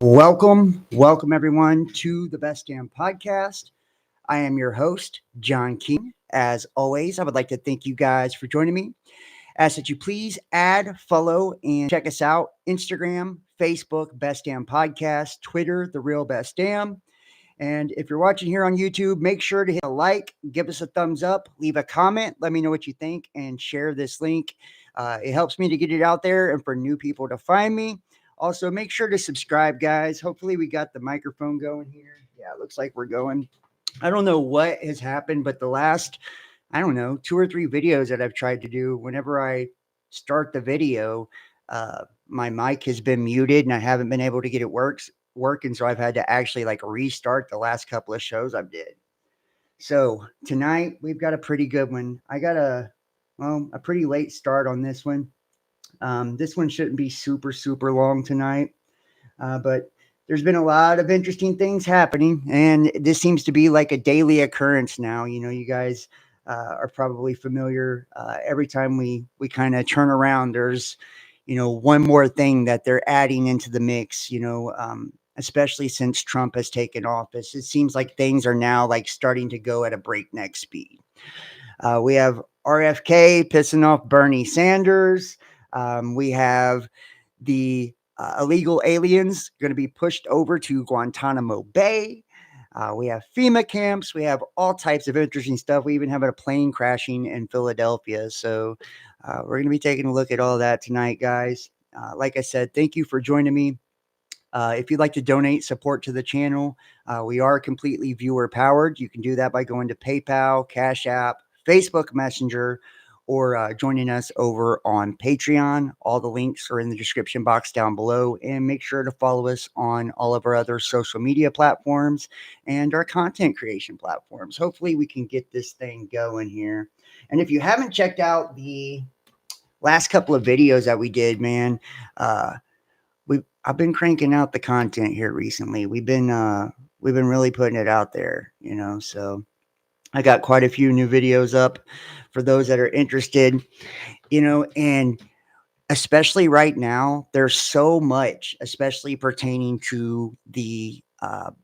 Welcome everyone to the Best Damn Podcast. I am your host, John King. As always, I would like to thank you guys for joining me. Ask that you please add, follow, and check us out Instagram, Facebook, Best Damn Podcast, Twitter, The Real Best Damn. And if you're watching here on YouTube, make sure to hit a like, give us a thumbs up, leave a comment, let me know what you think, and share this link. It helps me to get it out there and for new people to find me. Also, make sure to subscribe, guys. Hopefully, we got the microphone going here. Yeah, it looks like we're going. I don't know what has happened, but the last, I don't know, two or three videos that I've tried to do, whenever I start the video, my mic has been muted and I haven't been able to get it working. So I've had to actually like restart the last couple of shows I've did. So tonight we've got a pretty good one. I got a pretty late start on this one. This one shouldn't be super long tonight, but there's been a lot of interesting things happening, and this seems to be like a daily occurrence now. You know, you guys are probably familiar. Every time we kind of turn around, there's one more thing that they're adding into the mix. Especially since Trump has taken office, it seems like things are now like starting to go at a breakneck speed. We have RFK pissing off Bernie Sanders. We have the illegal aliens going to be pushed over to Guantanamo Bay. We have FEMA camps. We have all types of interesting stuff. We even have a plane crashing in Philadelphia. So we're going to be taking a look at all that tonight, guys. Like I said, thank you for joining me. If you'd like to donate support to the channel, we are completely viewer powered. You can do that by going to PayPal, Cash App, Facebook Messenger, or joining us over on Patreon. All the links are in the description box down below. And make sure to follow us on all of our other social media platforms and our content creation platforms. Hopefully we can get this thing going here. And if you haven't checked out the last couple of videos that we did, man, I've been cranking out the content here recently. We've been really putting it out there, so I got quite a few new videos up for those that are interested, and especially right now, there's so much, especially pertaining to the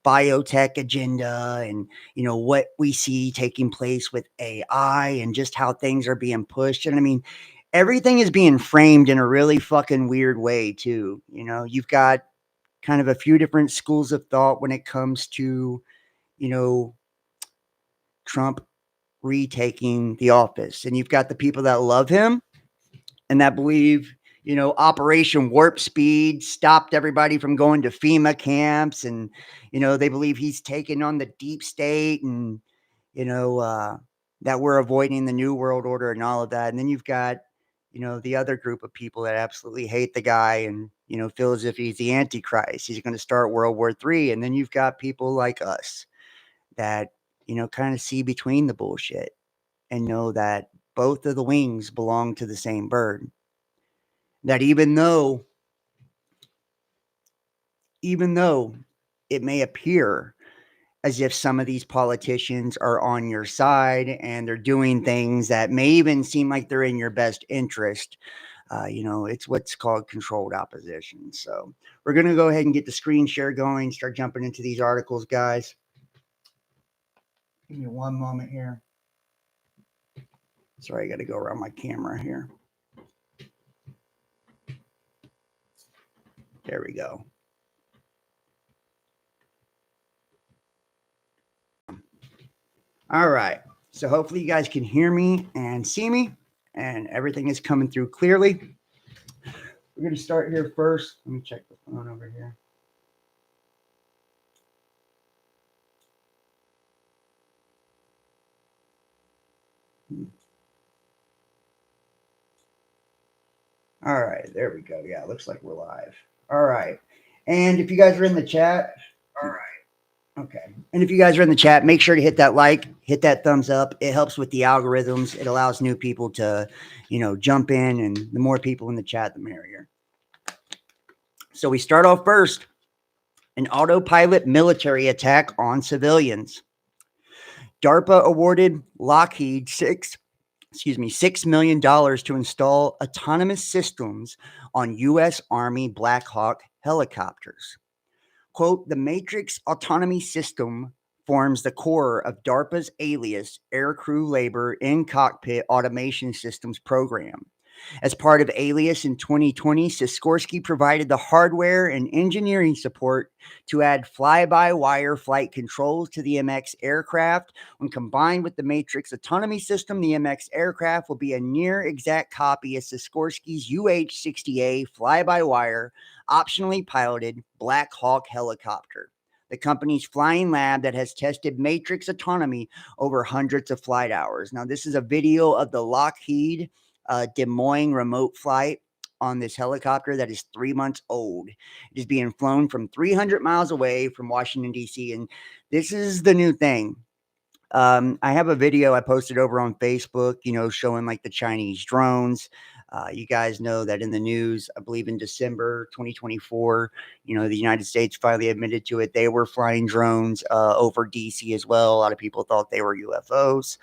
biotech agenda and, what we see taking place with AI and just how things are being pushed. And I mean, everything is being framed in a really fucking weird way too. You've got kind of a few different schools of thought when it comes to, Trump retaking the office. And you've got the people that love him and that believe, Operation Warp Speed stopped everybody from going to FEMA camps. And, they believe he's taken on the deep state and, that we're avoiding the New World Order and all of that. And then you've got, the other group of people that absolutely hate the guy and, feel as if he's the Antichrist. He's going to start World War III. And then you've got people like us that, kind of see between the bullshit and know that both of the wings belong to the same bird. That even though it may appear as if some of these politicians are on your side and they're doing things that may even seem like they're in your best interest, it's what's called controlled opposition. So we're going to go ahead and get the screen share going, start jumping into these articles, guys. Give me one moment here. Sorry, I got to go around my camera here. There we go. All right. So hopefully you guys can hear me and see me and everything is coming through clearly. We're going to start here first. Let me check the phone over here. All right, there we go. Yeah, it looks like we're live. All right. And if you guys are in the chat, all right. Okay. And if you guys are in the chat, make sure to hit that like, hit that thumbs up. It helps with the algorithms. It allows new people to, jump in, and the more people in the chat, the merrier. So we start off first. An autopilot military attack on civilians. DARPA awarded Lockheed $6 million to install autonomous systems on U.S. Army Black Hawk helicopters. Quote, the Matrix autonomy system forms the core of DARPA's Alias Aircrew Labor in Cockpit Automation Systems program. As part of Alias in 2020, Sikorsky provided the hardware and engineering support to add fly-by-wire flight controls to the MX aircraft. When combined with the Matrix autonomy system, the MX aircraft will be a near exact copy of Sikorsky's UH-60A fly-by-wire, optionally piloted Black Hawk helicopter, the company's flying lab that has tested Matrix autonomy over hundreds of flight hours. Now, this is a video of the Lockheed Des Moines remote flight on this helicopter that is 3 months old. It is being flown from 300 miles away from Washington, D.C. And this is the new thing. I have a video I posted over on Facebook, showing like the Chinese drones. You guys know that in the news, I believe in December 2024, the United States finally admitted to it. They were flying drones over DC as well. A lot of people thought they were UFOs.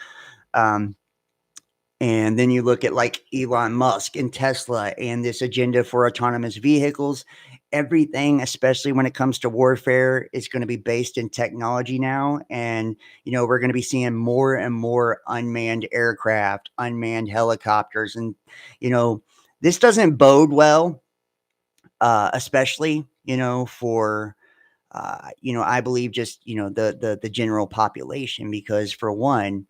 And then you look at like Elon Musk and Tesla and this agenda for autonomous vehicles. Everything, especially when it comes to warfare, is going to be based in technology now. And, we're going to be seeing more and more unmanned aircraft, unmanned helicopters. And, this doesn't bode well, especially, for, I believe just, the general population, because for one,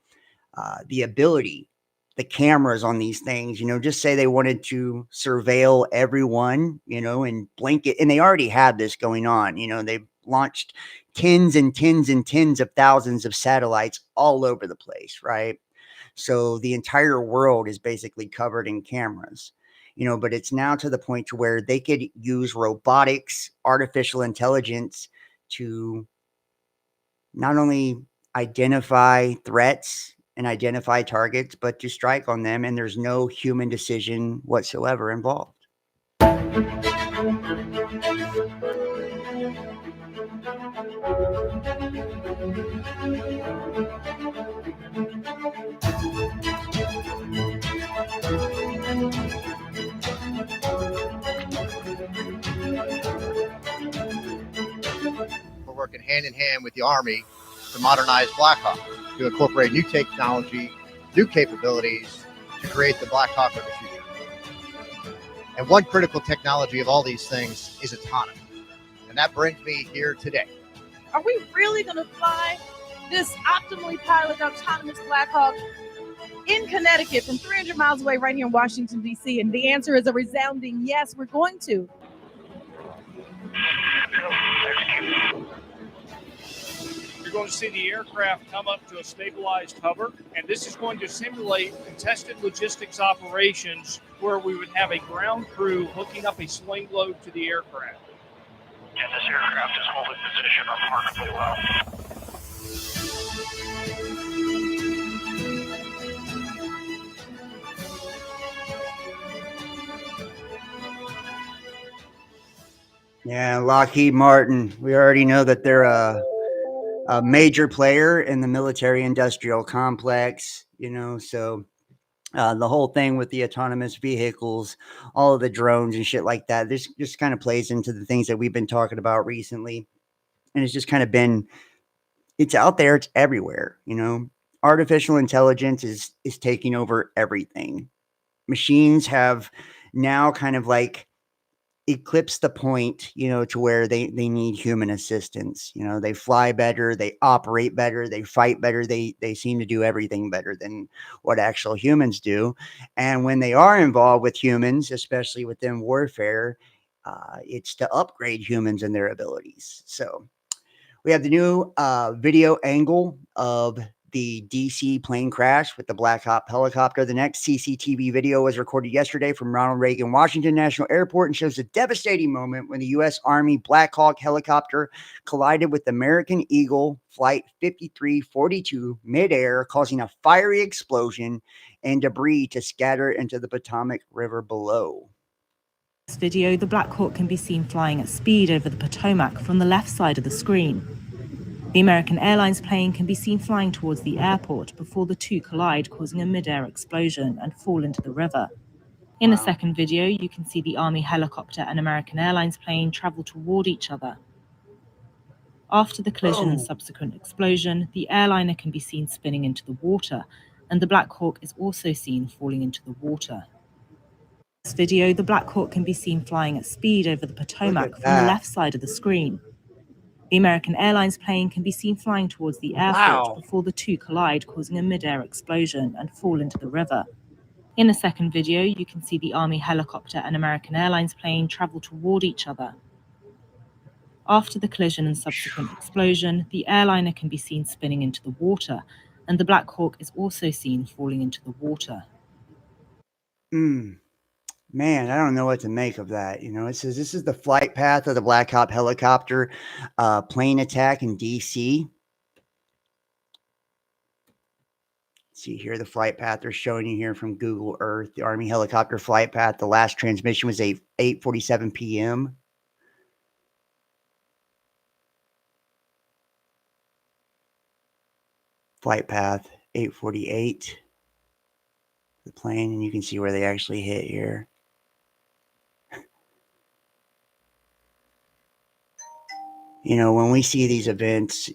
the ability, the cameras on these things, just say they wanted to surveil everyone, and blanket, and they already had this going on. They've launched tens and tens and tens of thousands of satellites all over the place, right? So the entire world is basically covered in cameras, but it's now to the point to where they could use robotics, artificial intelligence to not only identify threats and identify targets, but to strike on them, and there's no human decision whatsoever involved. We're working hand in hand with the Army to modernize Black Hawk, to incorporate new technology, new capabilities to create the Black Hawk of the future. And one critical technology of all these things is autonomy. And that brings me here today. Are we really going to fly this optimally piloted autonomous Black Hawk in Connecticut from 300 miles away right here in Washington, D.C.? And the answer is a resounding yes, we're going to. You're going to see the aircraft come up to a stabilized hover, and this is going to simulate contested logistics operations where we would have a ground crew hooking up a sling load to the aircraft. And this aircraft is holding position remarkably well. Yeah, Lockheed Martin. We already know that they're a major player in the military-industrial complex, so the whole thing with the autonomous vehicles, all of the drones and shit like that, this just kind of plays into the things that we've been talking about recently. And it's just kind of been, it's out there, it's everywhere, Artificial intelligence is taking over everything. Machines have now kind of like eclipse the point, to where they need human assistance. They fly better, they operate better, they fight better, they seem to do everything better than what actual humans do. And when they are involved with humans, especially within warfare, it's to upgrade humans and their abilities. So we have the new video angle of the DC plane crash with the Black Hawk helicopter. The next CCTV video was recorded yesterday from Ronald Reagan Washington National Airport and shows a devastating moment when the U.S. Army Black Hawk helicopter collided with American Eagle Flight 5342 midair, causing a fiery explosion and debris to scatter into the Potomac River below. In this video, the Black Hawk can be seen flying at speed over the Potomac from the left side of the screen. The American Airlines plane can be seen flying towards the airport before the two collide, causing a mid-air explosion and fall into the river. In the second video, you can see the Army helicopter and American Airlines plane travel toward each other. After the collision and Oh. subsequent explosion, the airliner can be seen spinning into the water, and the Black Hawk is also seen falling into the water. In this video, the Black Hawk can be seen flying at speed over the Potomac from the left side of the screen. The American Airlines plane can be seen flying towards the airport before the two collide, causing a mid-air explosion and fall into the river. In a second video, you can see the Army helicopter and American Airlines plane travel toward each other. After the collision and subsequent explosion, the airliner can be seen spinning into the water, and the Black Hawk is also seen falling into the water. Man, I don't know what to make of that. It says this is the flight path of the Black Hawk helicopter plane attack in D.C. See here, the flight path they're showing you here from Google Earth, the Army helicopter flight path. The last transmission was 8:47 p.m. Flight path 8:48. The plane, and you can see where they actually hit here. When we see these events,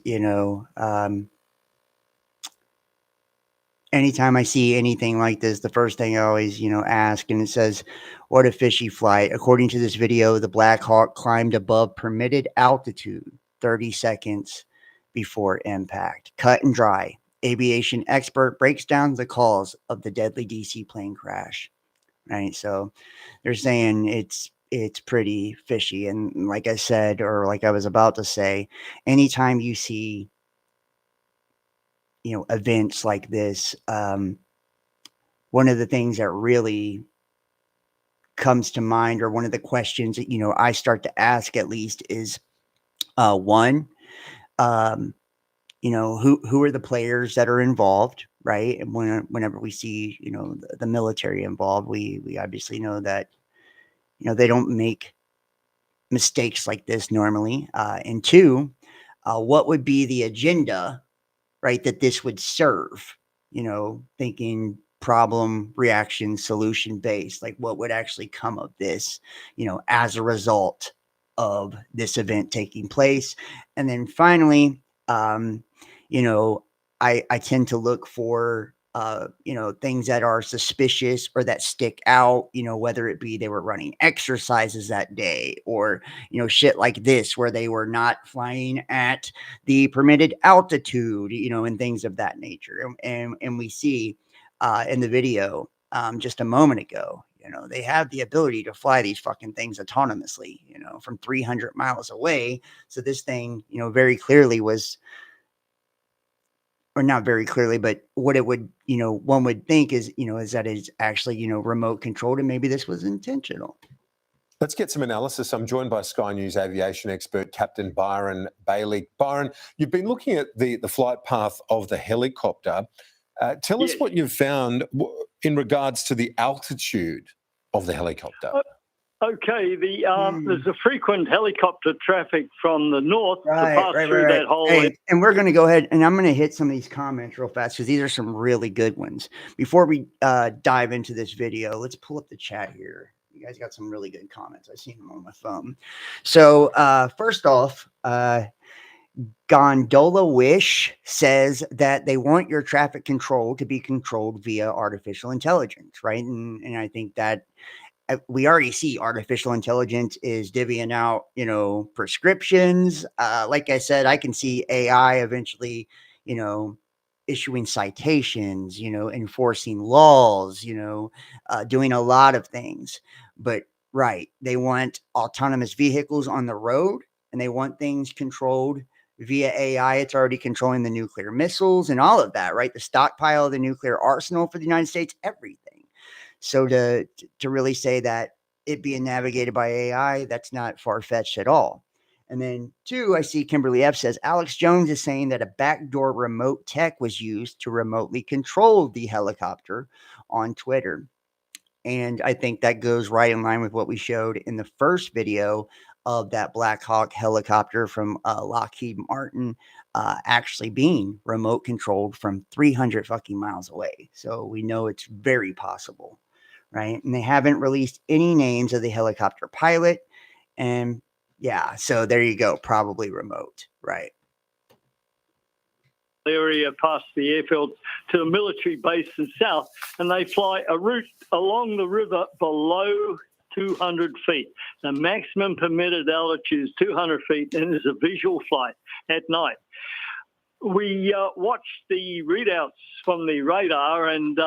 anytime I see anything like this, the first thing I always, ask, and it says, what a fishy flight. According to this video, the Black Hawk climbed above permitted altitude 30 seconds before impact. Cut and dry. Aviation expert breaks down the cause of the deadly DC plane crash. Right. So they're saying it's pretty fishy. And like I said, or like I was about to say, anytime you see events like this, one of the things that really comes to mind, or one of the questions that I start to ask at least, is one, who are the players that are involved, right? And whenever we see the military involved, we obviously know that they don't make mistakes like this normally. And two, what would be the agenda, right, that this would serve, thinking problem, reaction, solution based, like what would actually come of this, as a result of this event taking place. And then finally, I tend to look for, things that are suspicious or that stick out, whether it be they were running exercises that day, or, shit like this, where they were not flying at the permitted altitude, and things of that nature. And we see in the video just a moment ago, they have the ability to fly these fucking things autonomously, from 300 miles away. So this thing, very clearly was, or not very clearly, but what it would, one would think is, is that it's actually, remote controlled, and maybe this was intentional. Let's get some analysis. I'm joined by Sky News aviation expert, Captain Byron Bailey. Byron, you've been looking at the flight path of the helicopter. Tell us what you've found in regards to the altitude of the helicopter. Okay, there's a frequent helicopter traffic from the north to pass through that whole. Hey, and we're going to go ahead, and I'm going to hit some of these comments real fast, because these are some really good ones. Before we dive into this video, let's pull up the chat here. You guys got some really good comments. I've seen them on my phone. So first off, Gondola Wish says that they want your traffic control to be controlled via artificial intelligence, right? And I think that we already see artificial intelligence is divvying out, prescriptions. Like I said, I can see AI eventually, issuing citations, enforcing laws, doing a lot of things. But right, they want autonomous vehicles on the road, and they want things controlled via AI. It's already controlling the nuclear missiles and all of that, right? The stockpile of the nuclear arsenal for the United States, everything. So to really say that it being navigated by AI, that's not far-fetched at all. And then two, I see Kimberly F says, Alex Jones is saying that a backdoor remote tech was used to remotely control the helicopter on Twitter. And I think that goes right in line with what we showed in the first video of that Black Hawk helicopter from Lockheed Martin actually being remote controlled from 300 fucking miles away. So we know it's very possible, right? And they haven't released any names of the helicopter pilot. And Yeah. So there you go. Probably remote. Right. Area past the airfield to a military base in south, and they fly a route along the river below 200 feet. The maximum permitted altitude is 200 feet, and is a visual flight at night. We watched the readouts from the radar, and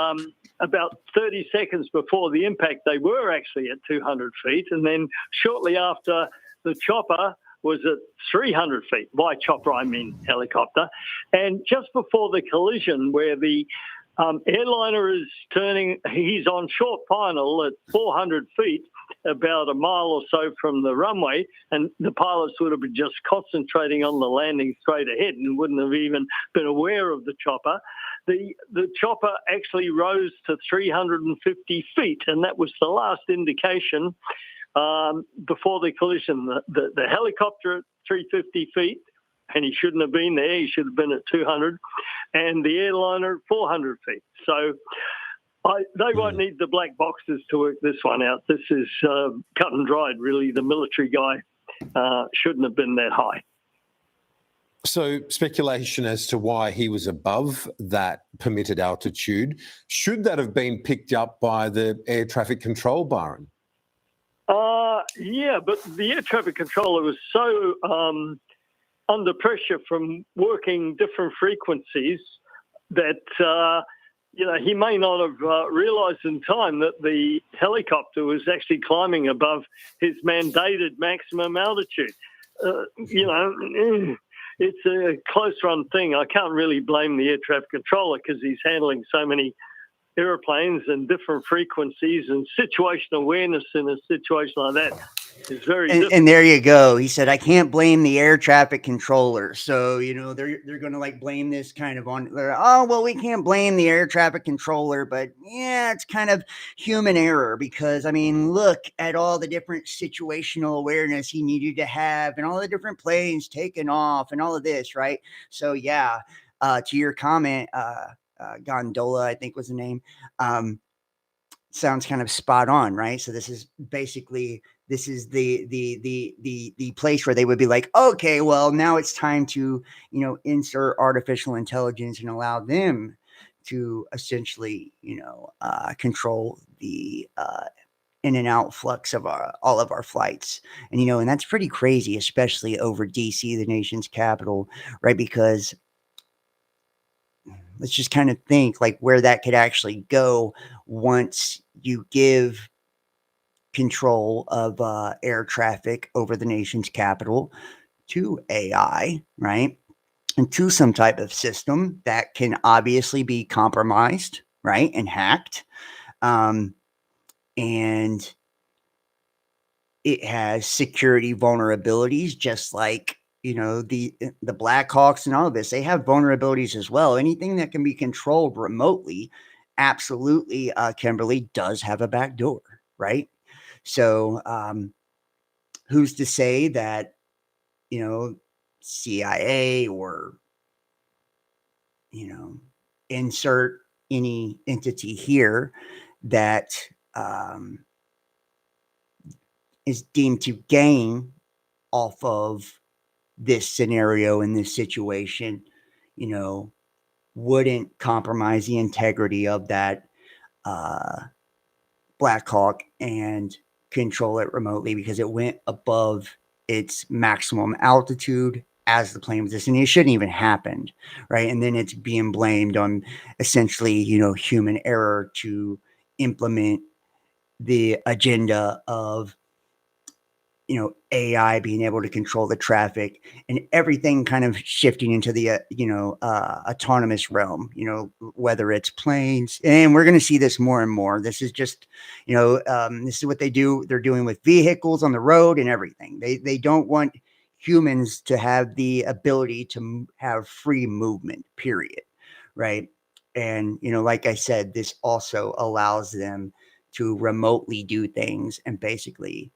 about 30 seconds before the impact, they were actually at 200 feet, and then shortly after, the chopper was at 300 feet. By chopper, I mean helicopter. And just before the collision, where the airliner is turning, he's on short final at 400 feet, about a mile or so from the runway, and the pilots would have been just concentrating on the landing straight ahead and wouldn't have even been aware of the chopper. The chopper actually rose to 350 feet, and that was the last indication before the collision. The helicopter at 350 feet, and he shouldn't have been there. He should have been at 200, and the airliner at 400 feet. So they won't need the black boxes to work this one out. This is cut and dried, really. The military guy shouldn't have been that high. So speculation as to why he was above that permitted altitude. Should that have been picked up by the air traffic control, Byron? Yeah, but the air traffic controller was so under pressure from working different frequencies that, he may not have realised in time that the helicopter was actually climbing above his mandated maximum altitude. It's a close run thing. I can't really blame the air traffic controller because he's handling so many airplanes and different frequencies, and situational awareness in a situation like that is very difficult. And there you go. He said, I can't blame the air traffic controller. So, they're going to like blame this kind of on, we can't blame the air traffic controller, but yeah, it's kind of human error because, look at all the different situational awareness he needed to have and all the different planes taking off and all of this, right? So, yeah, to your comment, Gondola, I think was the name, sounds kind of spot on, right? So this is basically the place where they would be like, okay, well, now it's time to insert artificial intelligence and allow them to essentially control the in and out flux of all of our flights. And that's pretty crazy, especially over DC, the nation's capital, right? Because let's just kind of think like where that could actually go once you give control of air traffic over the nation's capital to AI, right? And to some type of system that can obviously be compromised, right? And hacked. And it has security vulnerabilities, just like the Blackhawks and all of this. They have vulnerabilities as well. Anything that can be controlled remotely, absolutely, Kimberly, does have a back door, right? So who's to say that CIA or insert any entity here that is deemed to gain off of this scenario in this situation, wouldn't compromise the integrity of that Blackhawk and control it remotely because it went above its maximum altitude as the plane was descending. It shouldn't even happened, right? And then it's being blamed on essentially, human error to implement the agenda of AI being able to control the traffic and everything kind of shifting into the, autonomous realm, whether it's planes. And we're going to see this more and more. This is just, this is what they do. They're doing with vehicles on the road and everything. They don't want humans to have the ability to have free movement, period. Right. And, like I said, this also allows them to remotely do things and basically,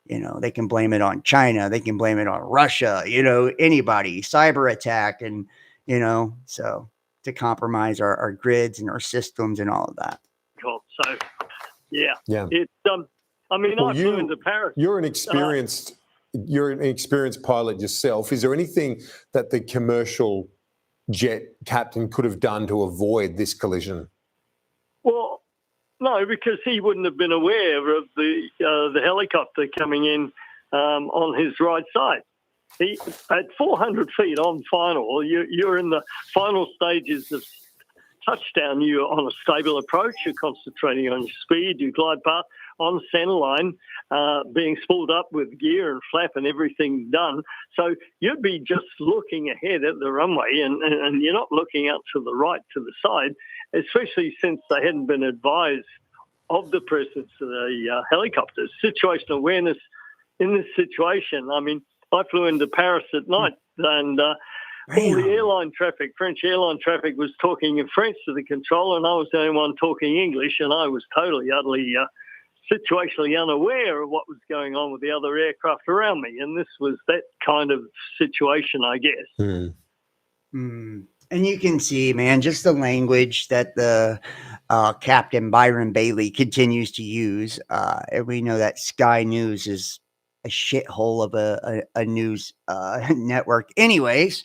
they can blame it on China. They can blame it on Russia, anybody, cyber attack. And, so to compromise our grids and our systems and all of that. Cool. So, yeah. Yeah. It's, I flew into Paris. You're an experienced you're an experienced pilot yourself. Is there anything that the commercial jet captain could have done to avoid this collision? Well, no, because he wouldn't have been aware of the helicopter coming in on his right side. He, at 400 feet on final, you're in the final stages of touchdown. You're on a stable approach. You're concentrating on your speed, your glide path on center line, being spooled up with gear and flap and everything done. So you'd be just looking ahead at the runway, and you're not looking out to the right, to the side, especially since they hadn't been advised of the presence of the helicopters. Situational awareness in this situation, I mean, I flew into Paris at night, and all the airline traffic, French airline traffic, was talking in French to the controller, and I was the only one talking English, and I was totally, utterly situationally unaware of what was going on with the other aircraft around me. And this was that kind of situation, I guess. And you can see, man, just the language that the Captain Byron Bailey continues to use. And we know that Sky News is a shithole of a news network. Anyways,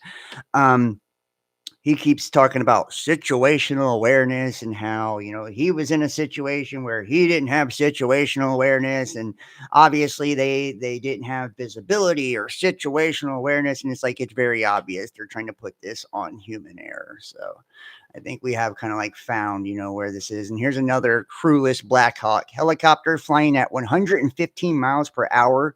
he keeps talking about situational awareness and how, you know, he was in a situation where he didn't have situational awareness. And obviously they didn't have visibility or situational awareness. And it's like, it's very obvious they're trying to put this on human error. So I think we have kind of like found, you know, where this is. And here's another crewless Black Hawk helicopter flying at 115 miles per hour.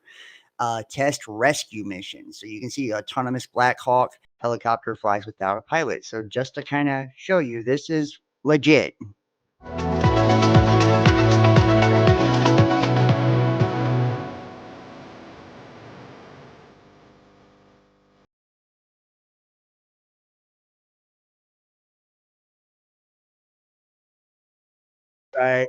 Test rescue mission. So you can see autonomous Black Hawk helicopter flies without a pilot. So just to kind of show you, this is legit. Right.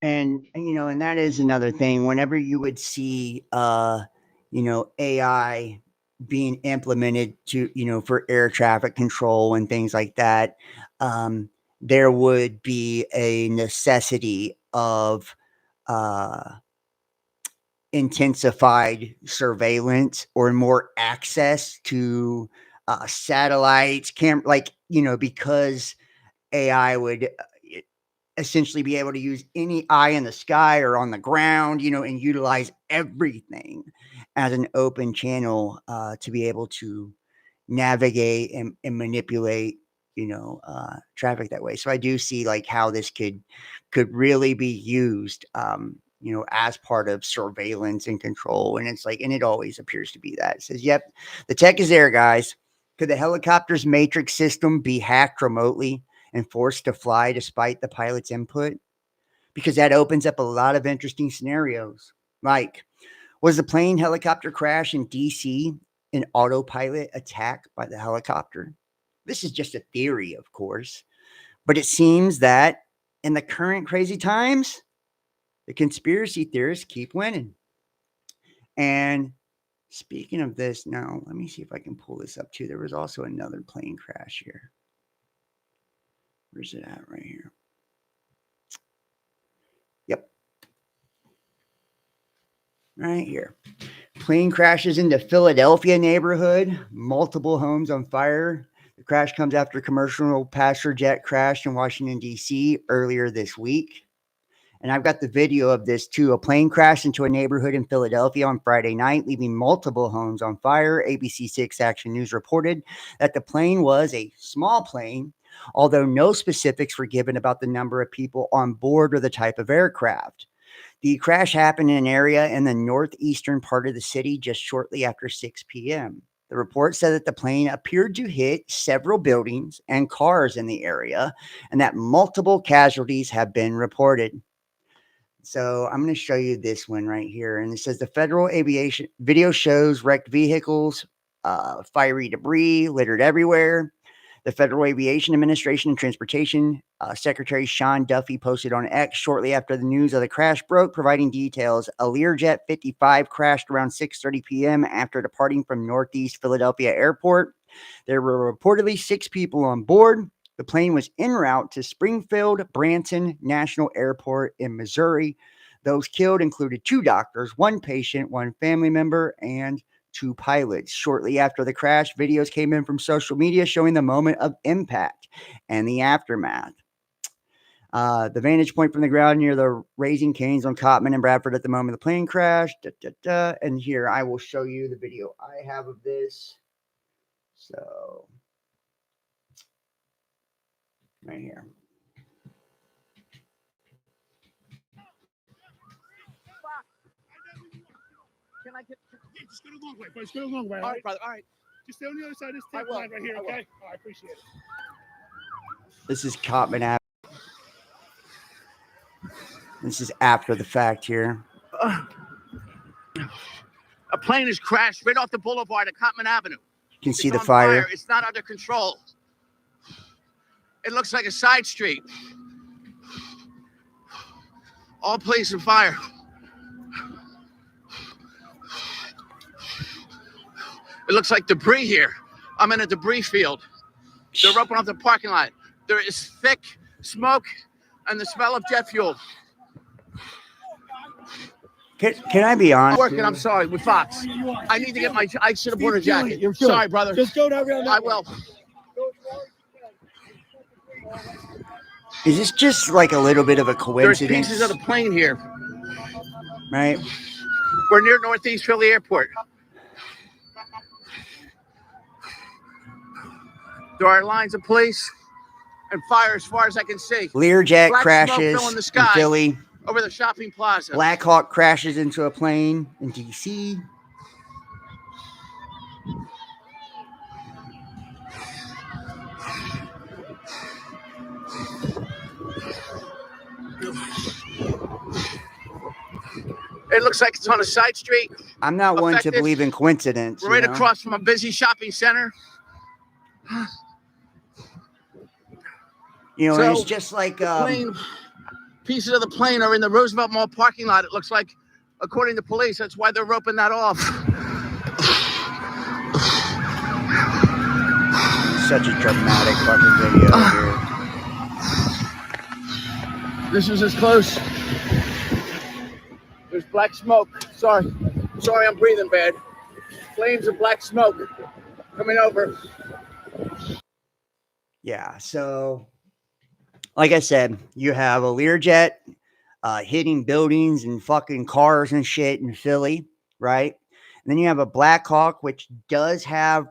And you know, and that is another thing. Whenever you would see, you know, AI being implemented to, you know, for air traffic control and things like that, there would be a necessity of uh, intensified surveillance or more access to satellites, like, you know, because AI would essentially be able to use any eye in the sky or on the ground, you know, and utilize everything as an open channel to be able to navigate and manipulate, you know, traffic that way. So I do see like how this could really be used, you know, as part of surveillance and control. And it's like, and it always appears to be that. It says, yep, the tech is there, guys. Could the helicopter's matrix system be hacked remotely and forced to fly despite the pilot's input? Because that opens up a lot of interesting scenarios. Like, was the plane helicopter crash in DC an autopilot attack by the helicopter? This is just a theory, of course, but it seems that in the current crazy times, the conspiracy theorists keep winning. And speaking of this, now let me see if I can pull this up too. There was also another plane crash here. Where's it at? Right here. Yep. Right here. Plane crashes into Philadelphia neighborhood. Multiple homes on fire. The crash comes after a commercial passenger jet crashed in Washington, D.C. earlier this week. And I've got the video of this too. A plane crashed into a neighborhood in Philadelphia on Friday night, leaving multiple homes on fire. ABC 6 Action News reported that the plane was a small plane, although no specifics were given about the number of people on board or the type of aircraft. The crash happened in an area in the northeastern part of the city just shortly after 6 p.m. The report said that the plane appeared to hit several buildings and cars in the area, and that multiple casualties have been reported. So I'm going to show you this one right here. And it says the Federal Aviation video shows wrecked vehicles, fiery debris littered everywhere. The Federal Aviation Administration and Transportation Secretary Sean Duffy posted on X shortly after the news of the crash broke, providing details. A Learjet 55 crashed around 6:30 p.m. after departing from Northeast Philadelphia Airport. There were reportedly 6 people on board. The plane was en route to Springfield Branson National Airport in Missouri. Those killed included 2 doctors, 1 patient, 1 family member, and 2 pilots. Shortly after the crash, videos came in from social media showing the moment of impact and the aftermath. The vantage point from the ground near the Raising Cane's on Cotman and Bradford at the moment of the plane crash. And here I will show you the video I have of this. So, right here. Can I get? Yeah, just go the long way, bro. Just go the long way. All right, brother. All right. Just stay on the other side of this tape line right here, okay? All right, appreciate it. This is Cotman Ave. This is after the fact here. A plane has crashed right off the boulevard at Cotman Avenue. You can see It's the on fire. It's not under control. It looks like a side street. All police and fire. It looks like debris here. I'm in a debris field. They're opening up the parking lot. There is thick smoke and the smell of jet fuel. Can I be honest? I'm working, I'm sorry, with Fox. I need to get my, I should have worn a jacket. Sorry, brother. Just go down around. I will. Is this just like a little bit of a There's coincidence? pieces of the plane here. Right? We're near Northeast Philly Airport. There are lines of police and fire as far as I can see. Learjet Black crashes smoke filling the in sky Philly. over the shopping plaza. Black Hawk crashes into a plane in D.C. It looks like it's on a side street. I'm not one to Affected. believe in coincidence. We're right you know? across from a busy shopping center. You know, So, and it's just like Plane, pieces of the plane are in the Roosevelt Mall parking lot. It looks like, according to police, that's why they're roping that off. such a dramatic fucking video here. This is as close. There's black smoke. Sorry, I'm breathing bad. Flames of black smoke coming over. Yeah, so like I said, you have a Learjet hitting buildings and fucking cars and shit in Philly, right? And then you have a Black Hawk, which does have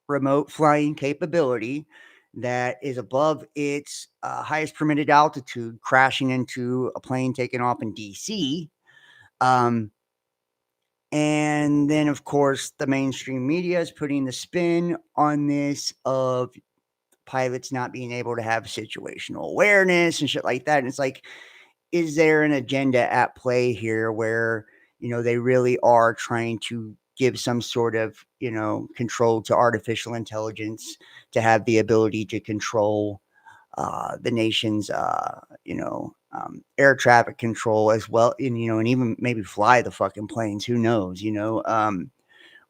remote flying capability that is above its highest permitted altitude, crashing into a plane taking off in DC. And then, of course, the mainstream media is putting the spin on this of pilots not being able to have situational awareness and shit like that. And it's like, is there an agenda at play here where, you know, they really are trying to give some sort of, you know, control to artificial intelligence to have the ability to control the nation's, air traffic control as well. And, you know, and even maybe fly the fucking planes, who knows, you know,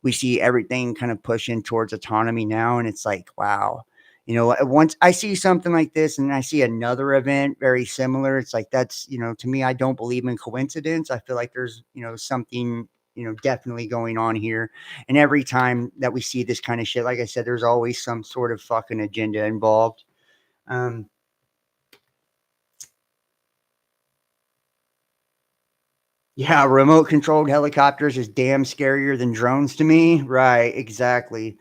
we see everything kind of pushing towards autonomy now. And it's like, wow, you know, once I see something like this and I see another event very similar, it's like, that's, you know, to me, I don't believe in coincidence. I feel like there's, you know, something, you know, definitely going on here. And every time that we see this kind of shit, like I said, there's always some sort of fucking agenda involved. Yeah, remote controlled helicopters is damn scarier than drones to me. Right, exactly.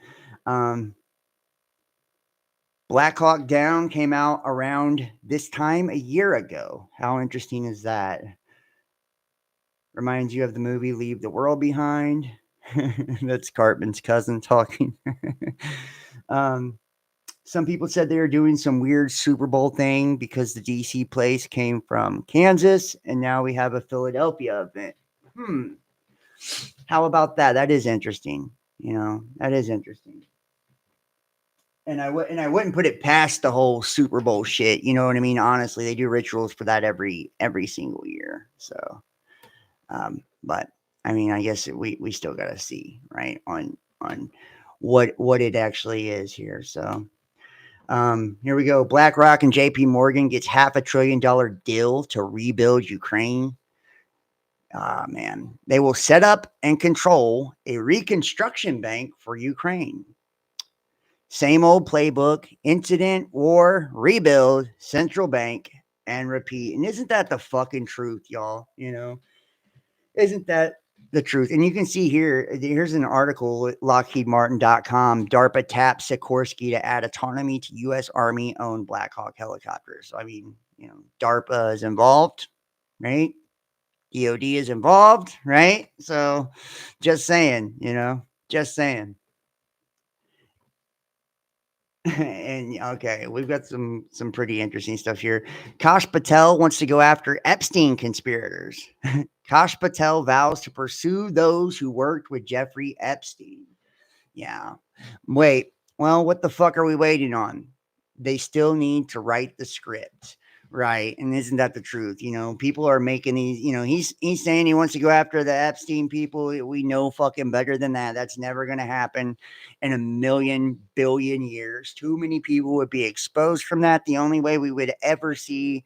Black Hawk Down came out around this time a year ago. How interesting is that? Reminds you of the movie Leave the World Behind. That's Cartman's cousin talking. Some people said they were doing some weird Super Bowl thing because the DC place came from Kansas, and now we have a Philadelphia event. How about that? That is interesting. You know, that is interesting. And I wouldn't put it past the whole Super Bowl shit. You know what I mean? Honestly, they do rituals for that every single year. So, but I mean, I guess we still got to see, right, on what it actually is here. So, here we go. BlackRock and JP Morgan gets $500 billion deal to rebuild Ukraine. Ah, man. They will set up and control a reconstruction bank for Ukraine. Same old playbook, incident, war, rebuild, central bank, and repeat. And isn't that the fucking truth, y'all? You know, isn't that the truth? And you can see here's an article at LockheedMartin.com. DARPA taps Sikorsky to add autonomy to U.S. Army owned Black Hawk helicopters. So, I mean, you know, DARPA is involved, right? DOD is involved, right? So just saying, you know, just saying. And okay, we've got some pretty interesting stuff here. Kash Patel wants to go after Epstein conspirators. Kash Patel vows to pursue those who worked with Jeffrey Epstein. Yeah. Wait. Well, what the fuck are we waiting on? They still need to write the script. Right. And isn't that the truth? You know, people are making these, you know, he's saying he wants to go after the Epstein people. We know fucking better than that. That's never going to happen in a million billion years. Too many people would be exposed from that. The only way we would ever see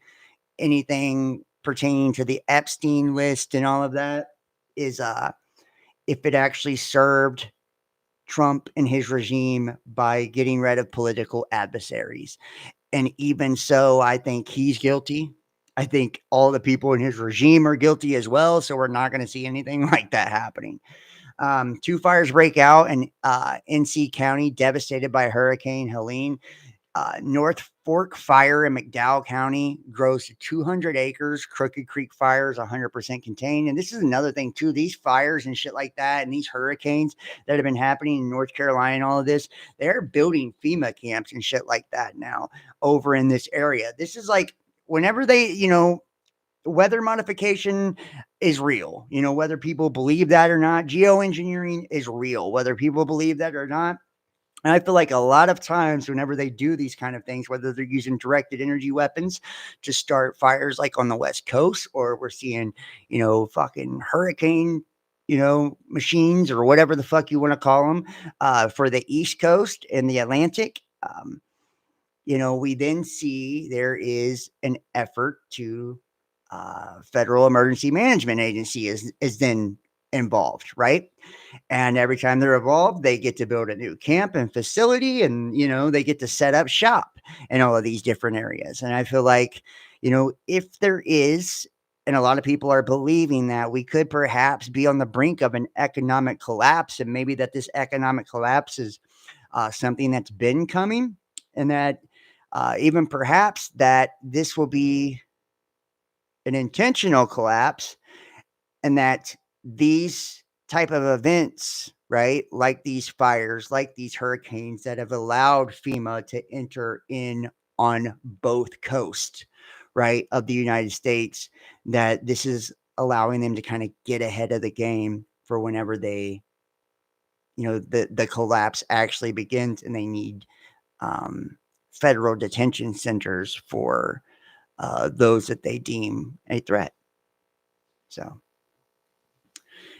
anything pertaining to the Epstein list and all of that is if it actually served Trump and his regime by getting rid of political adversaries. And even so, I think he's guilty. I think all the people in his regime are guilty as well. So we're not going to see anything like that happening. Two fires break out in NC County, devastated by Hurricane Helene. North Fork Fire in McDowell County grows to 200 acres. Crooked Creek Fire is 100% contained. And this is another thing, too. These fires and shit like that and these hurricanes that have been happening in North Carolina and all of this, they're building FEMA camps and shit like that now over in this area. This is like whenever they, you know, weather modification is real. You know, whether people believe that or not, geoengineering is real, whether people believe that or not. And I feel like a lot of times, whenever they do these kind of things, whether they're using directed energy weapons to start fires like on the West Coast, or we're seeing, you know, fucking hurricane, you know, machines or whatever the fuck you want to call them for the East Coast and the Atlantic, you know, we then see there is an effort to Federal Emergency Management Agency is then involved, right? And every time they're involved, they get to build a new camp and facility, and you know they get to set up shop in all of these different areas. And I feel like, you know, if there is, and a lot of people are believing that we could perhaps be on the brink of an economic collapse, and maybe that this economic collapse is something that's been coming, and that even perhaps that this will be an intentional collapse, and that these type of events, right, like these fires, like these hurricanes that have allowed FEMA to enter in on both coasts, right, of the United States, that this is allowing them to kind of get ahead of the game for whenever they, you know, the collapse actually begins, and they need federal detention centers for those that they deem a threat. So,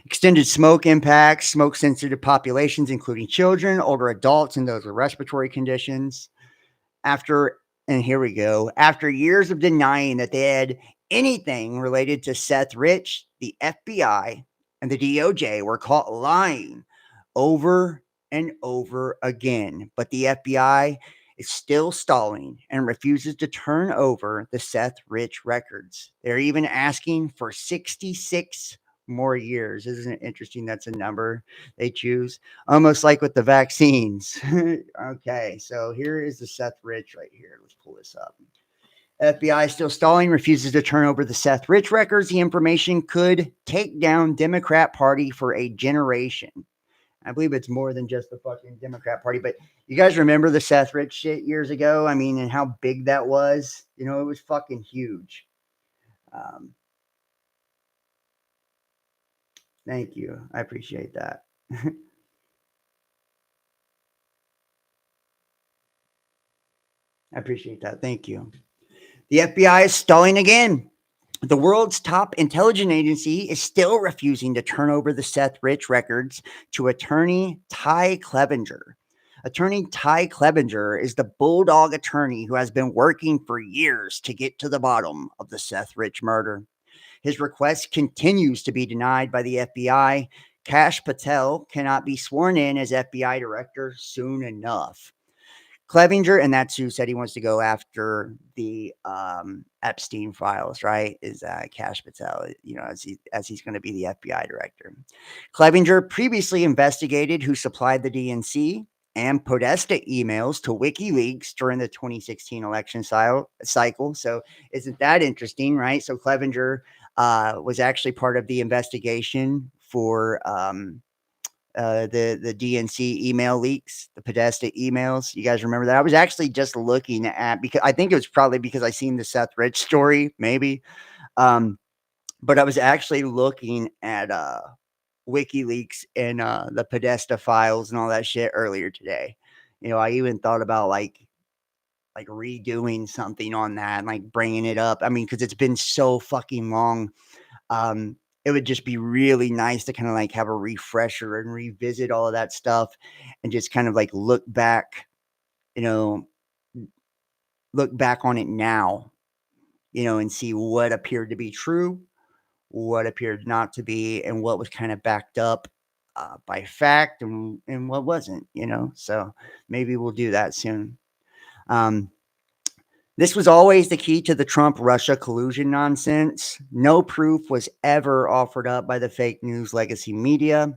extended smoke impacts smoke sensitive populations, including children, older adults, and those with respiratory conditions. After, and here we go, after years of denying that they had anything related to Seth Rich, the FBI and the DOJ were caught lying over and over again. But the FBI is still stalling and refuses to turn over the Seth Rich records. They're even asking for 66 more years. Isn't it interesting? That's a number they choose, almost like with the vaccines. Okay, so here is the Seth Rich right here. Let's pull this up. FBI still stalling, refuses to turn over the Seth Rich records. The information could take down Democrat Party for a generation. I believe it's more than just the fucking Democrat Party, but you guys remember the Seth Rich shit years ago? I mean, and how big that was? You know, it was fucking huge. Thank you. I appreciate that. I appreciate that. Thank you. The FBI is stalling again. The world's top intelligence agency is still refusing to turn over the Seth Rich records to attorney Ty Clevenger. Attorney Ty Clevenger is the bulldog attorney who has been working for years to get to the bottom of the Seth Rich murder. His request continues to be denied by the FBI. Kash Patel cannot be sworn in as FBI director soon enough. Clevenger, and that's who said he wants to go after the Epstein files, right? Is Kash Patel, as he's going to be the FBI director. Clevenger previously investigated who supplied the DNC and Podesta emails to WikiLeaks during the 2016 election cycle. So isn't that interesting, right? So Clevenger was actually part of the investigation for the DNC email leaks, the Podesta emails. You guys remember that? I was actually just looking at, because I think it was probably because I seen the Seth Rich story, maybe. But I was actually looking at WikiLeaks and the Podesta files and all that shit earlier today. I even thought about like redoing something on that and like bringing it up. I mean, because it's been so fucking long. It would just be really nice to kind of like have a refresher and revisit all of that stuff and just kind of like look back on it now, and see what appeared to be true, what appeared not to be, and what was kind of backed up by fact and what wasn't, so maybe we'll do that soon. This was always the key to the Trump-Russia collusion nonsense. No proof was ever offered up by the fake news legacy media.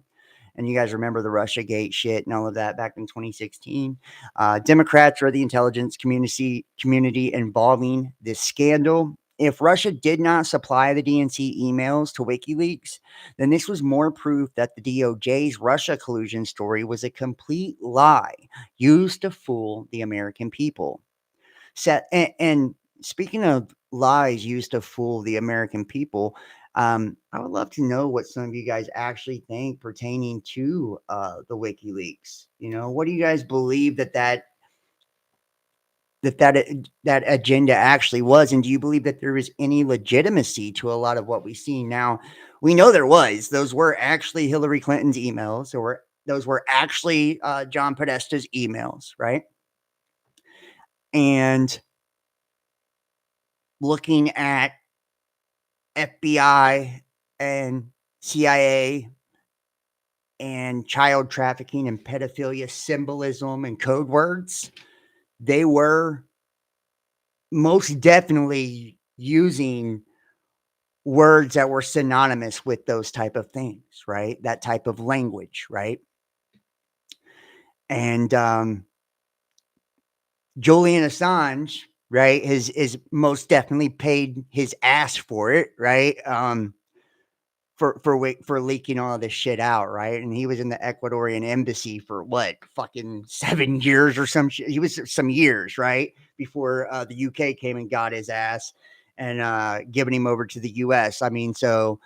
And you guys remember the Russiagate shit and all of that back in 2016. Democrats or the intelligence community involving this scandal. If Russia did not supply the DNC emails to WikiLeaks, then this was more proof that the DOJ's Russia collusion story was a complete lie used to fool the American people. And speaking of lies used to fool the American people, I would love to know what some of you guys actually think pertaining to the WikiLeaks. What do you guys believe that agenda actually was, and do you believe that there is any legitimacy to a lot of what we see now? We know there was. Those were actually Hillary Clinton's emails, or those were actually John Podesta's emails, right? And looking at FBI and CIA and child trafficking and pedophilia symbolism and code words, they were most definitely using words that were synonymous with those type of things, right? That type of language, right? And Julian Assange, right, is most definitely paid his ass for it, right? For leaking all of this shit out, right? And he was in the Ecuadorian embassy for what, fucking 7 years or some shit. He was some years, right, before the UK came and got his ass and giving him over to the US. I mean, so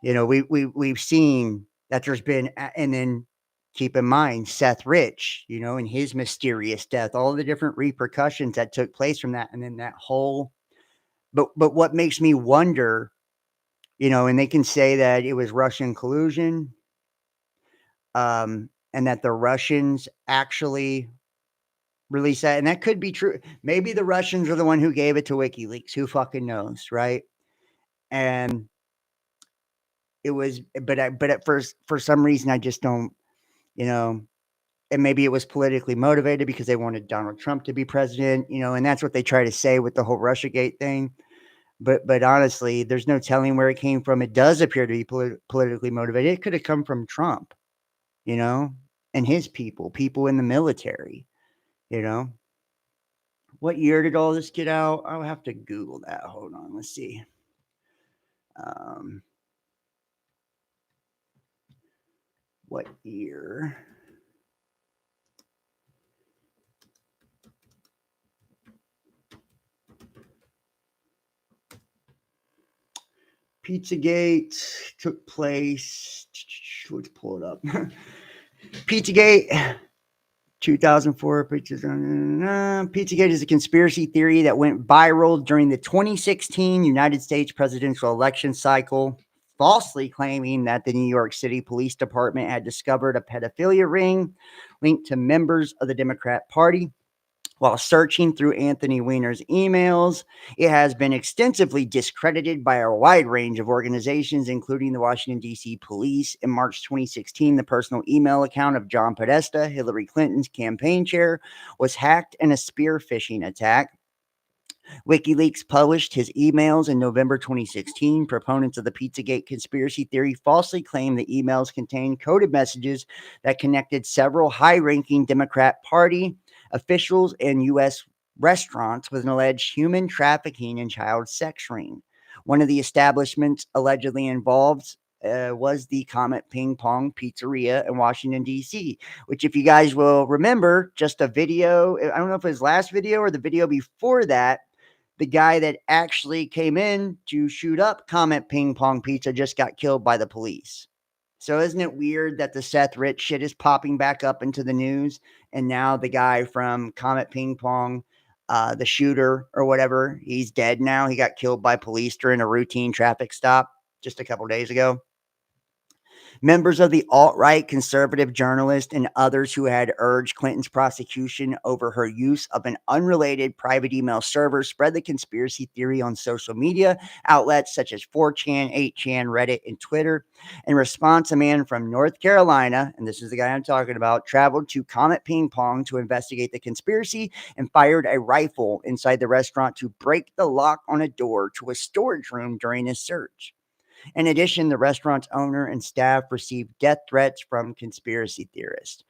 we've seen that there's been, and then keep in mind Seth Rich, and his mysterious death, all the different repercussions that took place from that, and then that whole. But what makes me wonder. And they can say that it was Russian collusion, and that the Russians actually released that. And that could be true. Maybe the Russians are the one who gave it to WikiLeaks. Who fucking knows, right? And it was, but at first, for some reason, I just don't, and maybe it was politically motivated because they wanted Donald Trump to be president, and that's what they try to say with the whole Russiagate thing. But honestly, there's no telling where it came from. It does appear to be politically motivated. It could have come from Trump, and his people in the military, What year did all this get out? I'll have to Google that. Hold on. Let's see. What year? Pizzagate took place. Let's pull it up. Pizzagate 2004 Pizzagate is a conspiracy theory that went viral during the 2016 United States presidential election cycle, falsely claiming that the New York City Police Department had discovered a pedophilia ring linked to members of the Democrat Party. While searching through Anthony Weiner's emails, it has been extensively discredited by a wide range of organizations, including the Washington, D.C. Police. In March 2016, the personal email account of John Podesta, Hillary Clinton's campaign chair, was hacked in a spear phishing attack. WikiLeaks published his emails in November 2016. Proponents of the Pizzagate conspiracy theory falsely claimed the emails contained coded messages that connected several high-ranking Democrat Party officials and U.S. restaurants with an alleged human trafficking and child sex ring. One of the establishments allegedly involved was the Comet Ping Pong Pizzeria in Washington, D.C., which, if you guys will remember, just a video, I don't know if it was last video or the video before that, the guy that actually came in to shoot up Comet Ping Pong Pizza just got killed by the police. So isn't it weird that the Seth Rich shit is popping back up into the news? And now the guy from Comet Ping Pong, the shooter or whatever, he's dead now. He got killed by police during a routine traffic stop just a couple days ago. Members of the alt-right conservative journalist and others who had urged Clinton's prosecution over her use of an unrelated private email server spread the conspiracy theory on social media outlets such as 4chan, 8chan, Reddit, and Twitter. In response, a man from North Carolina, and this is the guy I'm talking about, traveled to Comet Ping Pong to investigate the conspiracy and fired a rifle inside the restaurant to break the lock on a door to a storage room during his search. In addition, the restaurant's owner and staff received death threats from conspiracy theorists.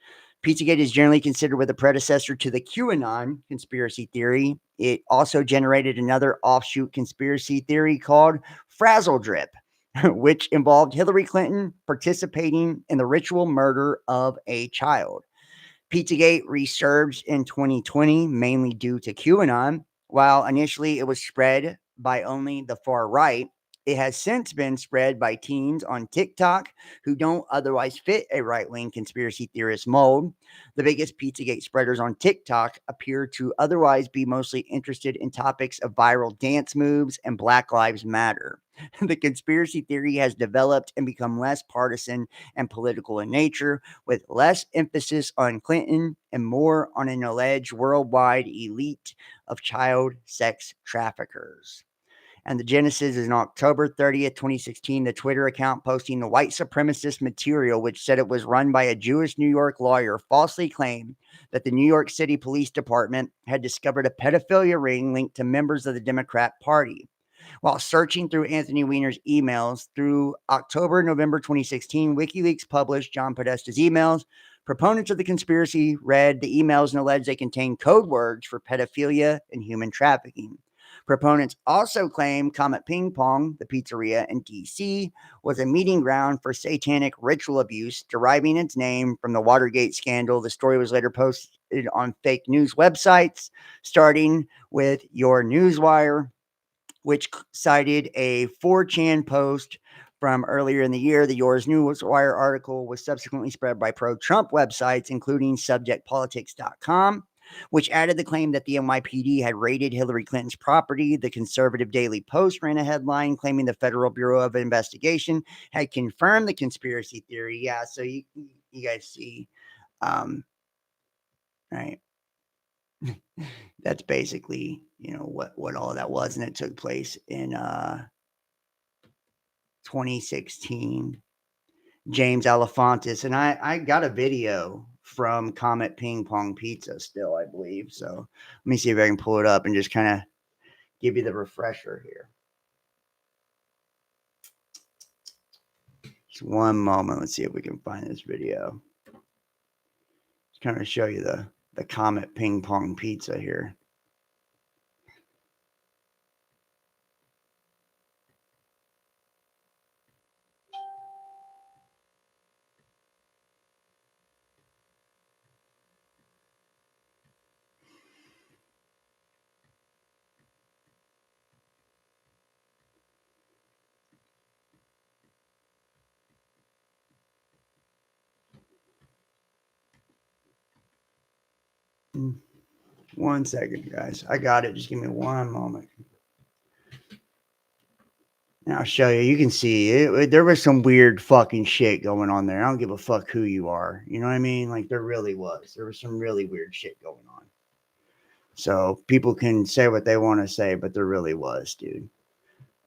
Pizzagate is generally considered with a predecessor to the QAnon conspiracy theory. It also generated another offshoot conspiracy theory called Frazzle Drip, which involved Hillary Clinton participating in the ritual murder of a child. Pizzagate resurged in 2020, mainly due to QAnon. While initially it was spread by only the far right, it has since been spread by teens on TikTok who don't otherwise fit a right-wing conspiracy theorist mold. The biggest Pizzagate spreaders on TikTok appear to otherwise be mostly interested in topics of viral dance moves and Black Lives Matter. The conspiracy theory has developed and become less partisan and political in nature, with less emphasis on Clinton and more on an alleged worldwide elite of child sex traffickers. And the genesis is on October 30th, 2016, the Twitter account posting the white supremacist material, which said it was run by a Jewish New York lawyer, falsely claimed that the New York City Police Department had discovered a pedophilia ring linked to members of the Democrat Party. While searching through Anthony Weiner's emails through October, November 2016, WikiLeaks published John Podesta's emails. Proponents of the conspiracy read the emails and alleged they contained code words for pedophilia and human trafficking. Proponents also claim Comet Ping Pong, the pizzeria in D.C., was a meeting ground for satanic ritual abuse, deriving its name from the Watergate scandal. The story was later posted on fake news websites, starting with Your Newswire, which cited a 4chan post from earlier in the year. The Yours Newswire article was subsequently spread by pro-Trump websites, including subjectpolitics.com, which added the claim that the NYPD had raided Hillary Clinton's property. The conservative Daily Post ran a headline claiming the Federal Bureau of Investigation had confirmed the conspiracy theory. Yeah, so you guys see, right? That's basically, what all of that was, and it took place in 2016. James Alefantis, and I got a video from Comet Ping Pong Pizza still, I believe. So let me see if I can pull it up and just kind of give you the refresher here. Just one moment. Let's see if we can find this video. Just kind of show you the Comet Ping Pong Pizza here. 1 second, guys. I got it. Just give me one moment. And I'll show you. You can see it. There was some weird fucking shit going on there. I don't give a fuck who you are. You know what I mean? Like, there really was. There was some really weird shit going on. So people can say what they want to say, but there really was, dude.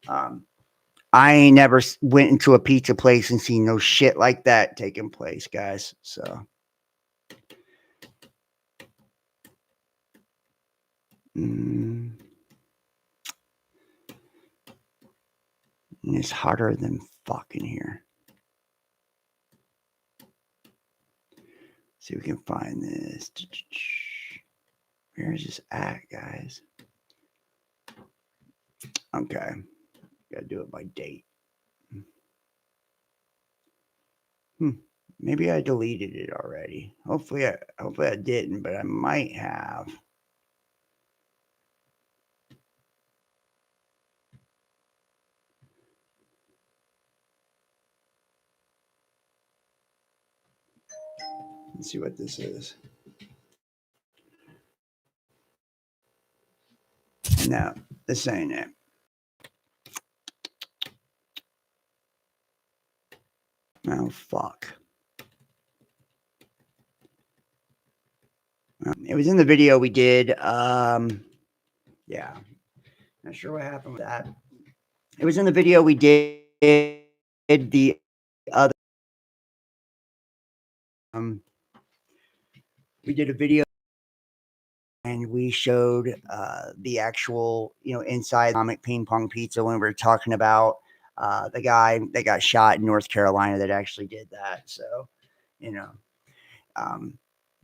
I ain't never went into a pizza place and seen no shit like that taking place, guys. So. It's hotter than fucking here. See if we can find this. Where is this at, guys? Okay. Gotta do it by date. Maybe I deleted it already. Hopefully I didn't, but I might have. Let's see what this is. No, this ain't it. Oh, fuck. It was in the video we did. Yeah. Not sure what happened with that. It was in the video we did the other. We did a video and we showed the actual, inside comic ping pong pizza when we were talking about the guy that got shot in North Carolina that actually did that. So,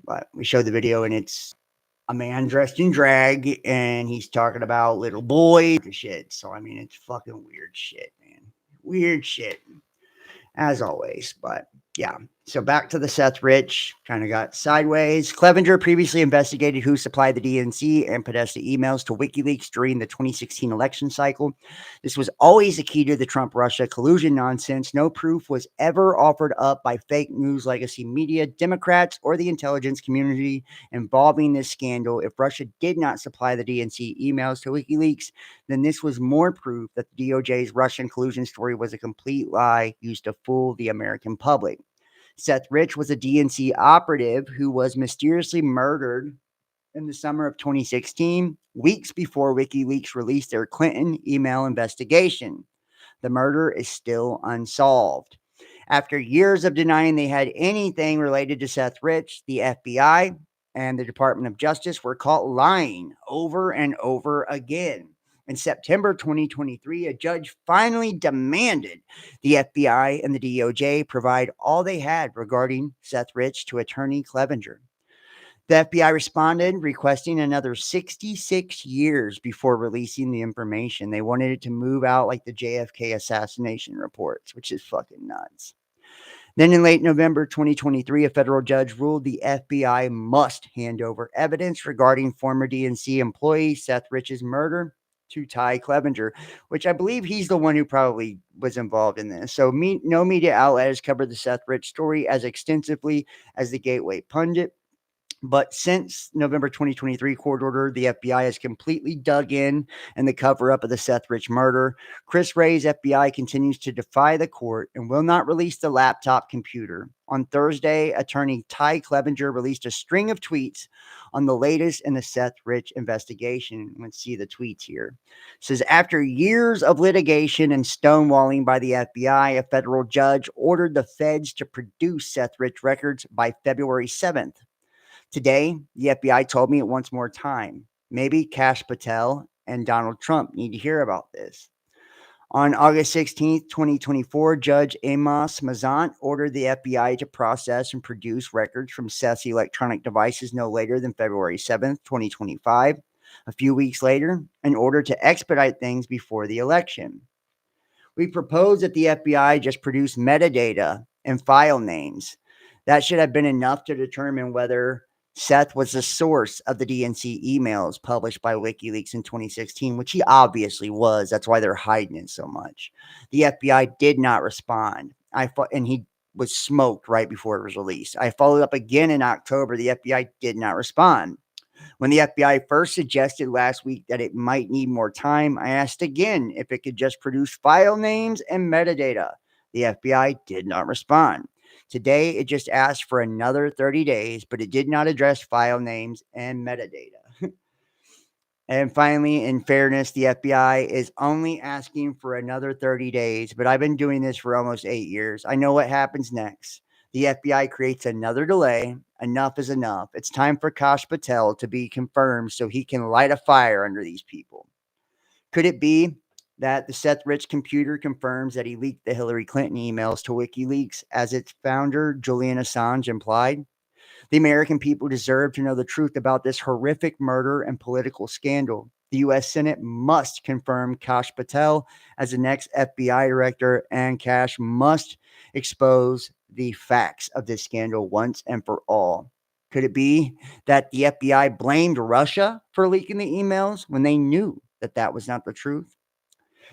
but we showed the video and it's a man dressed in drag and he's talking about little boys and shit. So, I mean, it's fucking weird shit, man. Weird shit, as always. But yeah. So back to the Seth Rich, kind of got sideways. Clevenger previously investigated who supplied the DNC and Podesta emails to WikiLeaks during the 2016 election cycle. This was always a key to the Trump-Russia collusion nonsense. No proof was ever offered up by fake news legacy media, Democrats, or the intelligence community involving this scandal. If Russia did not supply the DNC emails to WikiLeaks, then this was more proof that the DOJ's Russian collusion story was a complete lie used to fool the American public. Seth Rich was a DNC operative who was mysteriously murdered in the summer of 2016, weeks before WikiLeaks released their Clinton email investigation. The murder is still unsolved. After years of denying they had anything related to Seth Rich, the FBI and the Department of Justice were caught lying over and over again. In September 2023, a judge finally demanded the FBI and the DOJ provide all they had regarding Seth Rich to attorney Clevenger. The FBI responded, requesting another 66 years before releasing the information. They wanted it to move out like the JFK assassination reports, which is fucking nuts. Then in late November 2023, a federal judge ruled the FBI must hand over evidence regarding former DNC employee Seth Rich's murder to Ty Clevenger, which I believe he's the one who probably was involved in this. So no media outlet has covered the Seth Rich story as extensively as the Gateway Pundit. But since November 2023 court order, the FBI has completely dug in the cover-up of the Seth Rich murder. Chris Wray's FBI continues to defy the court and will not release the laptop computer. On Thursday, attorney Ty Clevenger released a string of tweets on the latest in the Seth Rich investigation. Let's see the tweets here. It says, after years of litigation and stonewalling by the FBI, a federal judge ordered the feds to produce Seth Rich records by February 7th. Today, the FBI told me it wants more time. Maybe Kash Patel and Donald Trump need to hear about this. On August 16th, 2024, Judge Amos Mazant ordered the FBI to process and produce records from Seth's electronic devices no later than February 7th, 2025. A few weeks later, in order to expedite things before the election. We propose that the FBI just produce metadata and file names. That should have been enough to determine whether Seth was the source of the DNC emails published by WikiLeaks in 2016, which he obviously was. That's why they're hiding it so much. The FBI did not respond. And he was smoked right before it was released. I followed up again in October. The FBI did not respond. When the FBI first suggested last week that it might need more time, I asked again if it could just produce file names and metadata. The FBI did not respond. Today, it just asked for another 30 days, but it did not address file names and metadata. And finally, in fairness, the FBI is only asking for another 30 days, but I've been doing this for almost 8 years. I know what happens next. The FBI creates another delay. Enough is enough. It's time for Kash Patel to be confirmed so he can light a fire under these people. Could it be that the Seth Rich computer confirms that he leaked the Hillary Clinton emails to WikiLeaks, as its founder, Julian Assange, implied? The American people deserve to know the truth about this horrific murder and political scandal. The U.S. Senate must confirm Kash Patel as the next FBI director, and Kash must expose the facts of this scandal once and for all. Could it be that the FBI blamed Russia for leaking the emails when they knew that that was not the truth?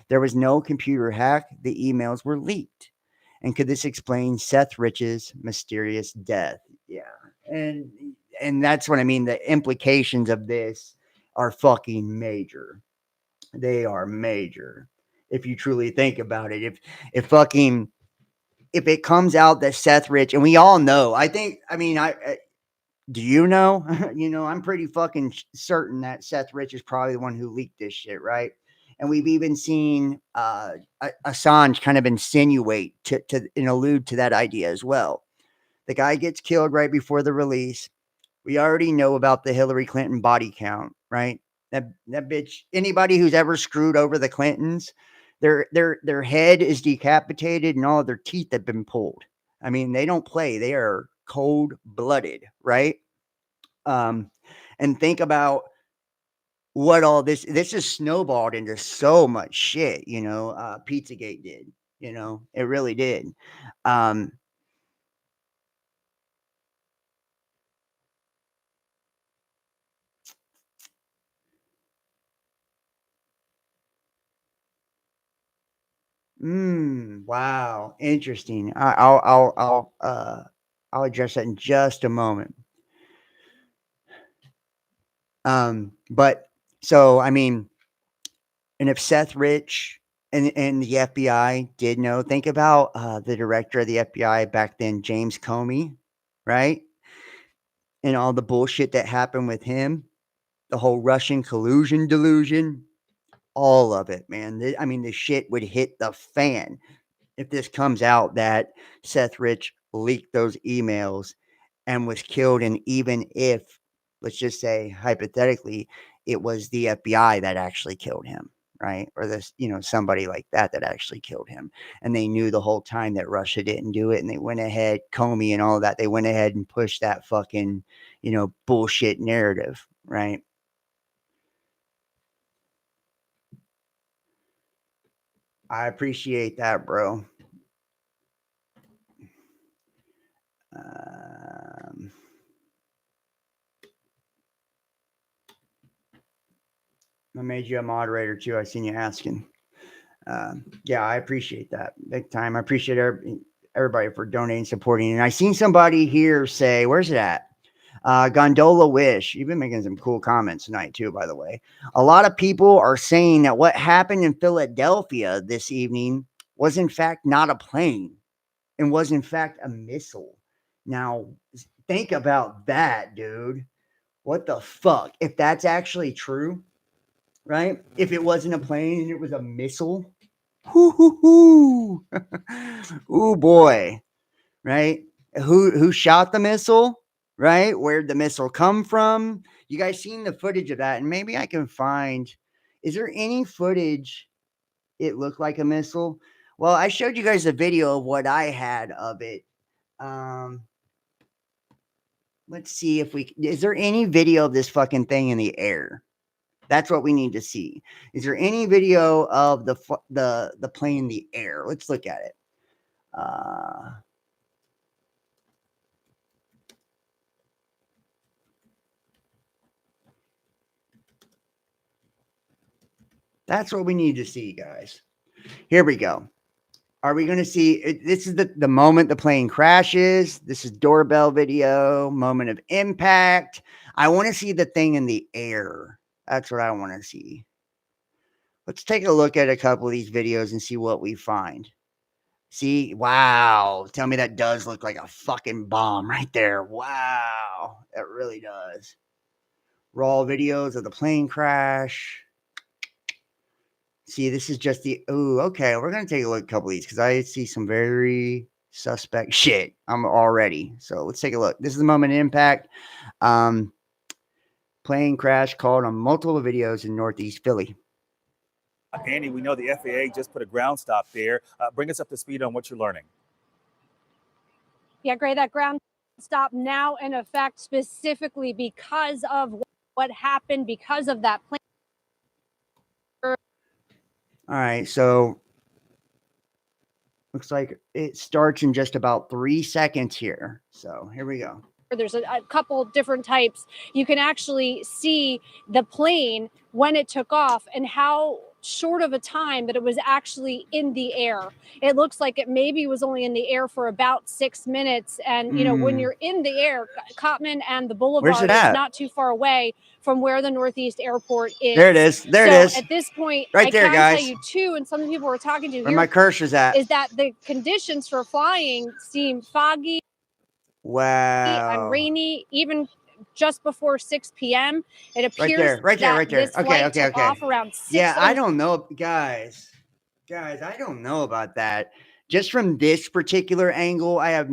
There was no computer hack. The emails were leaked. And could this explain Seth Rich's mysterious death? Yeah. And that's what I mean. The implications of this are fucking major. They are major. If you truly think about it. If it comes out that Seth Rich, and we all know, do you know? I'm pretty fucking certain that Seth Rich is probably the one who leaked this shit, right? And we've even seen Assange kind of insinuate to and allude to that idea as well. The guy gets killed right before the release. We already know about the Hillary Clinton body count, right? That bitch. Anybody who's ever screwed over the Clintons, their head is decapitated and all of their teeth have been pulled. I mean, they don't play. They are cold blooded, right? And think about what all this is snowballed into so much shit. Pizzagate did. It really did. Wow, interesting. I'll address that in just a moment. But so I mean, and if Seth Rich and the FBI did know, think about the director of the FBI back then, James Comey, right? And all the bullshit that happened with him, the whole Russian collusion delusion, all of it, man. The shit would hit the fan if this comes out that Seth Rich leaked those emails and was killed. And even if, let's just say hypothetically, it was the FBI that actually killed him, right? Or this, somebody like that actually killed him. And they knew the whole time that Russia didn't do it. And they went ahead, Comey and all that, they went ahead and pushed that fucking, bullshit narrative, right? I appreciate that, bro. I made you a moderator too. I seen you asking. Yeah, I appreciate that big time. I appreciate everybody for donating, supporting. And I seen somebody here say, where's it at? Gondola Wish. You've been making some cool comments tonight too, by the way. A lot of people are saying that what happened in Philadelphia this evening was in fact not a plane and was in fact a missile. Now, think about that, dude. What the fuck? If that's actually true, right? If it wasn't a plane and it was a missile, ooh boy, right? Who shot the missile, right? Where'd the missile come from? You guys seen the footage of that? And maybe I can find, is there any footage it looked like a missile? Well, I showed you guys a video of what I had of it. Let's see if is there any video of this fucking thing in the air? That's what we need to see. Is there any video of the plane in the air? Let's look at it. That's what we need to see, guys. Here we go. Are we going to see this is the moment the plane crashes. This is doorbell video, moment of impact. I want to see the thing in the air. That's what I want to see. Let's take a look at a couple of these videos and see what we find. See, wow. Tell me that does look like a fucking bomb right there. Wow. That really does. Raw videos of the plane crash. See, this is just the, oh, okay. We're going to take a look at a couple of these because I see some very suspect shit. I'm already. So let's take a look. This is the moment of impact. Plane crash called on multiple videos in Northeast Philly. Andy, we know the FAA just put a ground stop there. Bring us up to speed on what you're learning. Yeah, Gray, that ground stop now in effect specifically because of what happened, because of that plane. All right, so looks like it starts in just about 3 seconds here. So here we go. There's a couple different types. You can actually see the plane when it took off and how short of a time that it was actually in the air. It looks like it maybe was only in the air for about 6 minutes. And, you know, when you're in the air, Cottman and the Boulevard is not too far away from where the Northeast Airport is. There it is. There it is. At this point, right I there, can guys. tell you too, and some of the people we're talking to Where here my cursor's at. is that the conditions for flying seem foggy. Wow. And rainy, even just before 6 p.m. It appears right there. this flight took off around 6. Yeah, I don't know, guys, I don't know about that. Just from this particular angle, I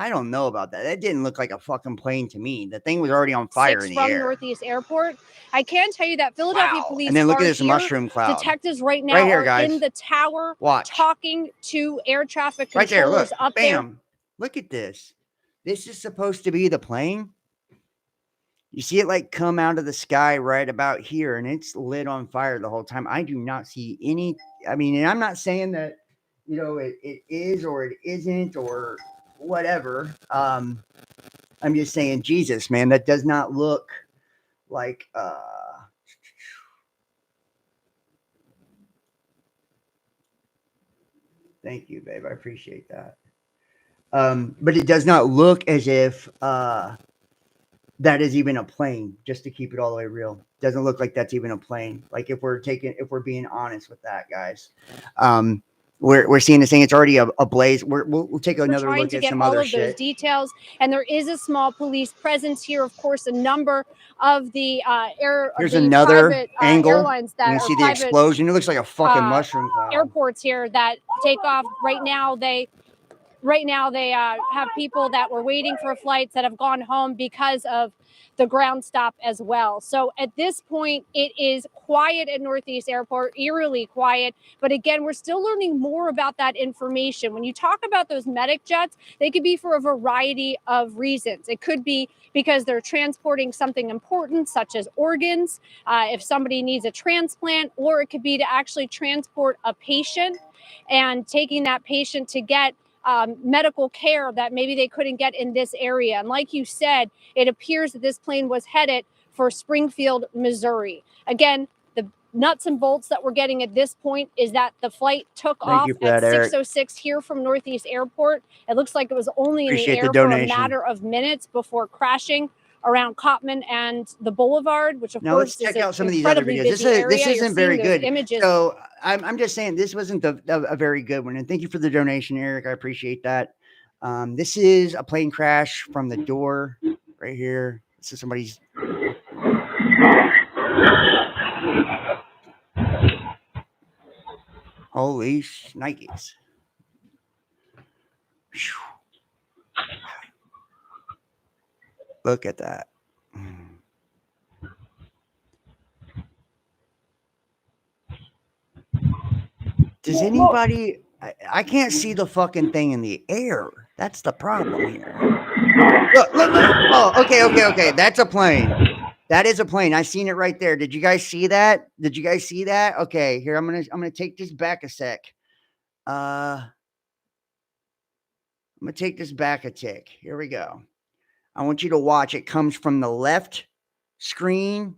don't know about that. That didn't look like a fucking plane to me. The thing was already on fire in the from air. Northeast Airport. I can tell you that Philadelphia police and then look are at this here. mushroom cloud. Detectives right now Right here, are guys. in the tower talking to air traffic Right there, controllers look. up Bam. there. Look at this. This is supposed to be the plane. You see it like come out of the sky right about here, and it's lit on fire the whole time. I do not see any. I mean, and I'm not saying that, you know, it is or it isn't or whatever. I'm just saying, Jesus, man, that does not look like. Thank you, babe. I appreciate that. But it does not look as if that is even a plane, just to keep it all the way real. Doesn't look like that's even a plane. Like if we're being honest with that, guys. We're seeing this thing. It's already ablaze. We'll take another look at some other shit. Those details, and there is a small police presence here. Of course, a number of the Here's another private, angle. airlines that you can see the explosion. It looks like a fucking mushroom cloud. Airports here that take off right now. They have people that were waiting for flights that have gone home because of the ground stop as well. So at this point, it is quiet at Northeast Airport, eerily quiet. But again, we're still learning more about that information. When you talk about those medic jets, they could be for a variety of reasons. It could be because they're transporting something important, such as organs, if somebody needs a transplant, or it could be to actually transport a patient and taking that patient to get medical care that maybe they couldn't get in this area. And like you said, it appears that this plane was headed for Springfield, Missouri. Again, the nuts and bolts that we're getting at this point is that the flight took off at 6:06 here from Northeast Airport. It looks like it was only in the air for a matter of minutes before crashing around Cottman and the Boulevard, which of course let's check out some of these other videos. This isn't very good. Images. So I'm just saying this wasn't a very good one. And thank you for the donation, Eric. I appreciate that. This is a plane crash from the door right here. This is somebody's. Holy shnikes. Look at that. Does anybody? I can't see the fucking thing in the air. That's the problem here. Look. Oh, okay. That's a plane. That is a plane. I seen it right there. Did you guys see that? Okay, here I'm gonna take this back a sec. I'm gonna take this back a tick. Here we go. I want you to watch. It comes from the left screen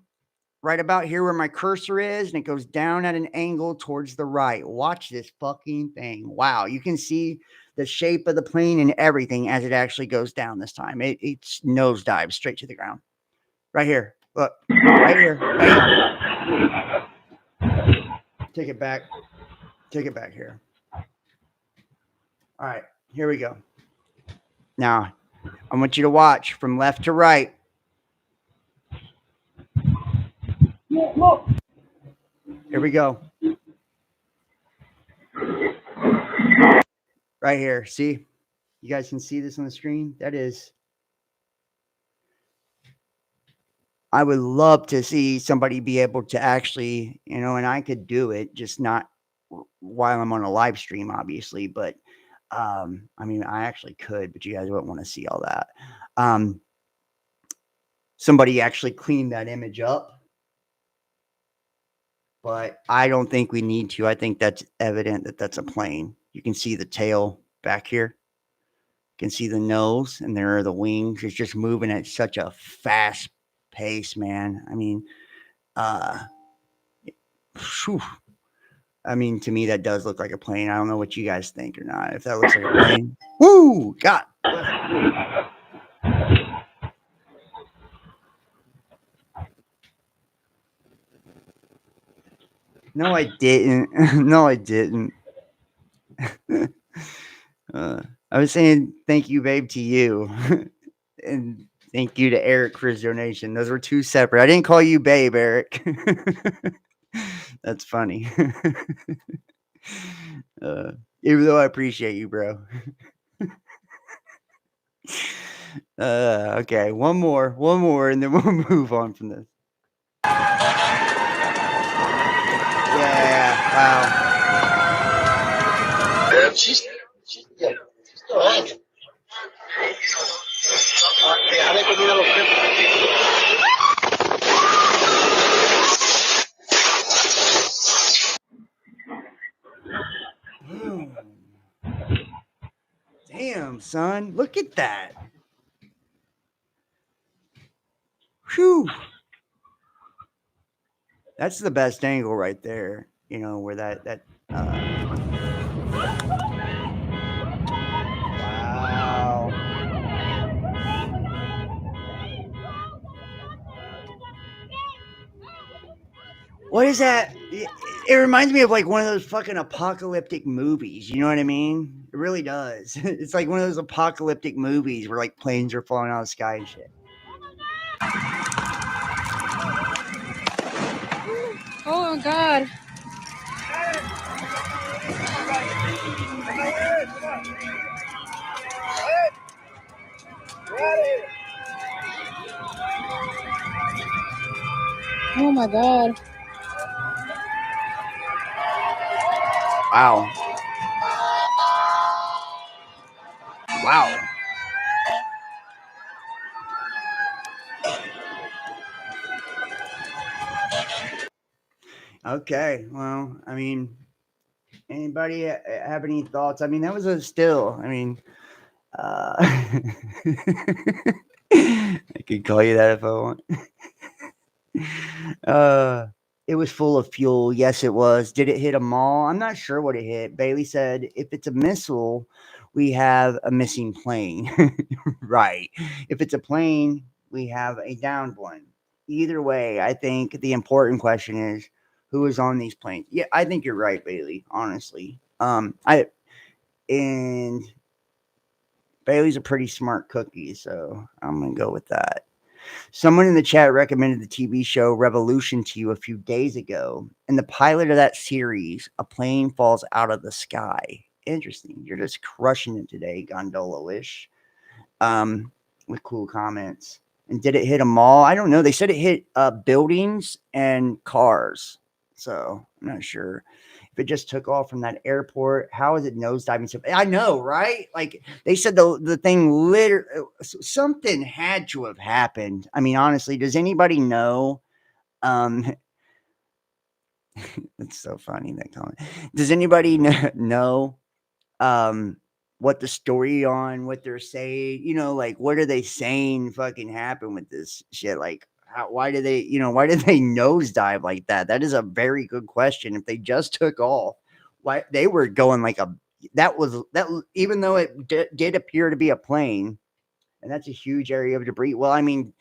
right about here where my cursor is, and it goes down at an angle towards the right. Watch this fucking thing. Wow, you can see the shape of the plane and everything as it actually goes down this time. It's nosedive straight to the ground. Right here. Look. Right here. Bam. Take it back. Take it back here. All right. Here we go. Now, I want you to watch from left to right. Here we go. Right here. See? You guys can see this on the screen? That is. I would love to see somebody be able to actually, and I could do it, just not while I'm on a live stream, obviously. But, I mean, I actually could, but you guys wouldn't want to see all that. Somebody actually cleaned that image up. But I don't think we need to. I think that's evident that that's a plane. You can see the tail back here. You can see the nose, and there are the wings. It's just moving at such a fast pace, man. I mean, whew. I mean, to me, that does look like a plane. I don't know what you guys think or not. If that looks like a plane. Woo! God. No, I didn't. No, I didn't. I was saying thank you, babe, to you. And thank you to Eric for his donation. Those were two separate. I didn't call you babe, Eric. That's funny. Even though I appreciate you, bro. Okay, one more, and then we'll move on from this. Yeah, wow. She's still hanging. Damn, son. Look at that. Whew. That's the best angle right there. Where that wow. What is that? It reminds me of like one of those fucking apocalyptic movies. You know what I mean? It really does. It's like one of those apocalyptic movies where like planes are falling out of the sky and shit. Oh my God. Oh my God. Wow. Wow. Okay. Well, I mean, anybody have any thoughts? I mean, that was a still. I mean, I could call you that if I want. It was full of fuel. Yes, it was. Did it hit a mall? I'm not sure what it hit. Bailey said if it's a missile, we have a missing plane. Right. If it's a plane, we have a downed one. Either way, I think the important question is who is on these planes. Yeah, I think you're right, Bailey, honestly. And Bailey's a pretty smart cookie, so I'm going to go with that. Someone in the chat recommended the TV show Revolution to you a few days ago. In the pilot of that series, a plane falls out of the sky. Interesting. You're just crushing it today, Gondola-ish. With cool comments. And did it hit a mall? I don't know. They said it hit buildings and cars. So I'm not sure. If it just took off from that airport, how is it nosediving? I know, right? Like they said the thing something had to have happened. I mean, honestly, does anybody know? It's so funny that comment. Does anybody know what the story on what they're saying? Like what are they saying fucking happened with this shit? Like why did they, why did they nosedive like that? That is a very good question. If they just took off, why they were going like even though it did appear to be a plane, and that's a huge area of debris. Well, I mean,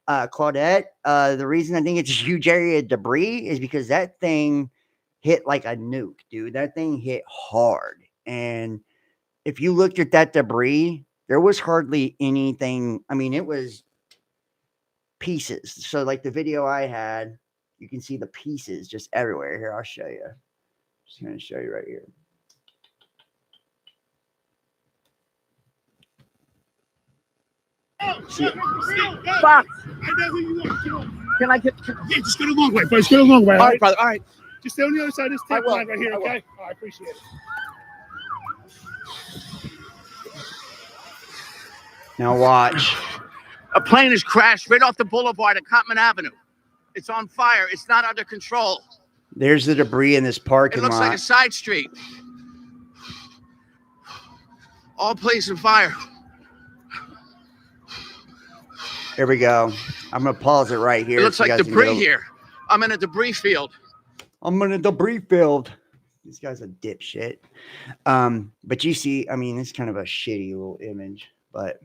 Claudette, the reason I think it's a huge area of debris is because that thing hit like a nuke, dude. That thing hit hard. And if you looked at that debris, there was hardly anything. I mean, it was pieces. So, like the video I had, you can see the pieces just everywhere. Here, I'll show you. Just going to show you right here. Fuck. Can I get? Yeah, just go the long way, boys. Go the long way. All right, brother. All right. Just stay on the other side of this tape line right here, okay? I appreciate it. Now watch. A plane has crashed right off the boulevard at Cotman Avenue. It's on fire. It's not under control. There's the debris in this parking It looks lot. like a side street. All place in fire. Here we go. I'm going to pause it right here. It looks so you like guys can debris get here. I'm in a debris field. I'm in a debris field. This guy's a dipshit. But you see, I mean, it's kind of a shitty little image, but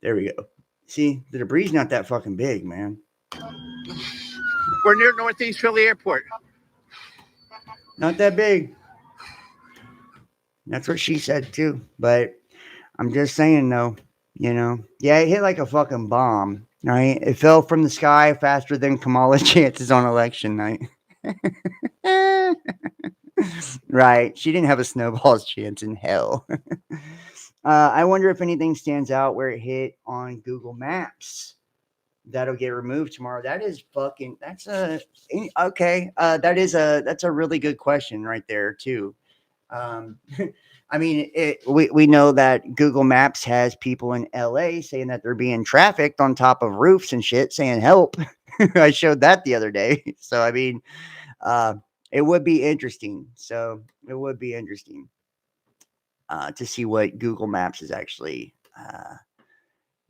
there we go. See, the debris not that fucking big, man. We're near Northeast Philly Airport. Not that big. That's what she said too. But I'm just saying though, yeah, it hit like a fucking bomb, right? It fell from the sky faster than Kamala's chances on election night. Right. She didn't have a snowball's chance in hell. I wonder if anything stands out where it hit on Google Maps. That'll get removed tomorrow. That's a really good question right there too. I mean, we know that Google Maps has people in LA saying that they're being trafficked on top of roofs and shit saying help. I showed that the other day. So, I mean, it would be interesting. To see what Google Maps has actually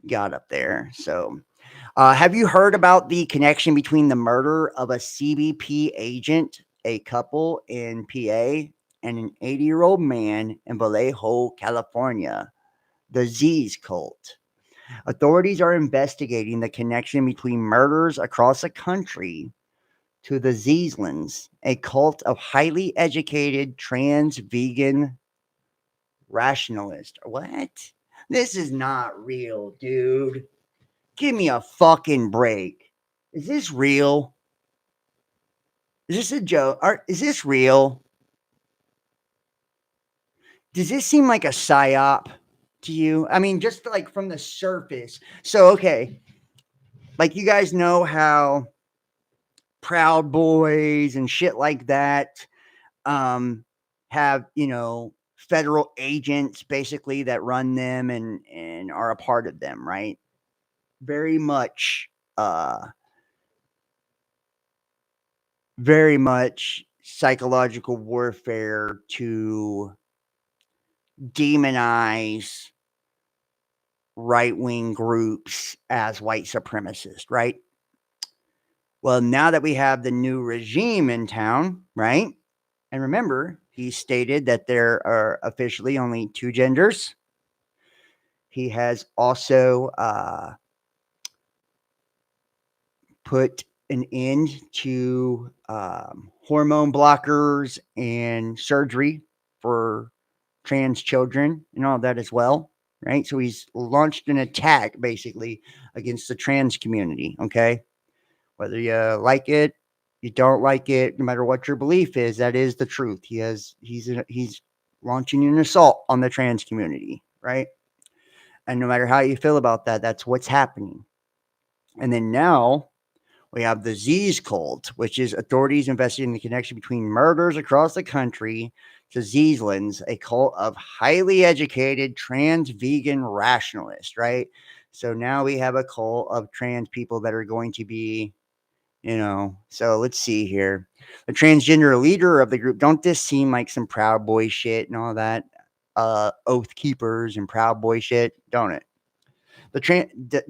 got up there. So, have you heard about the connection between the murder of a CBP agent, a couple in PA, and an 80-year-old man in Vallejo, California, the Z's cult? Authorities are investigating the connection between murders across the country to the Zeelands, a cult of highly educated trans vegan rationalists. What? This is not real, dude. Give me a fucking break. Is this real? Is this a joke? Is this real? Does this seem like a psyop to you? I mean, just like from the surface. So, okay. Like, you guys know how Proud Boys and shit like that have, federal agents basically that run them and are a part of them, right? Very much psychological warfare to demonize right-wing groups as white supremacists, right? Well, now that we have the new regime in town, right? And remember, he stated that there are officially only two genders. He has also put an end to hormone blockers and surgery for trans children and all that as well, right? So he's launched an attack basically against the trans community, okay? Whether you like it, you don't like it, no matter what your belief is, that is the truth. He's launching an assault on the trans community, right? And no matter how you feel about that, that's what's happening. And then now we have the Z's cult, which is authorities investigating the connection between murders across the country to Zeelands, a cult of highly educated trans vegan rationalists, right? So now we have a cult of trans people that are going to be, so let's see here. The transgender leader of the group, don't this seem like some Proud Boy shit and all that? Oath Keepers and Proud Boy shit, don't it?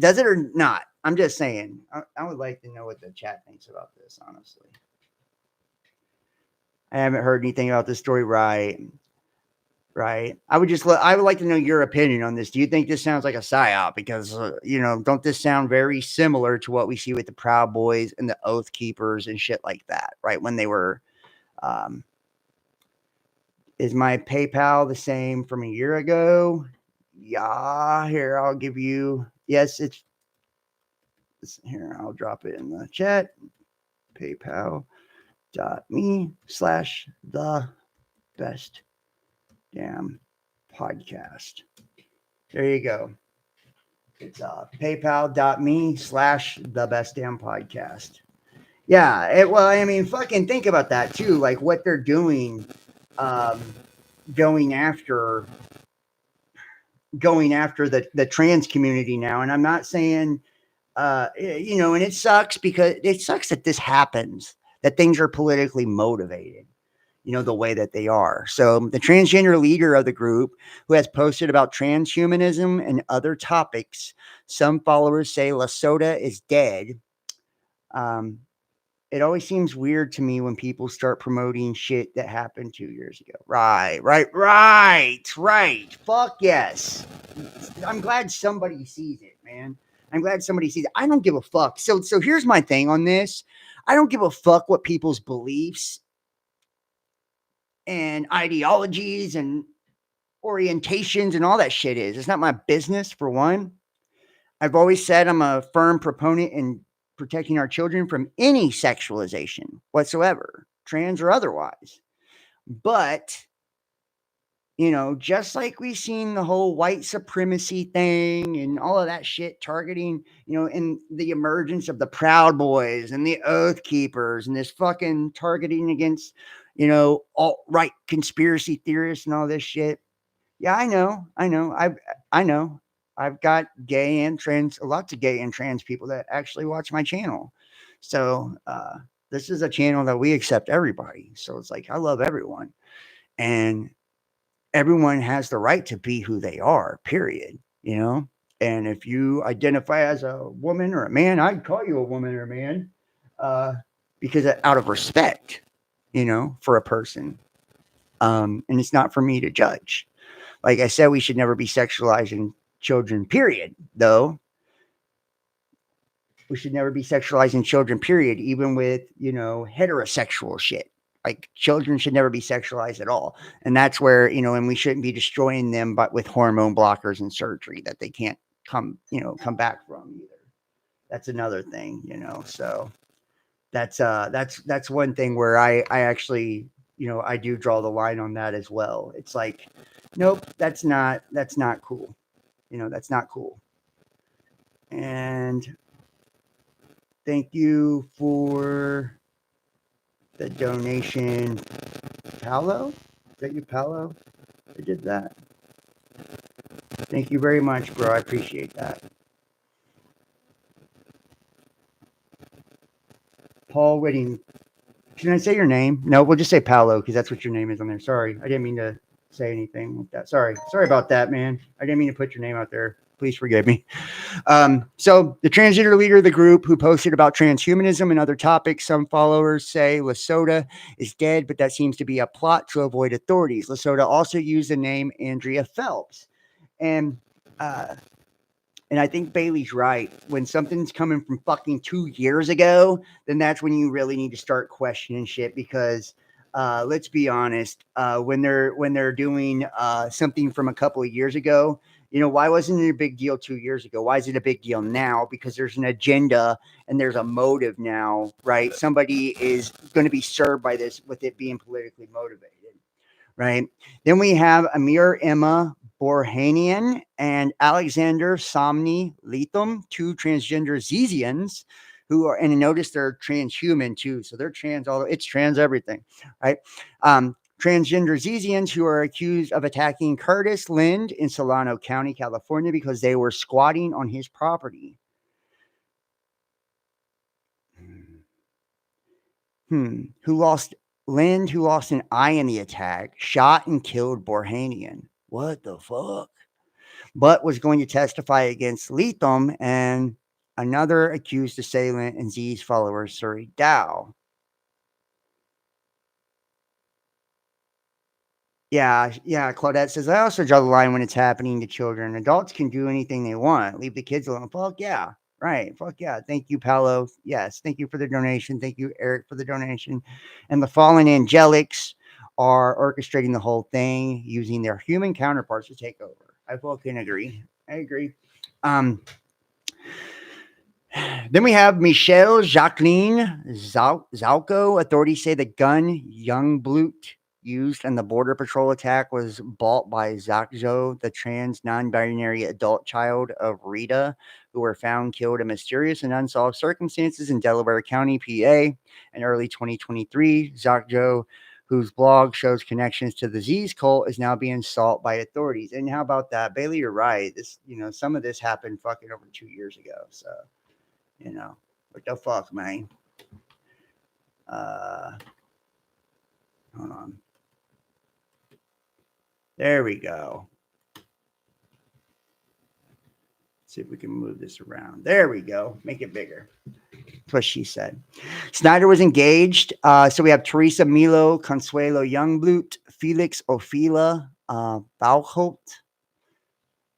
Does it or not? I'm just saying. I would like to know what the chat thinks about this, honestly. I haven't heard anything about this story. Right. I would like to know your opinion on this. Do you think this sounds like a psyop? Because don't this sound very similar to what we see with the Proud Boys and the Oath Keepers and shit like that? Right, when they were. Is my PayPal the same from a year ago? Yeah. Here, I'll give you. Yes, it's here. I'll drop it in the chat. PayPal.me/the-best damn podcast. There you go. It's paypal.me/the-best damn podcast. Yeah. Well, I mean, fucking think about that too. Like what they're doing, going after the trans community now. And I'm not saying, and it sucks because it sucks that this happens, that things are politically motivated. The way that they are. So the transgender leader of the group, who has posted about transhumanism and other topics, some followers say Lesota is dead. It always seems weird to me when people start promoting shit that happened 2 years ago. Right. Fuck yes. I'm glad somebody sees it, man. I'm glad somebody sees it. I don't give a fuck. So here's my thing on this. I don't give a fuck what people's beliefs and ideologies and orientations and all that shit is. It's not my business, for one. I've always said I'm a firm proponent in protecting our children from any sexualization whatsoever, trans or otherwise. But, just like we've seen the whole white supremacy thing and all of that shit targeting, and the emergence of the Proud Boys and the Oath Keepers and this fucking targeting against, alt-right conspiracy theorists and all this shit. Yeah, I know. I've got gay and trans, lots of gay and trans people that actually watch my channel. So this is a channel that we accept everybody. So it's like, I love everyone. And everyone has the right to be who they are, period. And if you identify as a woman or a man, I'd call you a woman or a man because out of respect, for a person. And it's not for me to judge. Like I said, we should never be sexualizing children, period, though. We should never be sexualizing children, period, even with, heterosexual shit. Like children should never be sexualized at all. And that's where, and we shouldn't be destroying them, but with hormone blockers and surgery that they can't come back from either. That's another thing, so that's one thing where I actually, I do draw the line on that as well. It's like, nope, that's not cool. That's not cool. And thank you for the donation, Paolo. Is that you, Paolo? I did that. Thank you very much, bro. I appreciate that. Paul Whitting. Can I say your name? No, we'll just say Paolo because that's what your name is on there. Sorry, I didn't mean to say anything like that. Sorry about that, man. I didn't mean to put your name out there. Please forgive me. So the transgender leader of the group who posted about transhumanism and other topics, some followers say Lesota is dead, but that seems to be a plot to avoid authorities. Lesota also used the name Andrea Phelps. And I think Bailey's right. When something's coming from fucking 2 years ago, then that's when you really need to start questioning shit because let's be honest, when they're doing something from a couple of years ago, why wasn't it a big deal 2 years ago? Why is it a big deal now? Because there's an agenda and there's a motive now, right? Somebody is going to be served by this with it being politically motivated, right? Then we have Amir Emma Borhanian and Alexander Somni Letham, two transgender Zizians who are, and notice they're transhuman too. So they're trans, although it's trans everything, right? Transgender Zizians who are accused of attacking Curtis Lind in Solano County, California, because they were squatting on his property. Who lost an eye in the attack, shot and killed Borhanian. What the fuck? But was going to testify against Letham and another accused assailant and Z's follower, Suri Dow. Yeah, Claudette says, I also draw the line when it's happening to children. Adults can do anything they want. Leave the kids alone. Fuck yeah. Right. Fuck yeah. Thank you, Paolo. Yes. Thank you for the donation. Thank you, Eric, for the donation. And the fallen angelics are orchestrating the whole thing using their human counterparts to take over. I fucking agree. I agree. Then we have Michelle Jacqueline Zalco. Authorities say the gun Young Blut used in the Border Patrol attack was bought by Zakjo, the trans non-binary adult child of Rita, who were found killed in mysterious and unsolved circumstances in Delaware County, PA, in early 2023. Zakjo, whose blog shows connections to the Z's cult, is now being sought by authorities. And how about that, Bailey? You're right. This, some of this happened fucking over 2 years ago. So. What the fuck, man? Hold on. There we go. Let's see if we can move this around. There we go. Make it bigger. That's what she said. Snyder was engaged. So we have Teresa Milo, Consuelo Youngblut, Felix Ofila, Baucholt.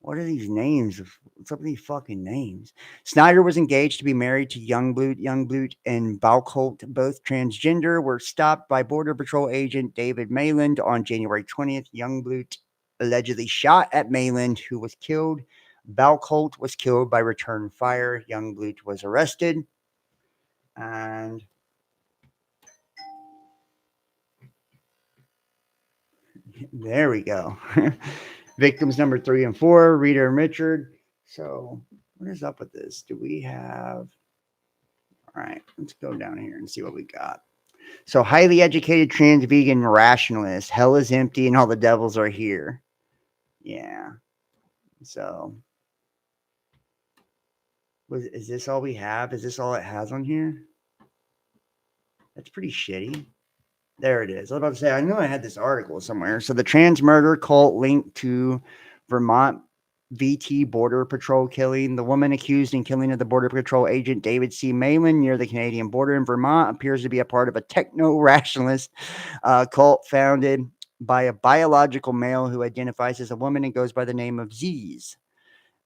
What are these names? What's up with these fucking names? Snyder was engaged to be married to Youngblut and Baucholt, both transgender, were stopped by Border Patrol agent David Mayland on January 20th. Youngblut allegedly shot at Mayland, who was killed. Baucholt was killed by return fire. Youngblut was arrested. And there we go. Victims number 3 and 4, Rita and Richard. So what is up with this? Do we have... All right, let's go down here and see what we got. So highly educated trans vegan rationalist. Hell is empty and all the devils are here. Yeah. So is this all we have? Is this all it has on here? That's pretty shitty. There it is. I was about to say, I knew I had this article somewhere. So the trans murder cult linked to Vermont VT Border Patrol killing. The woman accused in killing of the Border Patrol agent David C. Mayland near the Canadian border in Vermont appears to be a part of a techno-rationalist cult founded by a biological male who identifies as a woman and goes by the name of Z's.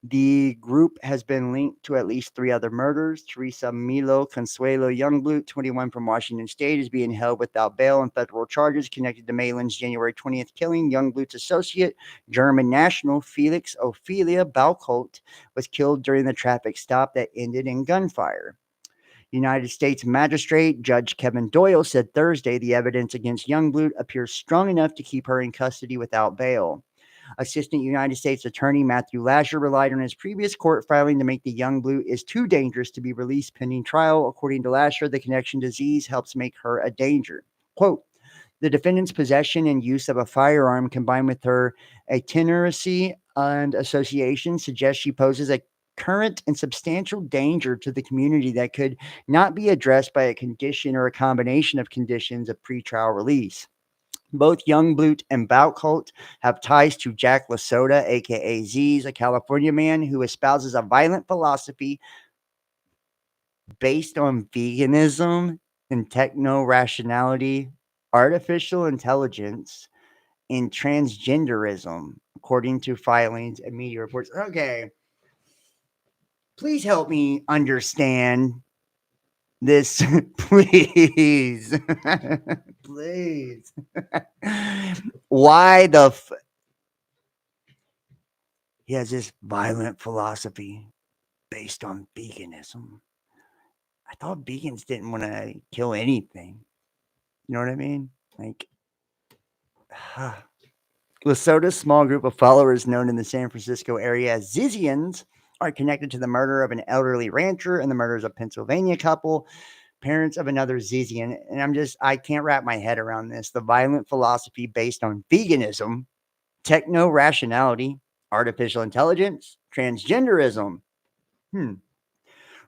The group has been linked to at least 3 other murders. Teresa Milo Consuelo Youngblut, 21, from Washington State, is being held without bail on federal charges connected to Mayland's January 20th killing. Youngblut's associate, German national Felix Ophelia Baucholt, was killed during the traffic stop that ended in gunfire. United States Magistrate Judge Kevin Doyle said Thursday the evidence against Youngblut appears strong enough to keep her in custody without bail. Assistant United States Attorney Matthew Lasher relied on his previous court filing to make the Youngblut is too dangerous to be released pending trial. According to Lasher, the connection to Z's helps make her a danger. Quote, the defendant's possession and use of a firearm combined with her itineracy and association suggests she poses a current and substantial danger to the community that could not be addressed by a condition or a combination of conditions of pretrial release. Both Youngblut and Baucholt have ties to Jack Lasota, a.k.a. Z's, a California man who espouses a violent philosophy based on veganism and techno-rationality, artificial intelligence, and transgenderism, according to filings and media reports. Okay. Please help me understand this, please. Please. Why he has this violent philosophy based on veganism. I thought vegans didn't want to kill anything. You know what I mean? Like, Lesoto's small group of followers known in the San Francisco area as Zizians are connected to the murder of an elderly rancher and the murders of a Pennsylvania couple, parents of another Zizian. And I can't wrap my head around this. The violent philosophy based on veganism, techno-rationality, artificial intelligence, transgenderism.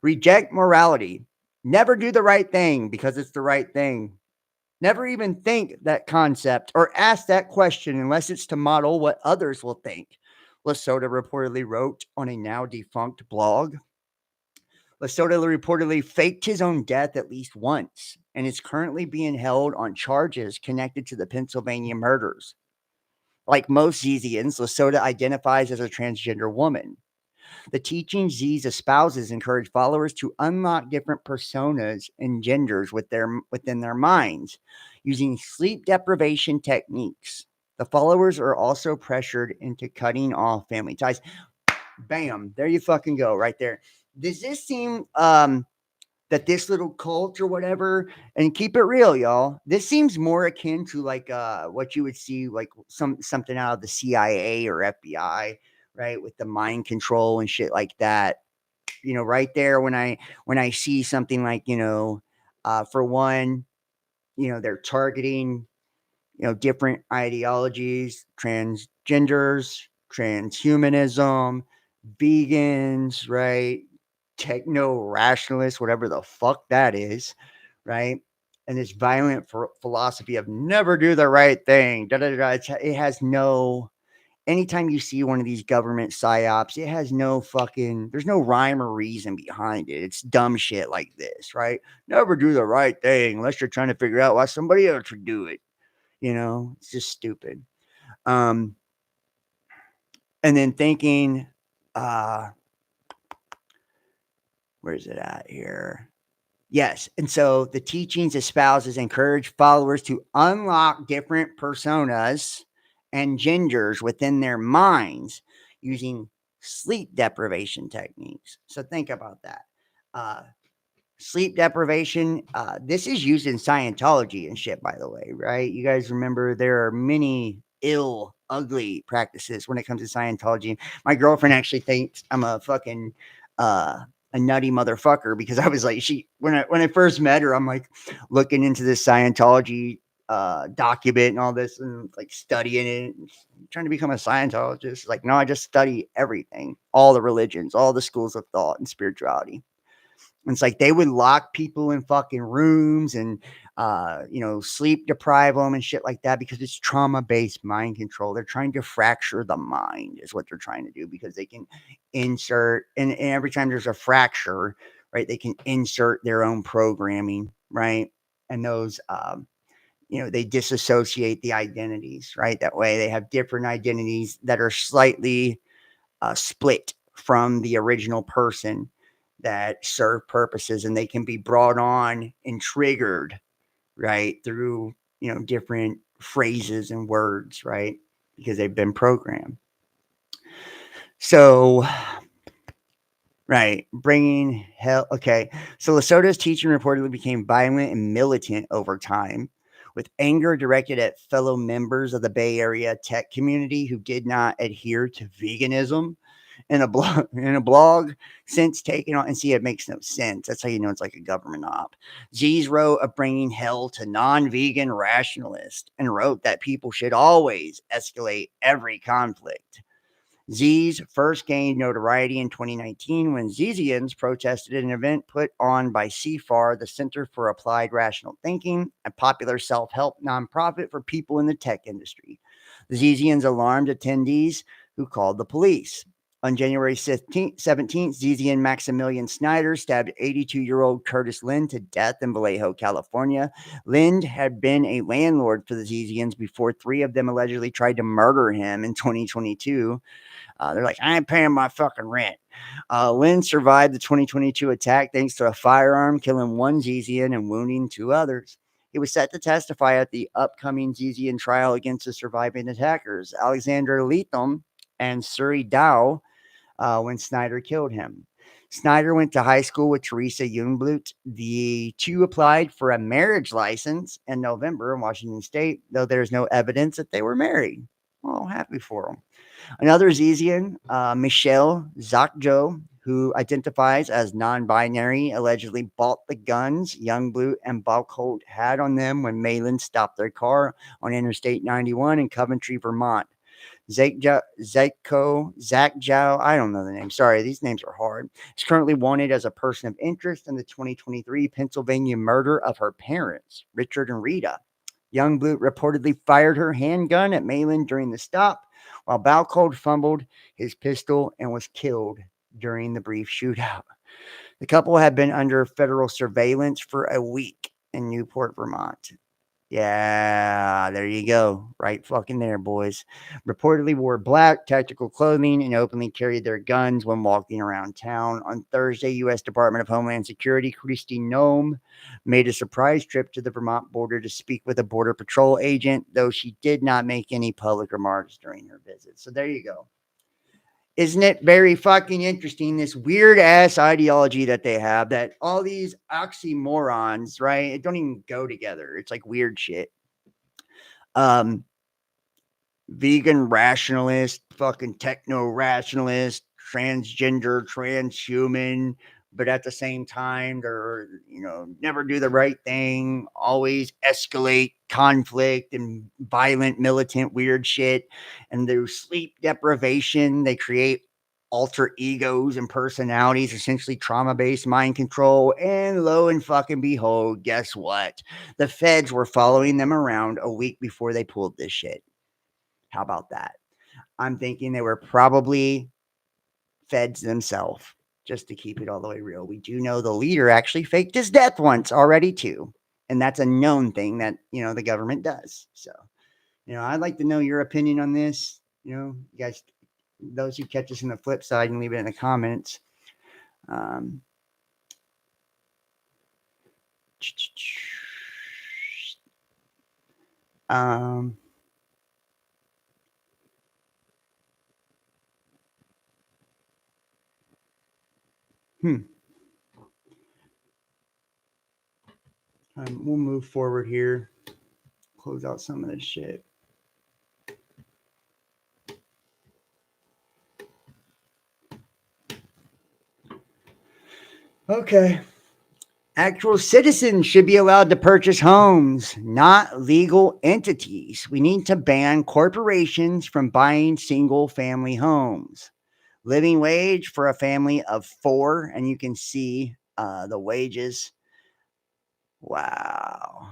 Reject morality. Never do the right thing because it's the right thing. Never even think that concept or ask that question unless it's to model what others will think, Lesota reportedly wrote on a now defunct blog. Lasoda reportedly faked his own death at least once and is currently being held on charges connected to the Pennsylvania murders. Like most Zizians, Lasoda identifies as a transgender woman. The teachings Z's espouses encourage followers to unlock different personas and genders within their minds using sleep deprivation techniques. The followers are also pressured into cutting off family ties. Bam, there you fucking go, right there. Does this seem that this little cult or whatever, and keep it real, y'all, this seems more akin to like what you would see like something out of the CIA or FBI, right, with the mind control and shit like that. Right there, when I see something like, for one, they're targeting, different ideologies, transgenders, transhumanism, vegans, right? Techno rationalists, whatever the fuck that is, right? And this violent philosophy of never do the right thing. Da, da, da, da. It has no, anytime you see one of these government psyops, it has no fucking, there's no rhyme or reason behind it. It's dumb shit like this, right? Never do the right thing unless you're trying to figure out why somebody else would do it. It's just stupid. And then thinking, where's it at here? Yes. And so the teachings espouses encourage followers to unlock different personas and genders within their minds using sleep deprivation techniques. So think about that. Sleep deprivation, this is used in Scientology and shit, by the way, right? You guys remember there are many ill, ugly practices when it comes to Scientology. My girlfriend actually thinks I'm a fucking a nutty motherfucker because I was like, when I first met her, I'm like looking into this Scientology document and all this and like studying it, trying to become a Scientologist. Like, no, I just study everything, all the religions, all the schools of thought and spirituality. It's like they would lock people in fucking rooms and, sleep deprive them and shit like that because it's trauma-based mind control. They're trying to fracture the mind is what they're trying to do because they can insert, and every time there's a fracture, right, they can insert their own programming, right? And those, they disassociate the identities, right? That way they have different identities that are slightly split from the original person that serve purposes, and they can be brought on and triggered, right, through, different phrases and words, right, because they've been programmed. So, right, bringing hell. Okay, so Lesoto's teaching reportedly became violent and militant over time, with anger directed at fellow members of the Bay Area tech community who did not adhere to veganism. In a blog since taken on, and see, it makes no sense. That's how you know it's like a government op. Z's wrote of bringing hell to non-vegan rationalists and wrote that people should always escalate every conflict. Z's first gained notoriety in 2019 when Zizians protested an event put on by CFAR, the Center for Applied Rational Thinking, a popular self-help nonprofit for people in the tech industry. The Zizians alarmed attendees who called the police. On January 17th, Zizian Maximilian Snyder stabbed 82-year-old Curtis Lind to death in Vallejo, California. Lind had been a landlord for the Zizians before three of them allegedly tried to murder him in 2022. They're like, I ain't paying my fucking rent. Lind survived the 2022 attack thanks to a firearm, killing one Zizian and wounding two others. He was set to testify at the upcoming Zizian trial against the surviving attackers, Alexander Leatham and Suri Dow, when Snyder killed him. Snyder went to high school with Teresa Jungblut. The two applied for a marriage license in November in Washington State, though there's no evidence that they were married. Well, happy for them. Another Zizian, Michelle Zakjo, who identifies as non-binary, allegedly bought the guns Youngblut and Balcolt had on them when Malin stopped their car on Interstate 91 in Coventry, Vermont. Zach Zhao, I don't know the name. Sorry, these names are hard. Is currently wanted as a person of interest in the 2023 Pennsylvania murder of her parents, Richard and Rita. Youngblut reportedly fired her handgun at Malin during the stop, while Balcold fumbled his pistol and was killed during the brief shootout. The couple had been under federal surveillance for a week in Newport, Vermont. Yeah, there you go. Right fucking there, boys. Reportedly wore black tactical clothing and openly carried their guns when walking around town. On Thursday, U.S. Department of Homeland Security Kristi Noem made a surprise trip to the Vermont border to speak with a Border Patrol agent, though she did not make any public remarks during her visit. So there you go. Isn't it very fucking interesting, this weird ass ideology that they have, that all these oxymorons, right? It don't even go together. It's like weird shit. Vegan rationalist, fucking techno rationalist, transgender, transhuman, but at the same time, they're, never do the right thing, always escalate conflict and violent, militant, weird shit. And through sleep deprivation, they create alter egos and personalities, essentially trauma-based mind control. And lo and fucking behold, guess what? The feds were following them around a week before they pulled this shit. How about that? I'm thinking they were probably feds themselves, just to keep it all the way real. We do know the leader actually faked his death once already too. And that's a known thing that, the government does. So, I'd like to know your opinion on this. You guys, those who catch us in the flip side, and leave it in the comments. We'll move forward here. Close out some of this shit. Okay. Actual citizens should be allowed to purchase homes, not legal entities. We need to ban corporations from buying single family homes. Living wage for a family of 4, and you can see the wages. Wow.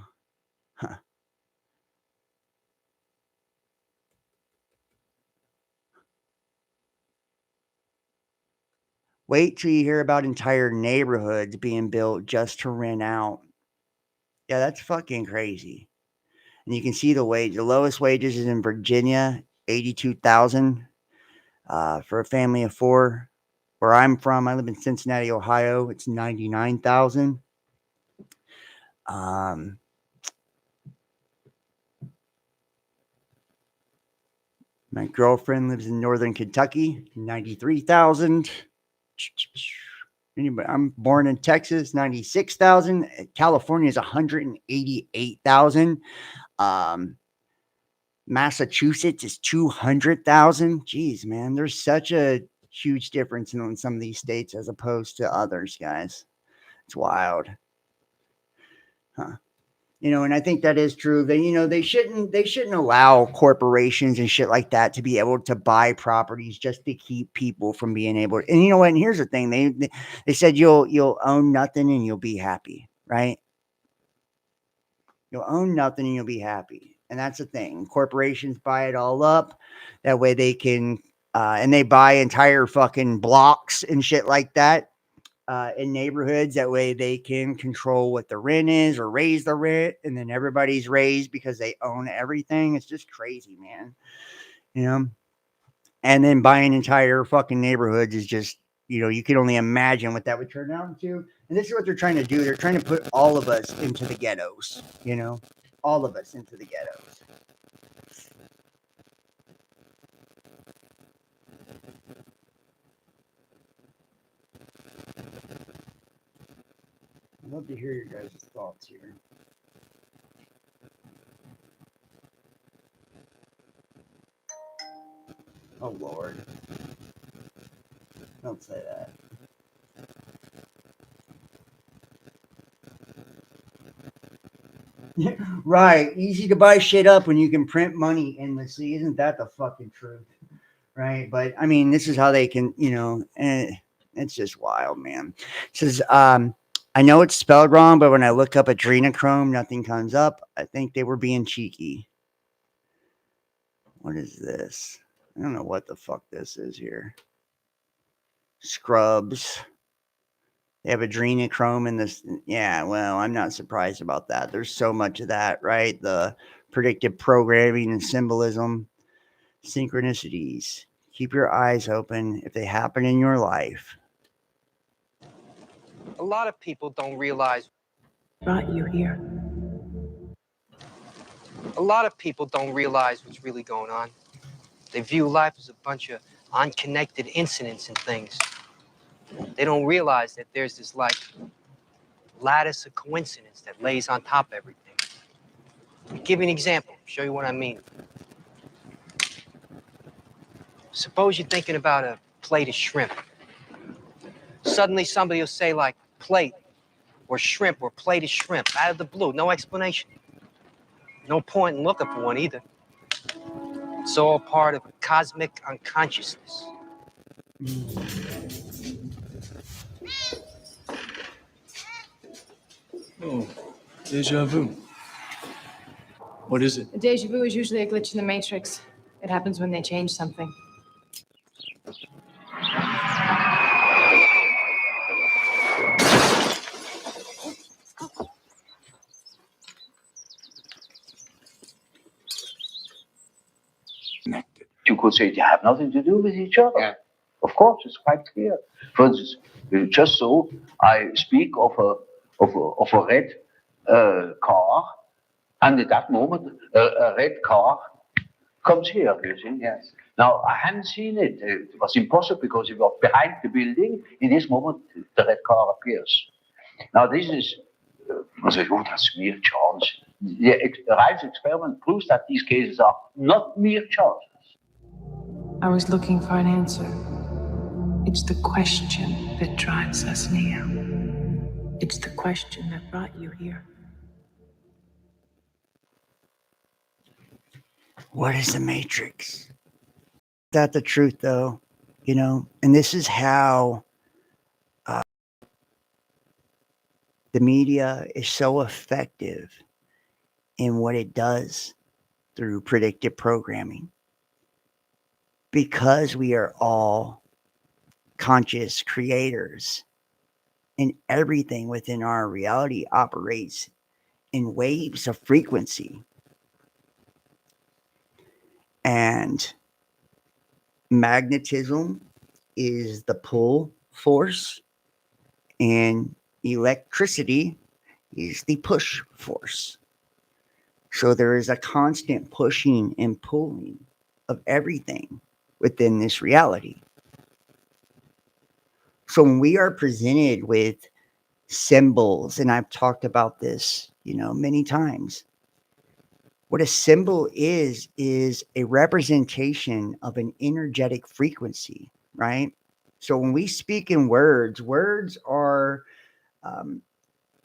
Huh. Wait till you hear about entire neighborhoods being built just to rent out. Yeah, that's fucking crazy. And you can see the wage. The lowest wages is in Virginia, 82,000 for a family of 4. Where I'm from, I live in Cincinnati, Ohio. It's 99,000. My girlfriend lives in Northern Kentucky, 93,000. Anybody? I'm born in Texas, 96,000. California is 188,000. Massachusetts is 200,000. Jeez, man, there's such a huge difference in some of these states as opposed to others, guys. It's wild. Huh. And I think that is true. They shouldn't allow corporations and shit like that to be able to buy properties just to keep people from being able to. And you know what? And here's the thing. They said you'll own nothing and you'll be happy, right? You'll own nothing and you'll be happy. And that's the thing. Corporations buy it all up. That way they can and they buy entire fucking blocks and shit like that. In neighborhoods. That way they can control what the rent is or raise the rent, and then everybody's raised because they own everything. It's just crazy, man. And then buying entire fucking neighborhoods is just, you can only imagine what that would turn out into. And this is what they're trying to do. They're trying to put all of us into the ghettos, all of us into the ghettos. I'd love to hear your guys' thoughts here. Oh, Lord. Don't say that. Right. Easy to buy shit up when you can print money endlessly. Isn't that the fucking truth? Right. But, I mean, this is how they can, it's just wild, man. It says, I know it's spelled wrong, but when I look up adrenochrome, nothing comes up. I think they were being cheeky. What is this? I don't know what the fuck this is here. Scrubs. They have adrenochrome in this. Yeah, well, I'm not surprised about that. There's so much of that, right? The predictive programming and symbolism, synchronicities. Keep your eyes open if they happen in your life. A lot of people don't realize brought you here. a lot of people don't realize what's really going on. They view life as a bunch of unconnected incidents and things. They don't realize that there's this like lattice of coincidence that lays on top of everything. I'll give you an example, show you what I mean. Suppose you're thinking about a plate of shrimp. Suddenly somebody will say like plate or shrimp or plate of shrimp out of the blue, no explanation. No point in looking for one either. It's all part of cosmic unconsciousness. Oh, deja vu. What is it? A deja vu is usually a glitch in the Matrix. It happens when they change something. You could say they have nothing to do with each other. Yeah. Of course, it's quite clear. For instance, just so I speak of a red car, and at that moment, a red car comes here, you see. Yes. Now, I hadn't seen it. It was impossible because it was behind the building. In this moment, the red car appears. Now, this is, that's mere chance. The Rice's experiment proves that these cases are not mere chance. I was looking for an answer. It's the question that drives us, Neo. It's the question that brought you here. What is the Matrix? That's the truth, though, you know, and this is how the media is so effective in what it does through predictive programming. Because we are all conscious creators, and everything within our reality operates in waves of frequency. And magnetism is the pull force, and electricity is the push force. So there is a constant pushing and pulling of everything within this reality. So when we are presented with symbols, and I've talked about this, you know, many times, what a symbol is a representation of an energetic frequency, right? So when we speak in words, words are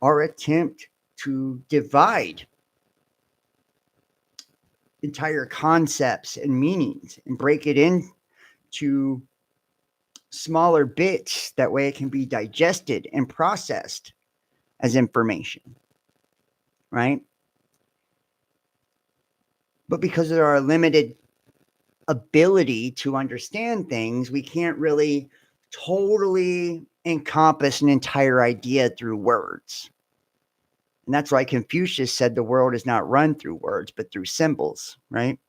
our attempt to divide entire concepts and meanings and break it into smaller bits. That way it can be digested and processed as information, right? But because of our limited ability to understand things, we can't really totally encompass an entire idea through words. And that's why Confucius said the world is not run through words, but through symbols, right?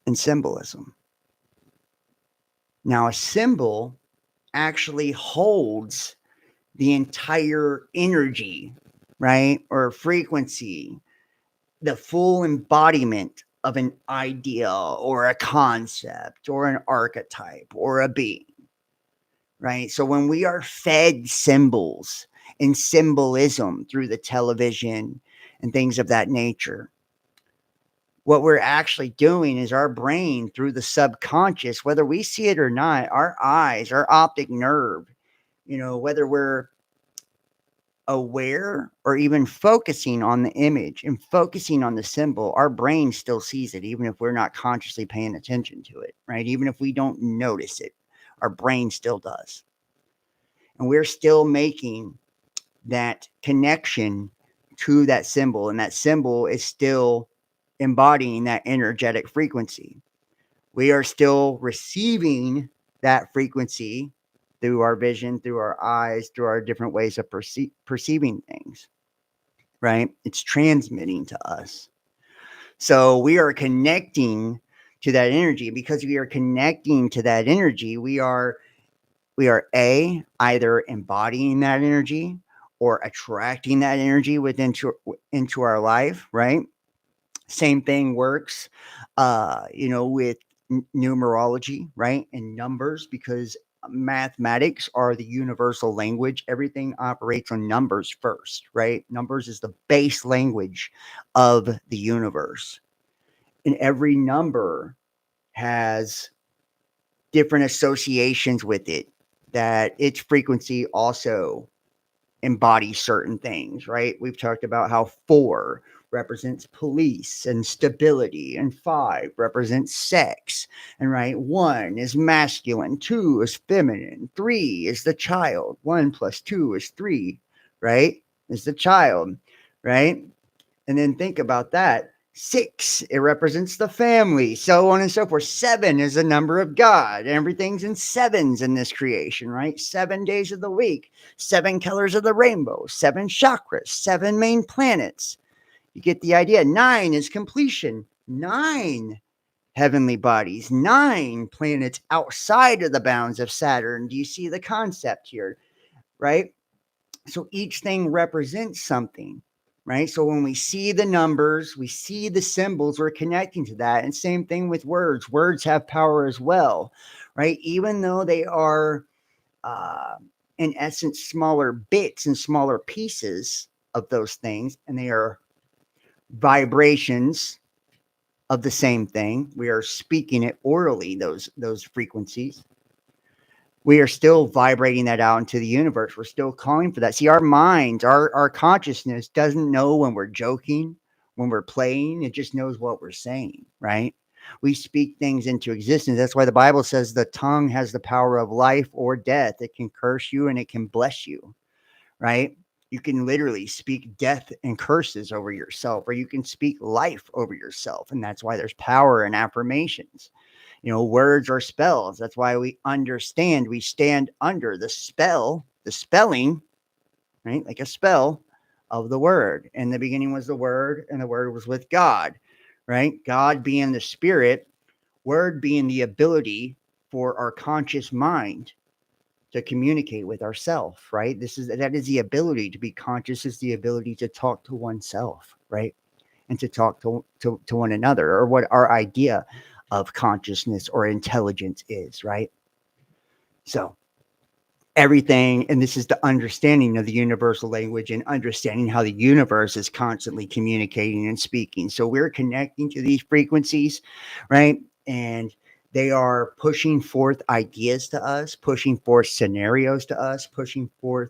And symbolism. Now, a symbol actually holds the entire energy, right? Or frequency, the full embodiment of an idea or a concept or an archetype or a being, right? So when we are fed symbols and symbolism through the television and things of that nature, what we're actually doing is our brain, through the subconscious, whether we see it or not, our eyes, our optic nerve, you know, whether we're aware or even focusing on the image and focusing on the symbol, our brain still sees it, even if we're not consciously paying attention to it, right? Even if we don't notice it, our brain still does. And we're still making that connection to that symbol, and that symbol is still embodying that energetic frequency. We are still receiving that frequency through our vision, through our eyes, through our different ways of perceiving things, right? It's transmitting to us. So we are connecting to that energy. Because we are connecting to that energy, we are either embodying that energy or attracting that energy into our life, right? Same thing works, with numerology, right? And numbers, because mathematics are the universal language. Everything operates on numbers first, right? Numbers is the base language of the universe. And every number has different associations with it, that its frequency also embodies certain things, right? We've talked about how 4 represents police and stability, and 5 represents sex, and right, 1 is masculine, 2 is feminine, 3 is the child. 1 plus 2 is 3, right? Is the child, right? And then think about that. 6, it represents the family, so on and so forth. 7 is the number of God. Everything's in sevens in this creation, right? 7 days of the week, 7 colors of the rainbow, 7 chakras, 7 main planets. You get the idea. 9 is completion. 9 heavenly bodies, 9 planets outside of the bounds of Saturn. Do you see the concept here, right? So each thing represents something, right? So when we see the numbers, we see the symbols, we're connecting to that. And same thing with words. Words have power as well, right? Even though they are, in essence, smaller bits and smaller pieces of those things, and they are vibrations of the same thing. We are speaking it orally, those frequencies. We are still vibrating that out into the universe. We're still calling for that. See, our minds, our consciousness doesn't know when we're joking, when we're playing. It just knows what we're saying, right? We speak things into existence. That's why the Bible says the tongue has the power of life or death. It can curse you and it can bless you, right? You can literally speak death and curses over yourself, or you can speak life over yourself. And that's why there's power in affirmations. Words are spells. That's why we understand, we stand under the spell, the spelling, right? Like a spell of the word. In the beginning was the word, and the word was with God, right? God being the spirit, word being the ability for our conscious mind to communicate with ourself, right? That is the ability to be conscious, is the ability to talk to oneself, right? And to talk to one another, or what our idea of consciousness or intelligence is, right? So everything, and this is the understanding of the universal language and understanding how the universe is constantly communicating and speaking. So we're connecting to these frequencies, right? And they are pushing forth ideas to us, pushing forth scenarios to us, pushing forth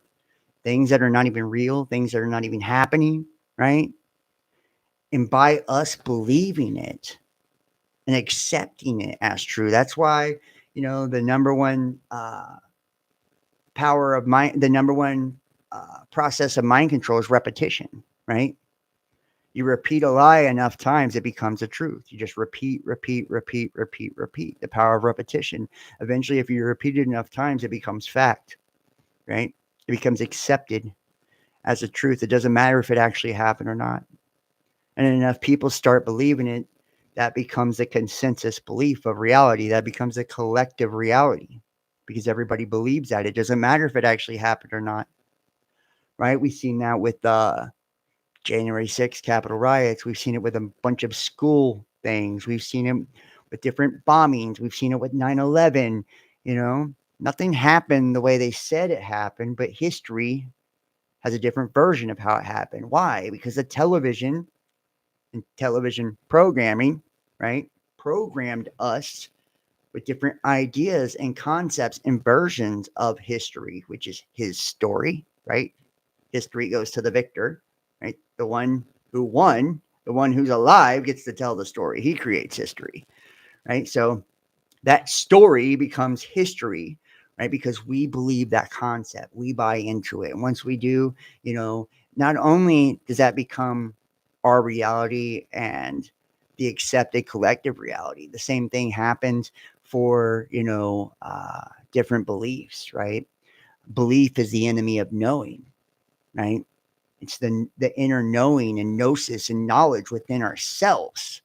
things that are not even real, things that are not even happening, right? And by us believing it and accepting it as true, that's why, the number one power of mind, the number one process of mind control is repetition, right? You repeat a lie enough times, it becomes a truth. You just repeat. The power of repetition. Eventually, if you repeat it enough times, it becomes fact, right? It becomes accepted as a truth. It doesn't matter if it actually happened or not. And enough people start believing it, that becomes a consensus belief of reality. That becomes a collective reality, because everybody believes that. It doesn't matter if it actually happened or not, right? We've seen that with January 6th Capitol riots. We've seen it with a bunch of school things. We've seen it with different bombings. We've seen it with 9/11. Nothing happened the way they said it happened, but history has a different version of how it happened. Why? Because the television and television programming, right, programmed us with different ideas and concepts and versions of history, which is his story, right? History goes to the victor, right? The one who won, the one who's alive gets to tell the story. He creates history, right? So that story becomes history, right? Because we believe that concept, we buy into it. And once we do, not only does that become our reality and the accepted collective reality, the same thing happens for, different beliefs, right? Belief is the enemy of knowing, right? It's the inner knowing and gnosis and knowledge within ourselves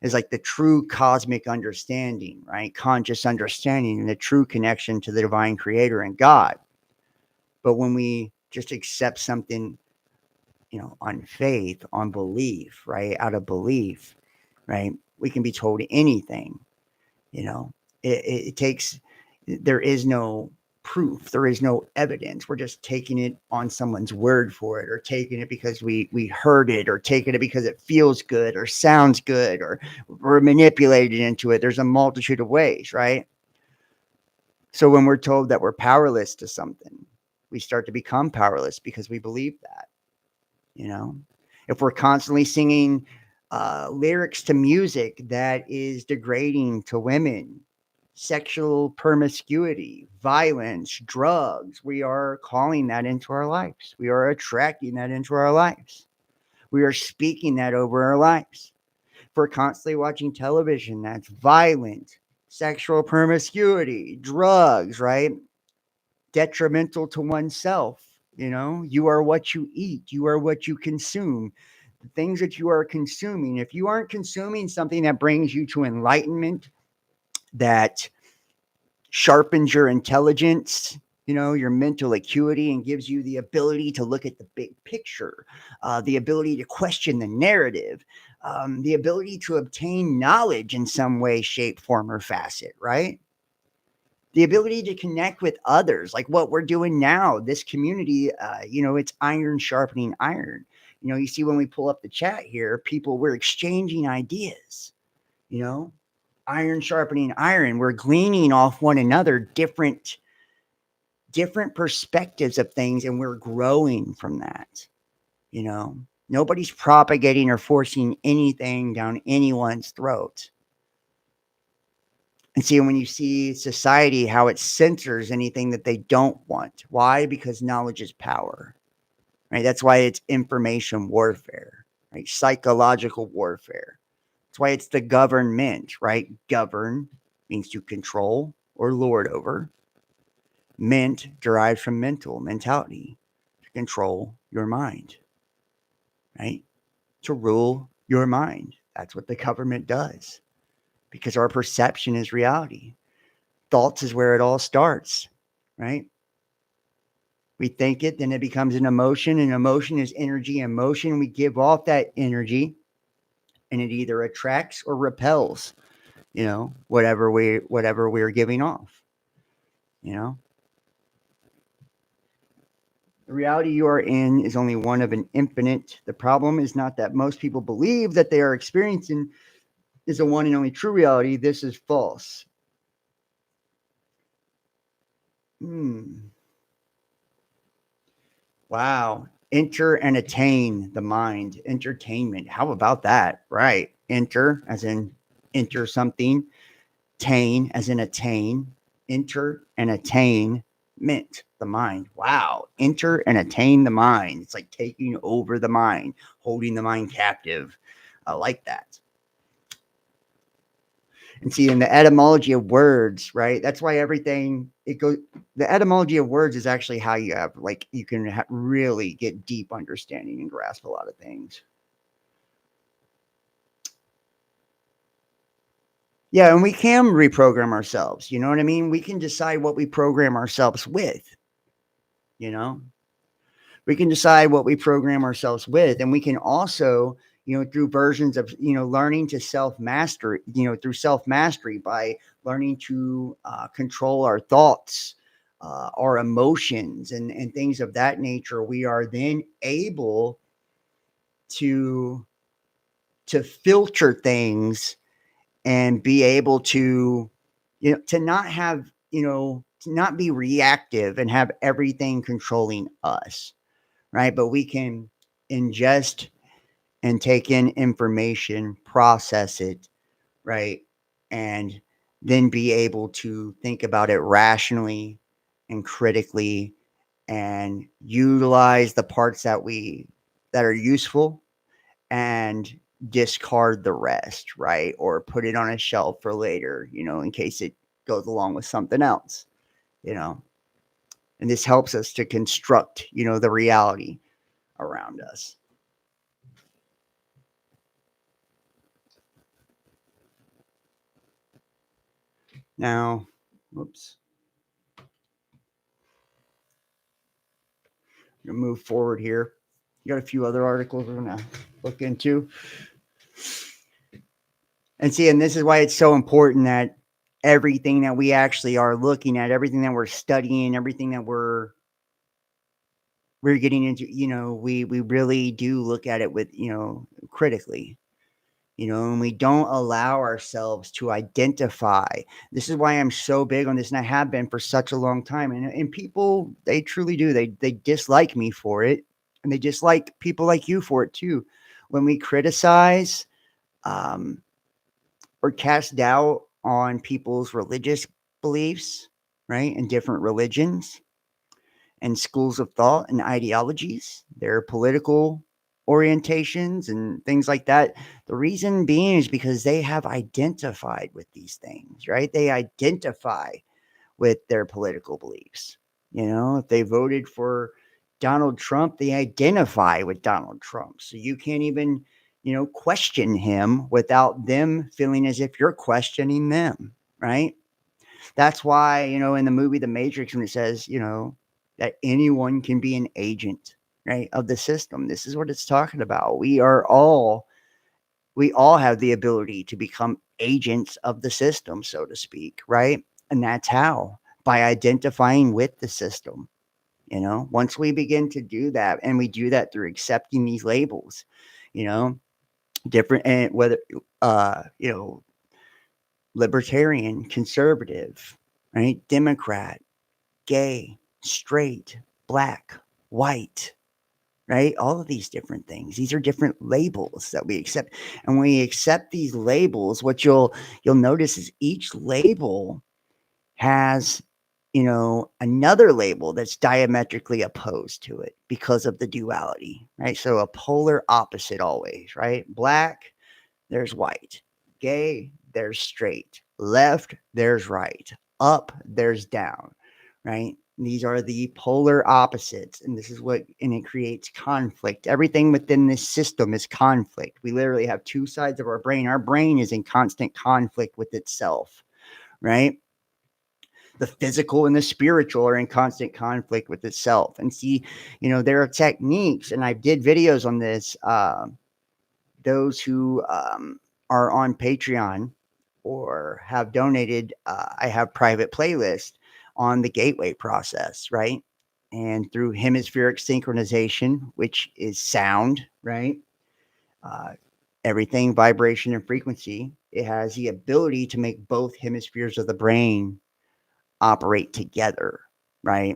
is like the true cosmic understanding, right? Conscious understanding and the true connection to the divine creator and God. But when we just accept something, on faith, on belief, right? Out of belief, right? We can be told anything, it takes, there is no proof, there is no evidence. We're just taking it on someone's word for it, or taking it because we heard it, or taking it because it feels good or sounds good, or we're manipulated into it. There's a multitude of ways, right? So when we're told that we're powerless to something, we start to become powerless because we believe that. If we're constantly singing lyrics to music that is degrading to women, sexual promiscuity, violence, drugs, we are calling that into our lives. We are attracting that into our lives. We are speaking that over our lives. If we're constantly watching television that's violent, sexual promiscuity, drugs, right? Detrimental to oneself. You are what you eat. You are what you consume. The things that you are consuming, if you aren't consuming something that brings you to enlightenment, that sharpens your intelligence, your mental acuity, and gives you the ability to look at the big picture, the ability to question the narrative, the ability to obtain knowledge in some way, shape, form, or facet, right? The ability to connect with others, like what we're doing now, this community, it's iron sharpening iron. You see when we pull up the chat here, people, we're exchanging ideas, iron sharpening iron. We're gleaning off one another different perspectives of things, and we're growing from that. Nobody's propagating or forcing anything down anyone's throat. And see, when you see society, how it censors anything that they don't want. Why? Because knowledge is power, right? That's why it's information warfare, right? Psychological warfare. That's why it's the government, right? Govern means to control or lord over. Ment derives from mental, mentality, to control your mind, right? To rule your mind. That's what the government does, because our perception is reality. Thoughts is where it all starts, right? We think it, then it becomes an emotion, and emotion is energy and motion. We give off that energy, and it either attracts or repels, whatever we're giving off. The reality you are in is only one of an infinite. The problem is not that most people believe that they are experiencing is a one and only true reality. This is false. Wow. Enter and attain the mind. Entertainment. How about that? Right. Enter as in enter something. Attain as in attain. Enter and attain meant the mind. Wow. Enter and attain the mind. It's like taking over the mind, holding the mind captive. I like that. And see, in the etymology of words, right? That's why everything it goes. The etymology of words is actually how you have, like, you can really get deep understanding and grasp a lot of things. Yeah, and we can reprogram ourselves. You know what I mean? We can decide what we program ourselves with. We can decide what we program ourselves with, and we can also, through versions of, learning to self-master, through self-mastery, by learning to control our thoughts, our emotions, and things of that nature, we are then able to filter things and be able to, to not have, to not be reactive and have everything controlling us. Right. But we can ingest and take in information, process it, right, and then be able to think about it rationally and critically, and utilize the parts that are useful, and discard the rest, right, or put it on a shelf for later, in case it goes along with something else, and this helps us to construct, the reality around us. Now, whoops. I'm going to move forward here. You got a few other articles we're going to look into. And see, and this is why it's so important that everything that we actually are looking at, everything that we're studying, everything that we're getting into, we really do look at it with, critically, and we don't allow ourselves to identify. This is why I'm so big on this, and I have been for such a long time. And people, they truly do. They dislike me for it, and they dislike people like you for it too. When we criticize, or cast doubt on people's religious beliefs, right, and different religions and schools of thought and ideologies, their political orientations and things like that. The reason being is because they have identified with these things, right? They identify with their political beliefs. If they voted for Donald Trump, they identify with Donald Trump. So you can't even, question him without them feeling as if you're questioning them, right? That's why, in the movie The Matrix, when it says, that anyone can be an agent, right, of the system, this is what it's talking about. We all have the ability to become agents of the system, so to speak, right? And that's how, by identifying with the system. Once we begin to do that, and we do that through accepting these labels, different, and whether, libertarian, conservative, right, Democrat, gay, straight, black, white, right? All of these different things. These are different labels that we accept. And when we accept these labels, what you'll notice is each label has, another label that's diametrically opposed to it because of the duality, right? So a polar opposite always, right? Black, there's white. Gay, there's straight. Left, there's right. Up, there's down, right? These are the polar opposites, and this is and it creates conflict. Everything within this system is conflict. We literally have two sides of our brain. Our brain is in constant conflict with itself, right? The physical and the spiritual are in constant conflict with itself. And see, there are techniques, and I did videos on this. Those who are on Patreon or have donated, I have private playlists on the gateway process, right? And through hemispheric synchronization, which is sound, right? Everything, vibration and frequency, it has the ability to make both hemispheres of the brain operate together, right?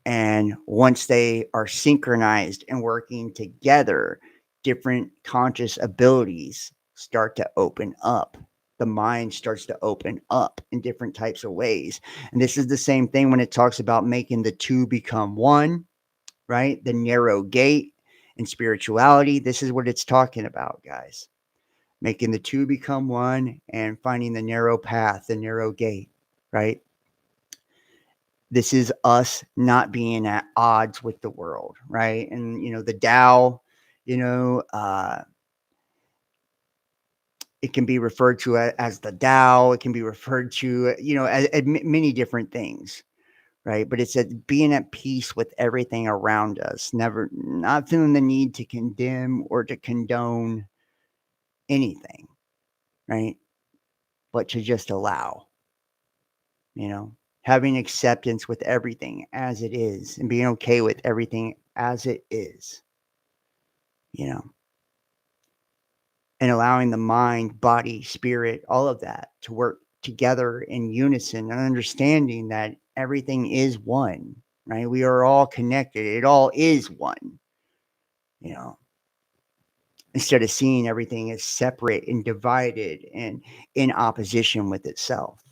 And once they are synchronized and working together, different conscious abilities start to open up. The mind starts to open up in different types of ways. And this is the same thing when it talks about making the two become one, right? The narrow gate in spirituality. This is what it's talking about, guys. Making the two become one and finding the narrow path, the narrow gate, right? This is us not being at odds with the world, right? And, the Tao, it can be referred to as the Tao. It can be referred to, as many different things, right? But it's being at peace with everything around us, not feeling the need to condemn or to condone anything, right? But to just allow, having acceptance with everything as it is and being okay with everything as it is, and allowing the mind, body, spirit, all of that to work together in unison and understanding that everything is one, right? We are all connected. It all is one, instead of seeing everything as separate and divided and in opposition with itself.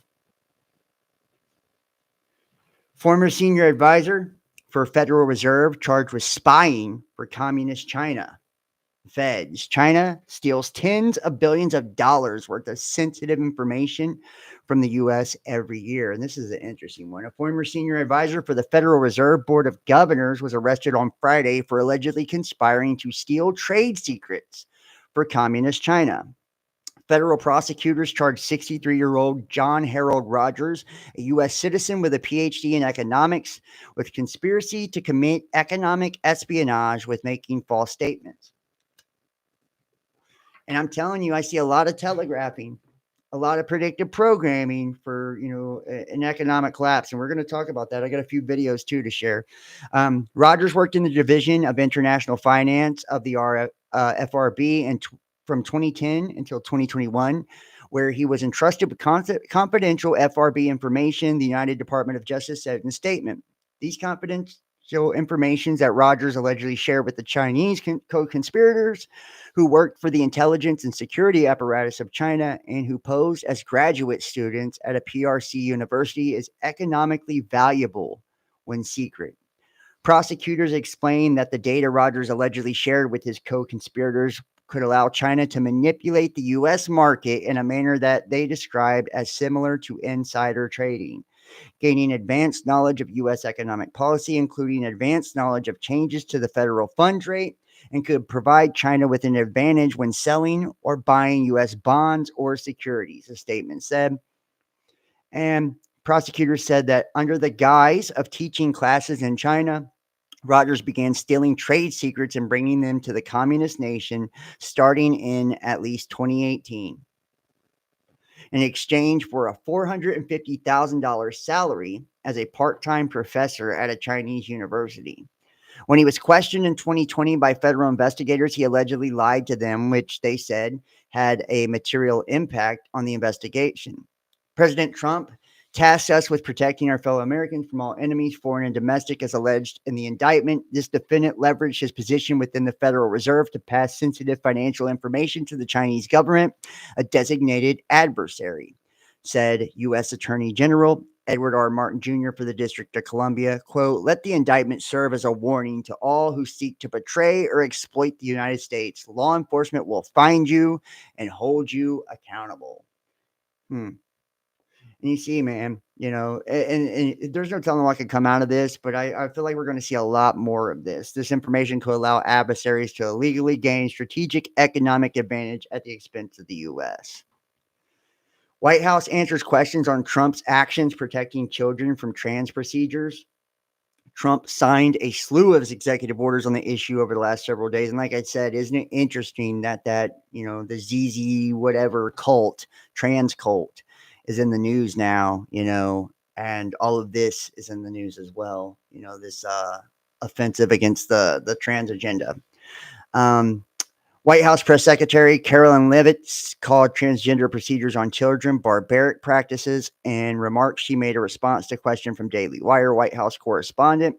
Former senior advisor for Federal Reserve charged with spying for communist China. feds. China steals tens of billions of dollars worth of sensitive information from the U.S. every year. And this is an interesting one. A former senior advisor for the Federal Reserve Board of Governors was arrested on Friday for allegedly conspiring to steal trade secrets for communist China. Federal prosecutors charged 63-year-old John Harold Rogers, a U.S. citizen with a PhD in economics, with conspiracy to commit economic espionage with making false statements. And I'm telling you, I see a lot of telegraphing, a lot of predictive programming for, an economic collapse. And we're going to talk about that. I got a few videos too to share. Rogers worked in the Division of International Finance of the FRB and from 2010 until 2021, where he was entrusted with confidential FRB information, the United Department of Justice said in a statement. These confidential information that Rogers allegedly shared with the Chinese co-conspirators who worked for the intelligence and security apparatus of China and who posed as graduate students at a PRC university is economically valuable when secret. Prosecutors explained that the data Rogers allegedly shared with his co-conspirators could allow China to manipulate the U.S. market in a manner that they described as similar to insider trading, gaining advanced knowledge of U.S. economic policy, including advanced knowledge of changes to the federal funds rate, and could provide China with an advantage when selling or buying U.S. bonds or securities, the statement said. And prosecutors said that under the guise of teaching classes in China, Rogers began stealing trade secrets and bringing them to the communist nation starting in at least 2018 in exchange for a $450,000 salary as a part-time professor at a Chinese university. When he was questioned in 2020 by federal investigators, he allegedly lied to them, which they said had a material impact on the investigation. President Trump tasked us with protecting our fellow Americans from all enemies, foreign and domestic, as alleged in the indictment. This defendant leveraged his position within the Federal Reserve to pass sensitive financial information to the Chinese government, a designated adversary, said U.S. Attorney General Edward R. Martin Jr. for the District of Columbia. Quote, let the indictment serve as a warning to all who seek to betray or exploit the United States. Law enforcement will find you and hold you accountable. And you see, man, and there's no telling what could come out of this, but I feel like we're going to see a lot more of this. This information could allow adversaries to illegally gain strategic economic advantage at the expense of the U.S. White House answers questions on Trump's actions protecting children from trans procedures. Trump signed a slew of his executive orders on the issue over the last several days. And like I said, isn't it interesting that the ZZ whatever cult, trans cult, is in the news now, and all of this is in the news as well. This offensive against the trans agenda. White House Press Secretary Carolyn Leavitt called transgender procedures on children barbaric practices and remarks she made a response to a question from Daily Wire White House correspondent.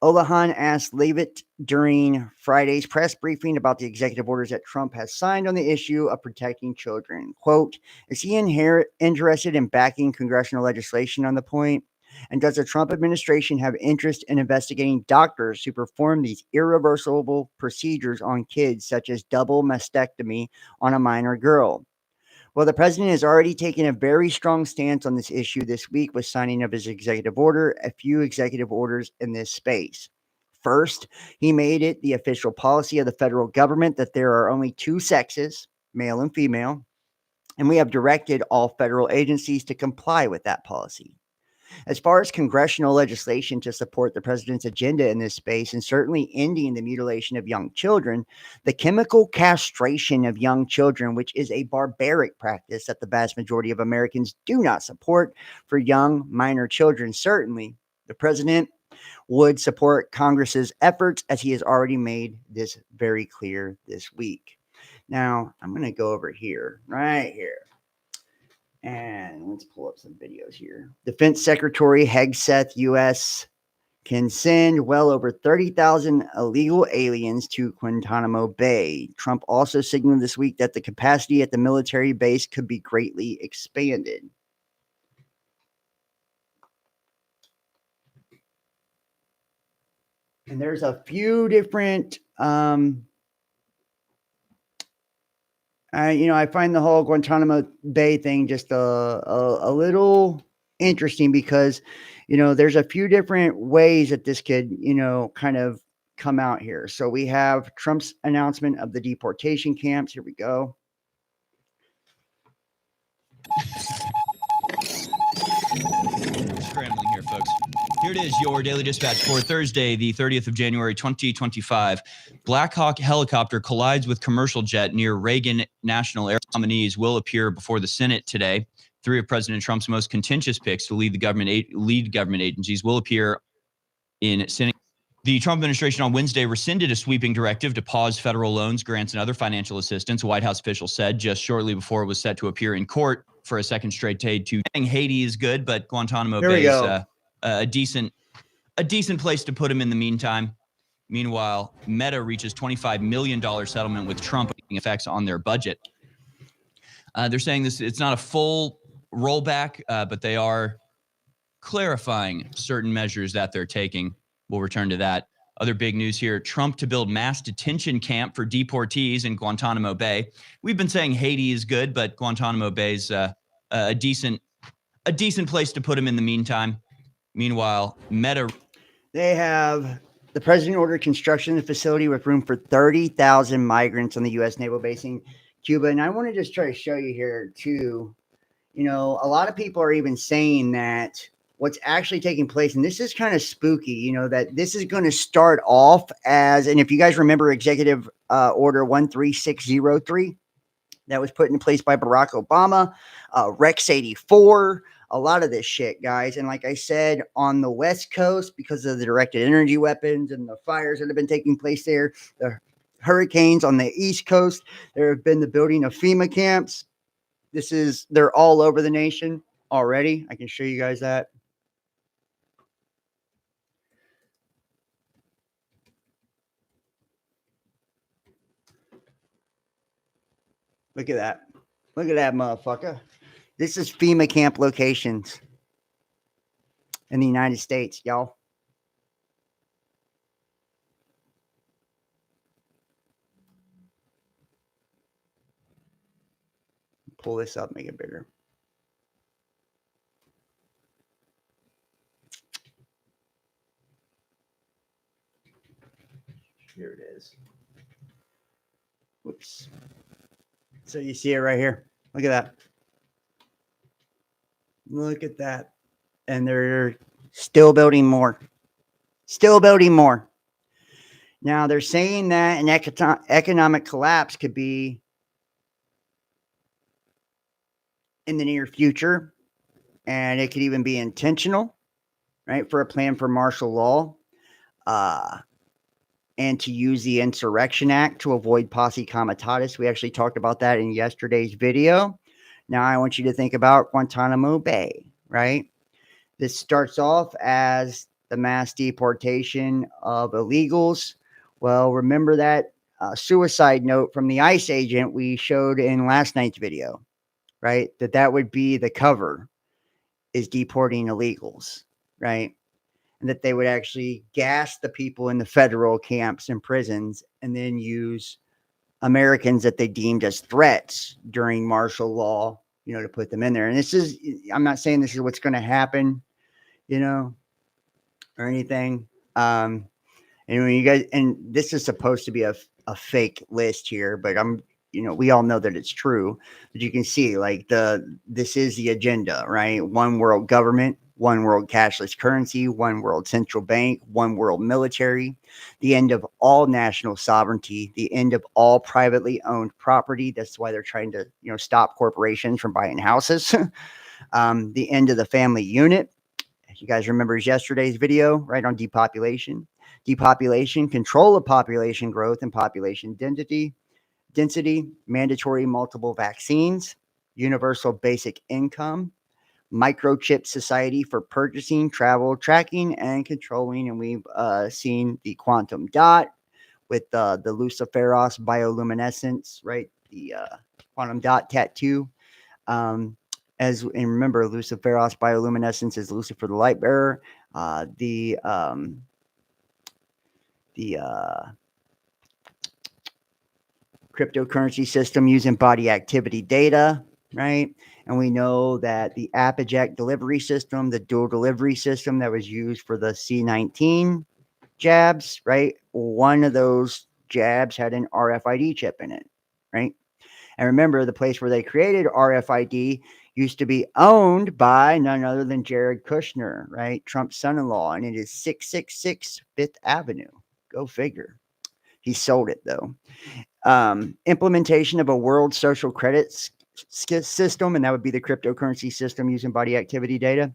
Olahan asked Leavitt during Friday's press briefing about the executive orders that Trump has signed on the issue of protecting children. Quote, is he interested in backing congressional legislation on the point? And does the Trump administration have interest in investigating doctors who perform these irreversible procedures on kids, such as double mastectomy on a minor girl? Well, the president has already taken a very strong stance on this issue this week with signing of his executive order, a few executive orders in this space. First, he made it the official policy of the federal government that there are only two sexes, male and female, and we have directed all federal agencies to comply with that policy. As far as congressional legislation to support the president's agenda in this space, and certainly ending the mutilation of young children, the chemical castration of young children, which is a barbaric practice that the vast majority of Americans do not support for young minor children, certainly the president would support Congress's efforts, as he has already made this very clear this week. Now, I'm going to go over here, right here. And let's pull up some videos here. Defense Secretary Hegseth, U.S. can send well over 30,000 illegal aliens to Guantanamo Bay. Trump also signaled this week that the capacity at the military base could be greatly expanded. And there's a few different I find the whole Guantanamo Bay thing just a little interesting because, there's a few different ways that this could, kind of come out here. So we have Trump's announcement of the deportation camps. Here we go. Scrambling here, folks. Here it is, your daily dispatch for Thursday, the 30th of January, 2025. Black Hawk helicopter collides with commercial jet near Reagan National Air. Nominees will appear before the Senate today. 3 of President Trump's most contentious picks to lead government agencies will appear in Senate. The Trump administration on Wednesday rescinded a sweeping directive to pause federal loans, grants, and other financial assistance, a White House official said just shortly before it was set to appear in court for a second straight day. Haiti is good, but Guantanamo Bay is a decent place to put him in the meantime. Meanwhile, Meta reaches $25 million settlement with Trump, effects on their budget. They're saying it's not a full rollback, but they are clarifying certain measures that they're taking. We'll return to that. Other big news here, Trump to build mass detention camp for deportees in Guantanamo Bay. We've been saying Haiti is good, but Guantanamo Bay is a decent place to put him in the meantime. Meanwhile, They have the president ordered construction of the facility with room for 30,000 migrants on the U.S. naval base in Cuba. And I want to just try to show you here too. A lot of people are even saying that what's actually taking place, and this is kind of spooky, that this is going to start off as, and if you guys remember Executive Order 13603, that was put in place by Barack Obama, Rex 84, a lot of this shit, guys. And like I said, on the West Coast, because of the directed energy weapons and the fires that have been taking place there, the hurricanes on the East Coast, there have been the building of FEMA camps. They're all over the nation already. I can show you guys that. Look at that. Look at that motherfucker. This is FEMA camp locations in the United States, y'all. Pull this up, make it bigger. Here it is. Whoops. So you see it right here. Look at that. Look at that. And they're still building more. Still building more. Now they're saying that an economic collapse could be in the near future. And it could even be intentional, right? For a plan for martial law. And to use the Insurrection Act to avoid posse comitatus. We actually talked about that in yesterday's video. Now I want you to think about Guantanamo Bay, right? This starts off as the mass deportation of illegals. Well, remember that suicide note from the ICE agent we showed in last night's video, right? That would be the cover, is deporting illegals, right? And that they would actually gas the people in the federal camps and prisons and then use Americans that they deemed as threats during martial law, to put them in there. And I'm not saying this is what's going to happen, or anything. And when you guys, and this is supposed to be a fake list here, but we all know that it's true. But you can see this is the agenda, right? One world government, one world cashless currency, one world central bank, one world military, the end of all national sovereignty, the end of all privately owned property. That's why they're trying to, stop corporations from buying houses. The end of the family unit. You guys remember yesterday's video, right, on depopulation, control of population growth and population density, mandatory multiple vaccines, universal basic income, microchip society for purchasing, travel, tracking, and controlling. And we've seen the quantum dot with the Luciferos bioluminescence, right? The quantum dot tattoo. And remember, Luciferos bioluminescence is Lucifer the light bearer. The cryptocurrency system using body activity data, right? And we know that the app eject delivery system, the dual delivery system that was used for the C-19 jabs, right? One of those jabs had an RFID chip in it, right? And remember, the place where they created RFID used to be owned by none other than Jared Kushner, right? Trump's son-in-law, and it is 666 Fifth Avenue. Go figure. He sold it, though. Implementation of a world social credit system, and that would be the cryptocurrency system using body activity data.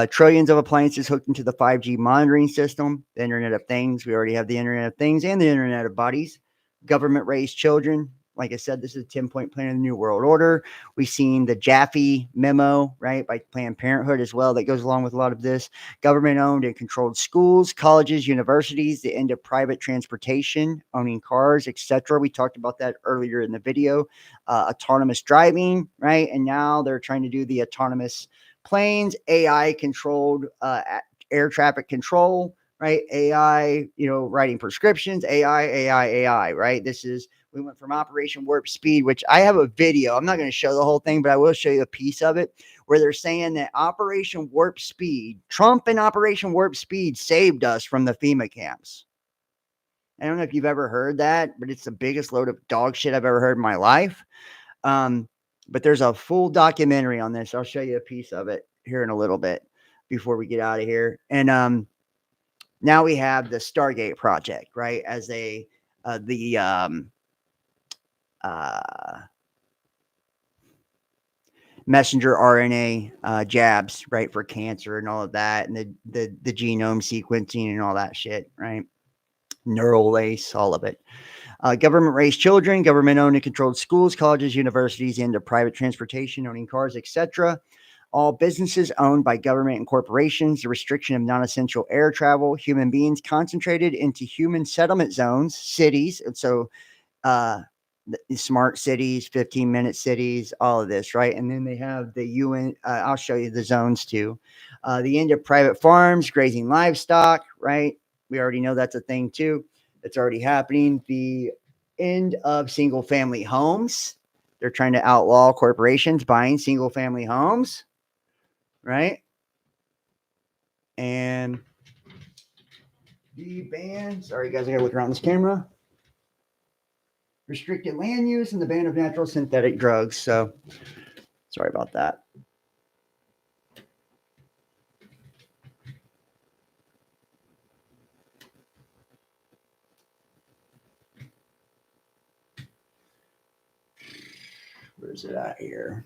Trillions of appliances hooked into the 5G monitoring system, the Internet of Things. We already have the Internet of Things and the Internet of Bodies. Government-raised children. Like I said, this is a 10-point plan of the New World Order. We've seen the Jaffe memo, right, by Planned Parenthood as well, that goes along with a lot of this. Government-owned and controlled schools, colleges, universities, the end of private transportation, owning cars, etc. We talked about that earlier in the video. Autonomous driving, right, and now they're trying to do the autonomous planes, AI-controlled air traffic control, right? AI, writing prescriptions, AI, right? We went from Operation Warp Speed, which I have a video. I'm not going to show the whole thing, but I will show you a piece of it where they're saying that Operation Warp Speed, Trump and Operation Warp Speed saved us from the FEMA camps. I don't know if you've ever heard that, but it's the biggest load of dog shit I've ever heard in my life. But there's a full documentary on this. I'll show you a piece of it here in a little bit before we get out of here. And now we have the Stargate project, right? As messenger RNA jabs, right, for cancer and all of that, and the genome sequencing and all that shit, right? Neural lace, all of it. Government-raised children, government-owned and controlled schools, colleges, universities, into private transportation, owning cars, etc. All businesses owned by government and corporations, the restriction of non-essential air travel, human beings concentrated into human settlement zones, cities. And so smart cities, 15-minute cities, all of this, right? And then they have the UN. I'll show you the zones too. The end of private farms, grazing livestock, right? We already know that's a thing too. That's already happening. The end of single-family homes. They're trying to outlaw corporations buying single-family homes, right? And the ban. Sorry, guys, I gotta look around this camera. Restricted land use and the ban of natural synthetic drugs. So, sorry about that. Where's it at here?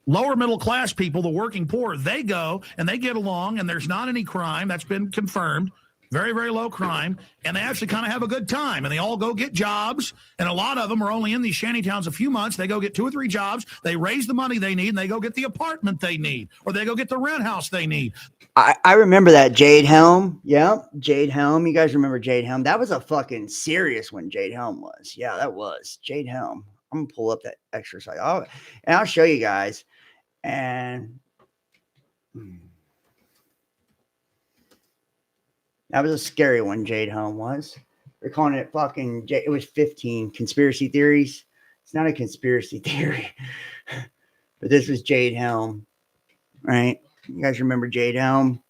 Lower middle class people, the working poor, they go and they get along and there's not any crime. That's been confirmed. Very, very low crime. And they actually kind of have a good time. And they all go get jobs. And a lot of them are only in these shanty towns a few months. They go get 2 or 3 jobs. They raise the money they need and they go get the apartment they need. Or they go get the rent house they need. I remember that Jade Helm. Yeah, Jade Helm. You guys remember Jade Helm? That was a fucking serious one, Jade Helm was. Yeah, that was. Jade Helm. I'm going to pull up that exercise. And I'll show you guys. And that was a scary one, Jade Helm was. They're calling it fucking, it was 15 conspiracy theories. It's not a conspiracy theory. But this was Jade Helm, right? You guys remember Jade Helm?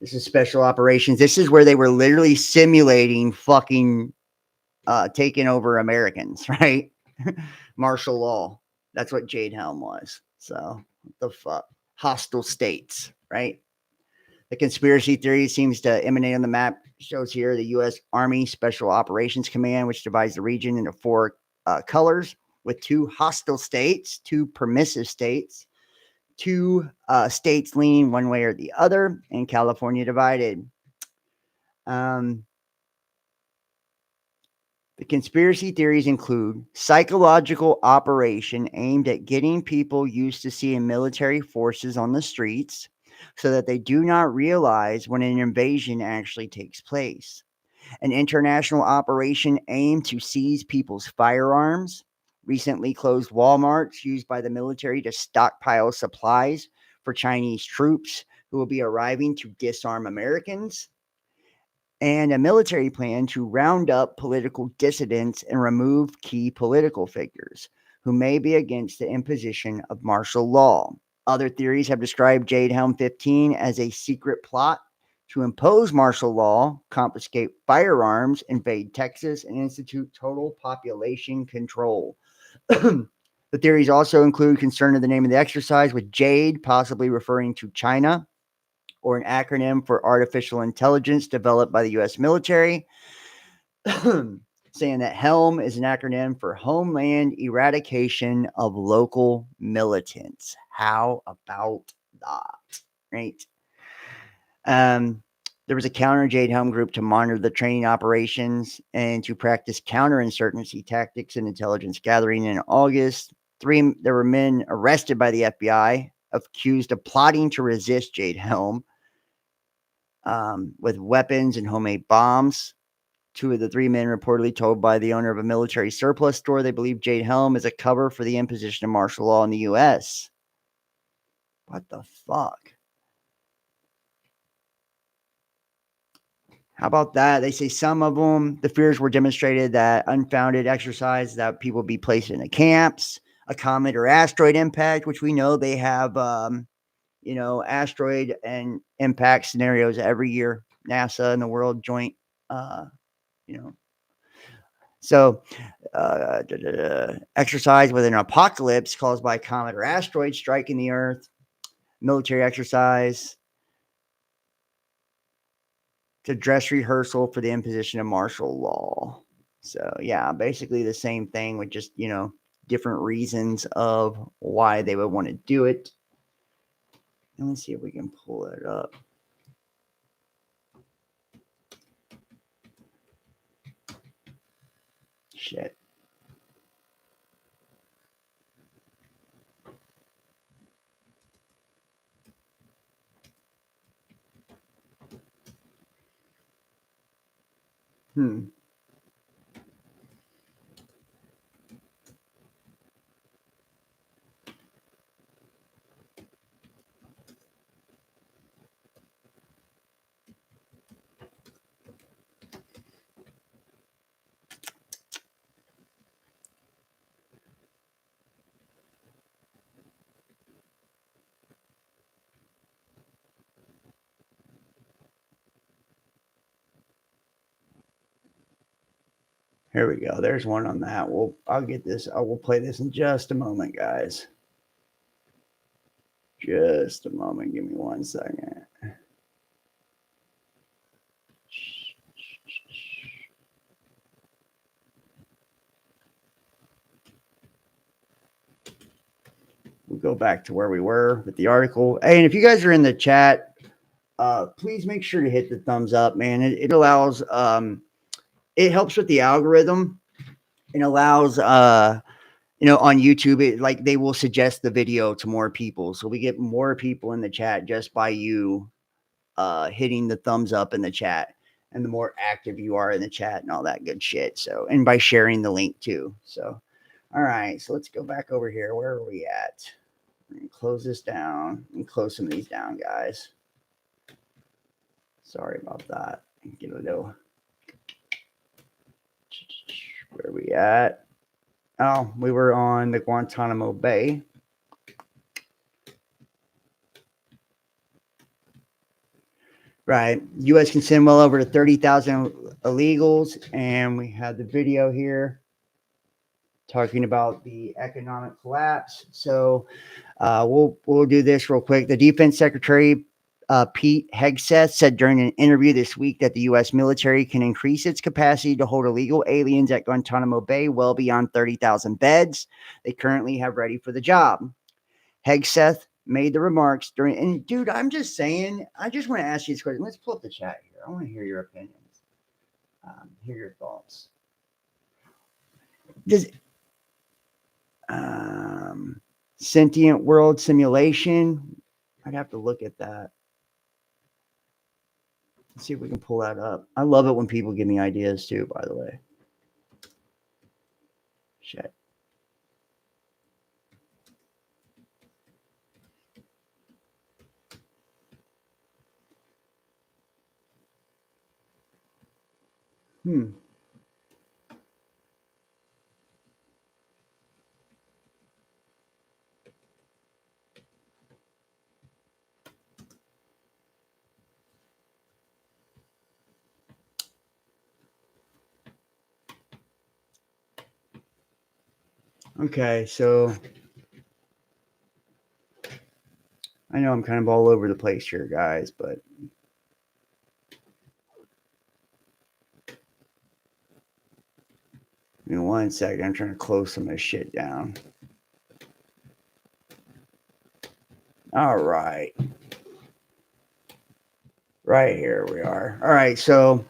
This is special operations. This is where they were literally simulating fucking taking over Americans, right? Martial law. That's what Jade Helm was. So, what the fuck? Hostile states, right? The conspiracy theory seems to emanate on the map. Shows here the U.S. Army Special Operations Command, which divides the region into 4 colors, with 2 hostile states, 2 permissive states, 2 states leaning one way or the other, and California divided. The conspiracy theories include psychological operation aimed at getting people used to seeing military forces on the streets so that they do not realize when an invasion actually takes place. An international operation aimed to seize people's firearms. Recently closed Walmarts used by the military to stockpile supplies for Chinese troops who will be arriving to disarm Americans, and a military plan to round up political dissidents and remove key political figures who may be against the imposition of martial law. Other theories have described Jade Helm 15 as a secret plot to impose martial law, confiscate firearms, invade Texas, and institute total population control. The theories also include concern of the name of the exercise, with Jade possibly referring to China, or an acronym for artificial intelligence developed by the U.S. military, saying that HELM is an acronym for Homeland Eradication of Local Militants. How about that? Right. There was a counter Jade Helm group to monitor the training operations and to practice counterinsurgency tactics and intelligence gathering. In August, there were men arrested by the FBI accused of plotting to resist Jade Helm with weapons and homemade bombs. 2 of the 3 men reportedly told by the owner of a military surplus store they believe Jade Helm is a cover for the imposition of martial law in the U.S. What the fuck? How about that? They say some of them, the fears were demonstrated that unfounded exercise that people be placed in the camps, a comet or asteroid impact, which we know they have, asteroid and impact scenarios every year. NASA and the world joint, So, exercise with an apocalypse caused by a comet or asteroid striking the Earth, military exercise, to dress rehearsal for the imposition of martial law. So, yeah, basically the same thing with just, different reasons of why they would want to do it. And let's see if we can pull it up. Shit. Here we go. There's one on that. I'll get this. I will play this in just a moment, guys. Just a moment. Give me 1 second. We'll go back to where we were with the article. Hey, and if you guys are in the chat, please make sure to hit the thumbs up, man. It allows, it helps with the algorithm and allows, on YouTube, they will suggest the video to more people. So we get more people in the chat just by you hitting the thumbs up in the chat, and the more active you are in the chat and all that good shit. So, and by sharing the link too. So, all right, so let's go back over here. Where are we at? We're gonna close this down and close some of these down, guys. Sorry about that. Get a little. Where are we at? Oh, we were on the Guantanamo Bay. Right. U.S. can send well over 30,000 illegals. And we had the video here talking about the economic collapse. So we'll do this real quick. The Defense Secretary, Pete Hegseth, said during an interview this week that the U.S. military can increase its capacity to hold illegal aliens at Guantanamo Bay well beyond 30,000 beds they currently have ready for the job. Hegseth made the remarks during, and dude, I'm just saying, I just want to ask you this question. Let's pull up the chat here. I want to hear your opinions, hear your thoughts. Does sentient world simulation? I'd have to look at that. Let's see if we can pull that up. I love it when people give me ideas too, by the way. Shit. Hmm. Okay, so I know I'm kind of all over the place here, guys, but give me 1 second. I'm trying to close some of this shit down. All right. Right here we are. All right, so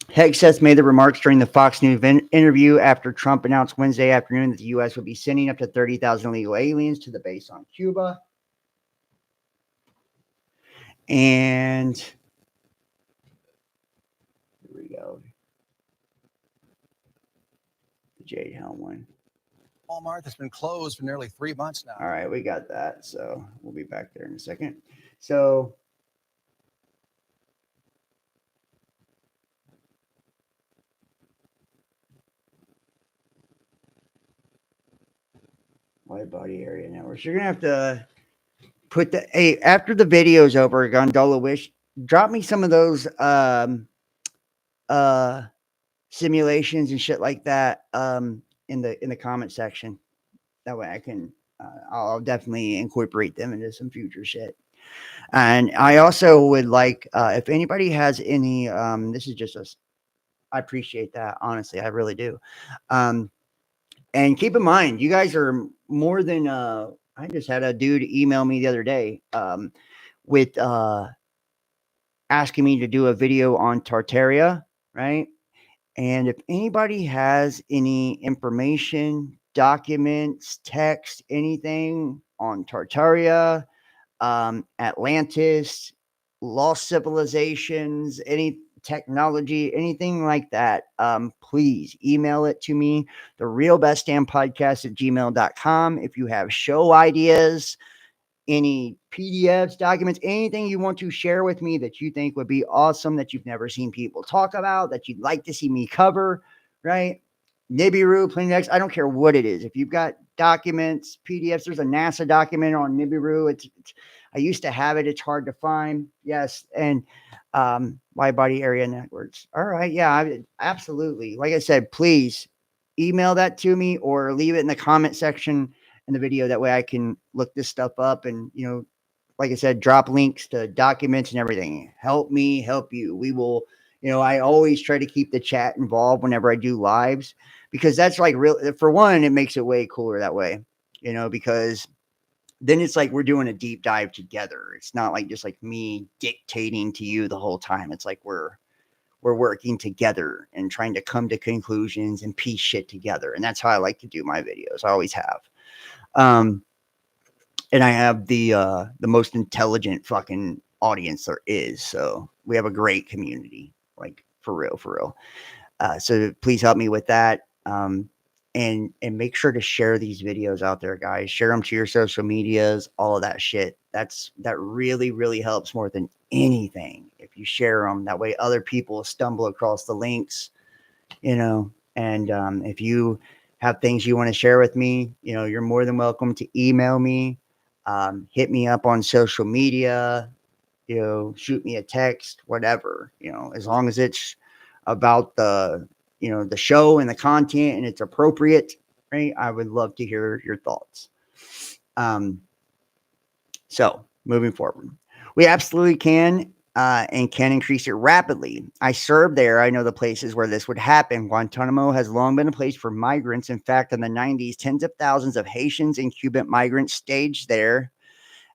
Hegseth made the remarks during the Fox News interview after Trump announced Wednesday afternoon that the U.S. would be sending up to 30,000 illegal aliens to the base on Cuba. And here we go. The Jade Helm one. Walmart that's been closed for nearly 3 months now. All right, we got that. So we'll be back there in a second. So wide body area networks. You're gonna have to put the after the video's over, Gondola Wish, drop me some of those simulations and shit like that in the comment section. That way I can I'll definitely incorporate them into some future shit. And I also would like if anybody has any this is just I appreciate that, honestly, I really do. And keep in mind, you guys are more than I just had a dude email me the other day with asking me to do a video on Tartaria, right? And if anybody has any information, documents, text, anything on Tartaria, Atlantis, lost civilizations, any technology, anything like that, please email it to me, the real best damn podcast at gmail.com. If you have show ideas, any PDFs, documents, anything you want to share with me that you think would be awesome, that you've never seen people talk about, that you'd like to see me cover, right? Nibiru, Planet X, I don't care what it is. If you've got documents, PDFs, there's a NASA document on Nibiru. I used to have it. It's hard to find. Yes. And wide body area networks. All right. Yeah, absolutely. Like I said, please email that to me or leave it in the comment section in the video. That way I can look this stuff up and, like I said, drop links to documents and everything. Help me, help you. We will, I always try to keep the chat involved whenever I do lives, because that's like real. For one, it makes it way cooler that way, because then it's like we're doing a deep dive together. It's not like just like me dictating to you the whole time. It's like we're working together and trying to come to conclusions and piece shit together. And that's how I like to do my videos. I always have. And I have the most intelligent fucking audience there is. So we have a great community, like for real. So please help me with that. And make sure to share these videos out there, guys. Share them to your social medias, all of that shit. That really, really helps more than anything. If you share them, that way other people stumble across the links, and if you have things you want to share with me, you're more than welcome to email me, hit me up on social media, shoot me a text, whatever, as long as it's about the show and the content and it's appropriate, right? I would love to hear your thoughts. So moving forward, we absolutely can and can increase it rapidly. I served there. I know the places where this would happen. Guantanamo has long been a place for migrants. In fact, in the 90s, tens of thousands of Haitians and Cuban migrants staged there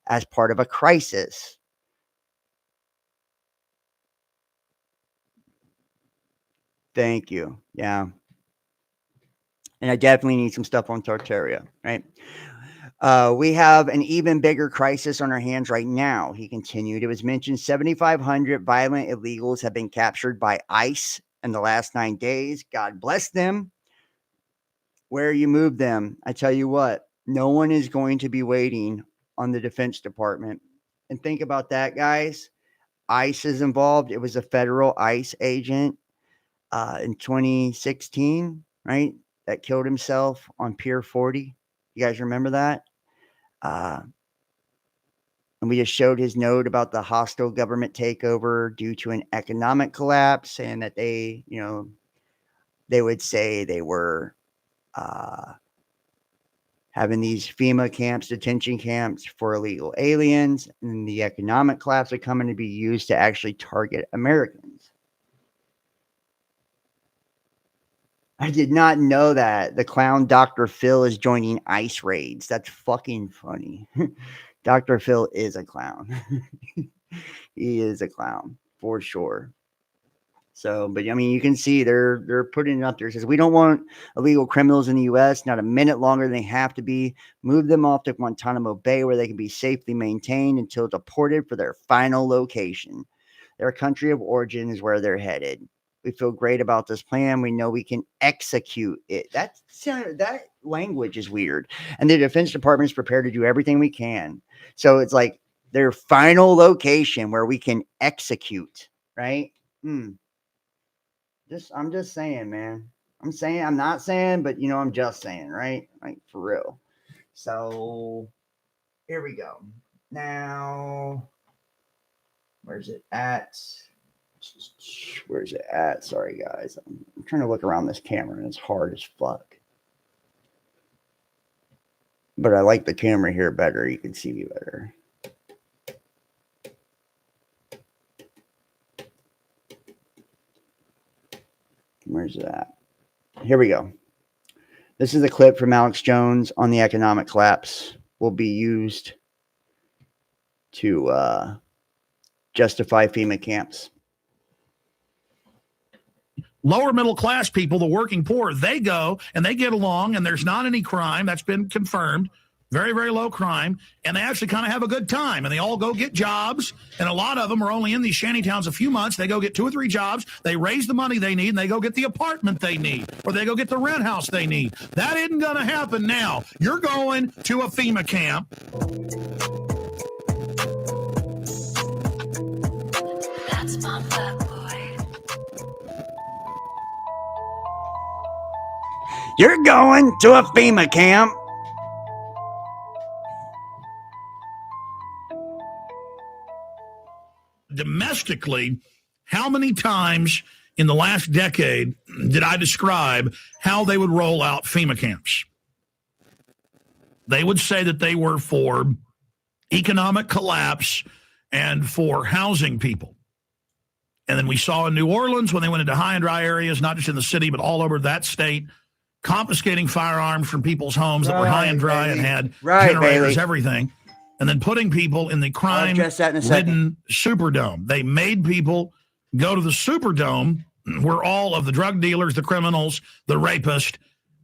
as part of a crisis. Thank you. Yeah. And I definitely need some stuff on Tartaria, right? We have an even bigger crisis on our hands right now, he continued. It was mentioned 7,500 violent illegals have been captured by ICE in the last 9 days. God bless them. Where you move them, I tell you what, no one is going to be waiting on the Defense Department. And think about that, guys. ICE is involved. It was a federal ICE agent. in 2016, right? That killed himself on Pier 40. You guys remember that? And we just showed his note about the hostile government takeover due to an economic collapse, and that they would say they were having these FEMA camps, detention camps for illegal aliens, and the economic collapse are coming to be used to actually target Americans. I did not know that the clown Dr. Phil is joining ICE raids. That's fucking funny. Dr. Phil is a clown. He is a clown for sure. So, but I mean, you can see they're putting it up there. It says, we don't want illegal criminals in the U.S. not a minute longer than they have to be. Move them off to Guantanamo Bay where they can be safely maintained until deported for their final location. Their country of origin is where they're headed. We feel great about this plan. We know we can execute it. That language is weird. And the Defense Department is prepared to do everything we can. So it's like their final location where we can execute, right? I'm just saying, man. I'm not saying, but I'm just saying, right? Like for real. So here we go. Now, where's it at? Where's it at? Sorry, guys. I'm trying to look around this camera and it's hard as fuck. But I like the camera here better. You can see me better. Where's it at? Here we go. This is a clip from Alex Jones on the economic collapse. Will be used to justify FEMA camps. Lower middle class people, the working poor, they go and they get along, and there's not any crime. That's been confirmed. Very, very low crime. And they actually kind of have a good time. And they all go get jobs. And a lot of them are only in these shanty towns a few months. They go get 2 or 3 jobs. They raise the money they need, and they go get the apartment they need, or they go get the rent house they need. That isn't going to happen now. You're going to a FEMA camp. That's my black boy. You're going to a FEMA camp. Domestically, how many times in the last decade did I describe how they would roll out FEMA camps? They would say that they were for economic collapse and for housing people. And then we saw in New Orleans when they went into high and dry areas, not just in the city, but all over that state, confiscating firearms from people's homes that were high and dry and had generators, everything. And then putting people in the crime-ridden Superdome. They made people go to the Superdome where all of the drug dealers, the criminals, the rapists,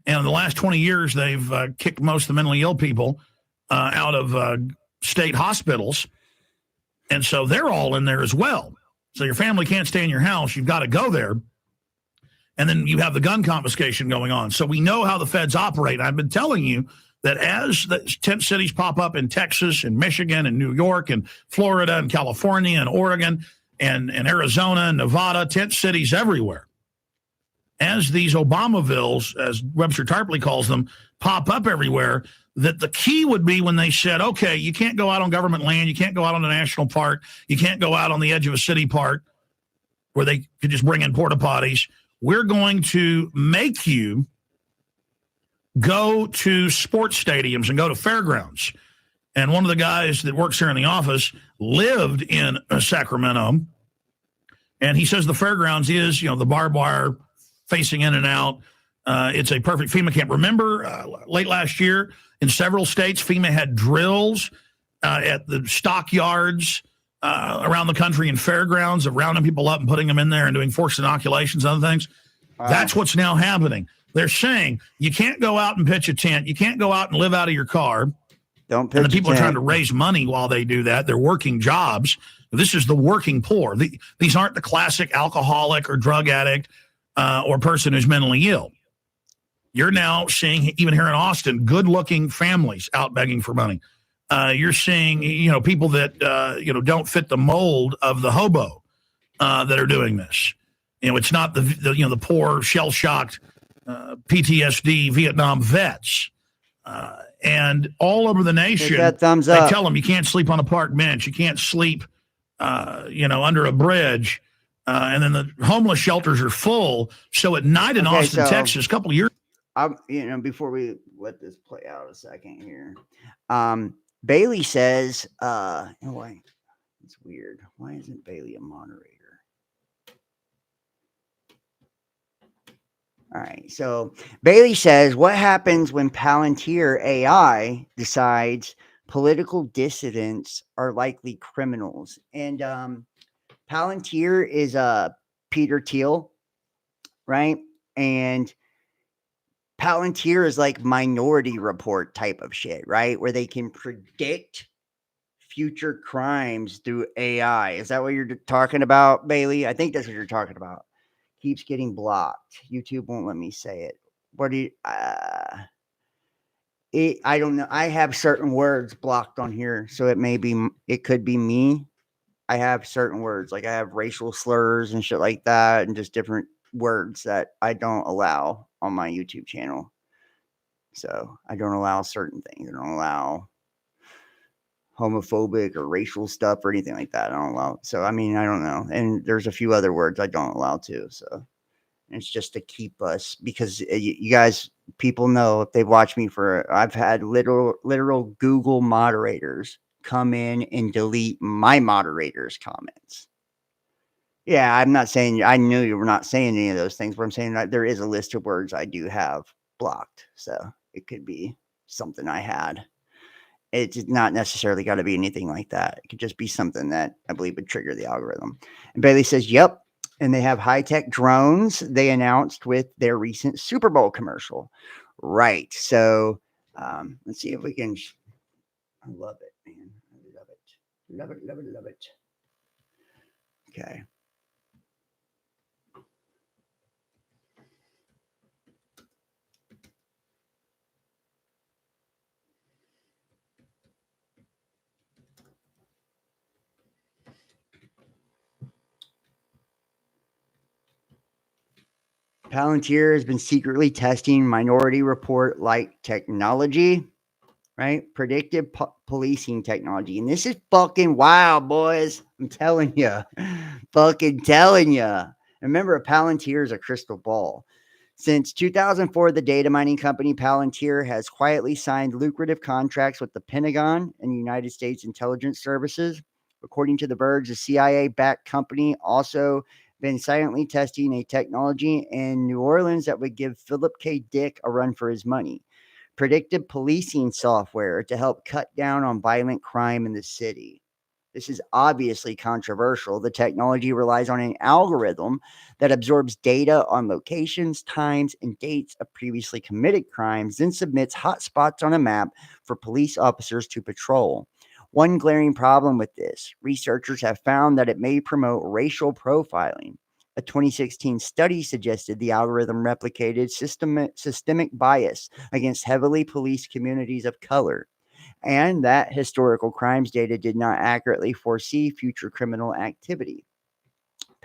and in the last 20 years, they've kicked most of the mentally ill people out of state hospitals. And so they're all in there as well. So your family can't stay in your house. You've got to go there. And then you have the gun confiscation going on. So we know how the feds operate. I've been telling you that as the tent cities pop up in Texas and Michigan and New York and Florida and California and Oregon and Arizona and Nevada, tent cities everywhere, as these Obamavilles, as Webster Tarpley calls them, pop up everywhere, that the key would be when they said, okay, you can't go out on government land, you can't go out on a national park, you can't go out on the edge of a city park where they could just bring in porta potties. We're going to make you go to sports stadiums and go to fairgrounds. And one of the guys that works here in the office lived in Sacramento. And he says the fairgrounds is, the barbed wire facing in and out. It's a perfect FEMA camp. Remember, late last year in several states, FEMA had drills at the stockyards around the country in fairgrounds of rounding people up and putting them in there and doing forced inoculations and other things. That's what's now happening. They're saying you can't go out and pitch a tent. You can't go out and live out of your car. Don't pitch and the people a are tent. trying to raise money while they do that. They're working jobs. This is the working poor. These aren't the classic alcoholic or drug addict or person who's mentally ill. You're now seeing, even here in Austin, good-looking families out begging for money. You're seeing, people that, don't fit the mold of the hobo that are doing this. It's not the poor shell-shocked PTSD Vietnam vets. And all over the nation, that thumbs they up. tell them you can't sleep on a park bench, you can't sleep, under a bridge, and then the homeless shelters are full. So at night in Austin, Texas, a couple of years. Before we let this play out a second here, Bailey says, why? It's weird. Why isn't Bailey a moderator? All right. So Bailey says, what happens when Palantir AI decides political dissidents are likely criminals? And Palantir is Peter Thiel, right? And Palantir is like Minority Report type of shit, right? Where they can predict future crimes through AI. Is that what you're talking about, Bailey? I think that's what you're talking about. Keeps getting blocked. YouTube won't let me say it. What do you? I don't know. I have certain words blocked on here, so it could be me. I have certain words, like I have racial slurs and shit like that, and just different words that I don't allow on my YouTube channel. So I don't allow certain things. I don't allow homophobic or racial stuff or anything like that. I don't allow. So, I mean, I don't know. And there's a few other words I don't allow too. So it's just to keep us, because you guys, people know, if they've watched me I've had literal Google moderators come in and delete my moderators' comments. Yeah, I'm not saying, I knew you were not saying any of those things, but I'm saying that there is a list of words I do have blocked. So it could be something I had. It's not necessarily got to be anything like that. It could just be something that I believe would trigger the algorithm. And Bailey says, yep. And they have high-tech drones they announced with their recent Super Bowl commercial. Right. So let's see if we can. I love it, man. I love it. Love it, love it, love it. Okay. Palantir has been secretly testing Minority Report like technology, right? Predictive policing technology. And this is fucking wild, boys. I'm telling you. Fucking telling you. Remember, a Palantir is a crystal ball. Since 2004, the data mining company Palantir has quietly signed lucrative contracts with the Pentagon and the United States intelligence services. According to The Verge, the CIA-backed company also been silently testing a technology in New Orleans that would give Philip K. Dick a run for his money. Predictive policing software to help cut down on violent crime in the city. This is obviously controversial. The technology relies on an algorithm that absorbs data on locations, times, and dates of previously committed crimes, then submits hotspots on a map for police officers to patrol. One glaring problem with this, researchers have found that it may promote racial profiling. A 2016 study suggested the algorithm replicated systemic bias against heavily policed communities of color, and that historical crimes data did not accurately foresee future criminal activity.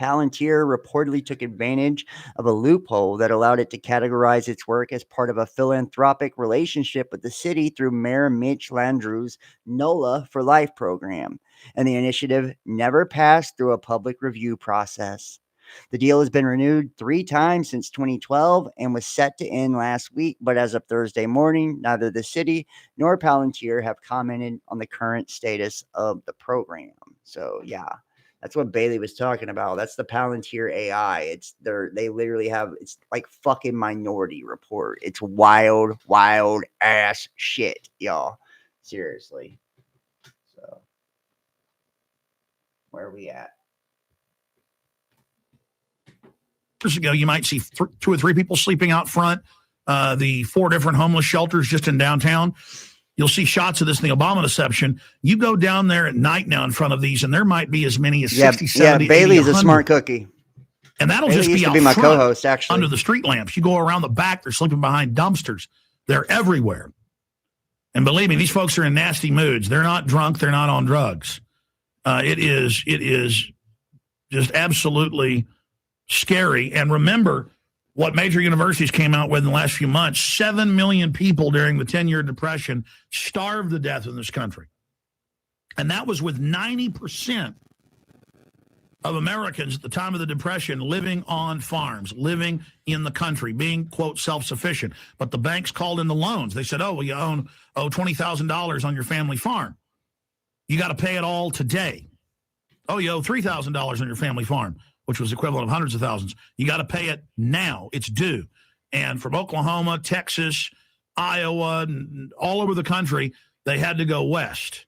Palantir reportedly took advantage of a loophole that allowed it to categorize its work as part of a philanthropic relationship with the city through Mayor Mitch Landrieu's NOLA for Life program, and the initiative never passed through a public review process. The deal has been renewed 3 times since 2012 and was set to end last week, but as of Thursday morning, neither the city nor Palantir have commented on the current status of the program. So, yeah. That's what Bailey was talking about. That's the Palantir AI. They literally have, it's like fucking Minority Report. It's wild, wild ass shit, y'all. Seriously. So, where are we at? Years ago, you might see 2 or 3 people sleeping out front. The 4 different homeless shelters just in downtown. You'll see shots of this in the Obama deception. You go down there at night now in front of these, and there might be as many as 60, 70, yeah, Bailey's 80, a smart cookie. And that'll Bailey just used be to out be my front co-host, actually. under the street lamps. You go around the back, they're sleeping behind dumpsters. They're everywhere. And believe me, these folks are in nasty moods. They're not drunk. They're not on drugs. It is just absolutely scary. And remember what major universities came out with in the last few months. 7 million people during the 10-year depression starved to death in this country. And that was with 90% of Americans at the time of the Depression living on farms, living in the country, being, quote, self-sufficient. But the banks called in the loans. They said, oh, well, you owe $20,000 on your family farm. You got to pay it all today. Oh, you owe $3,000 on your family farm, which was equivalent of hundreds of thousands. You got to pay it now. It's due. And from Oklahoma, Texas, Iowa, and all over the country, they had to go west.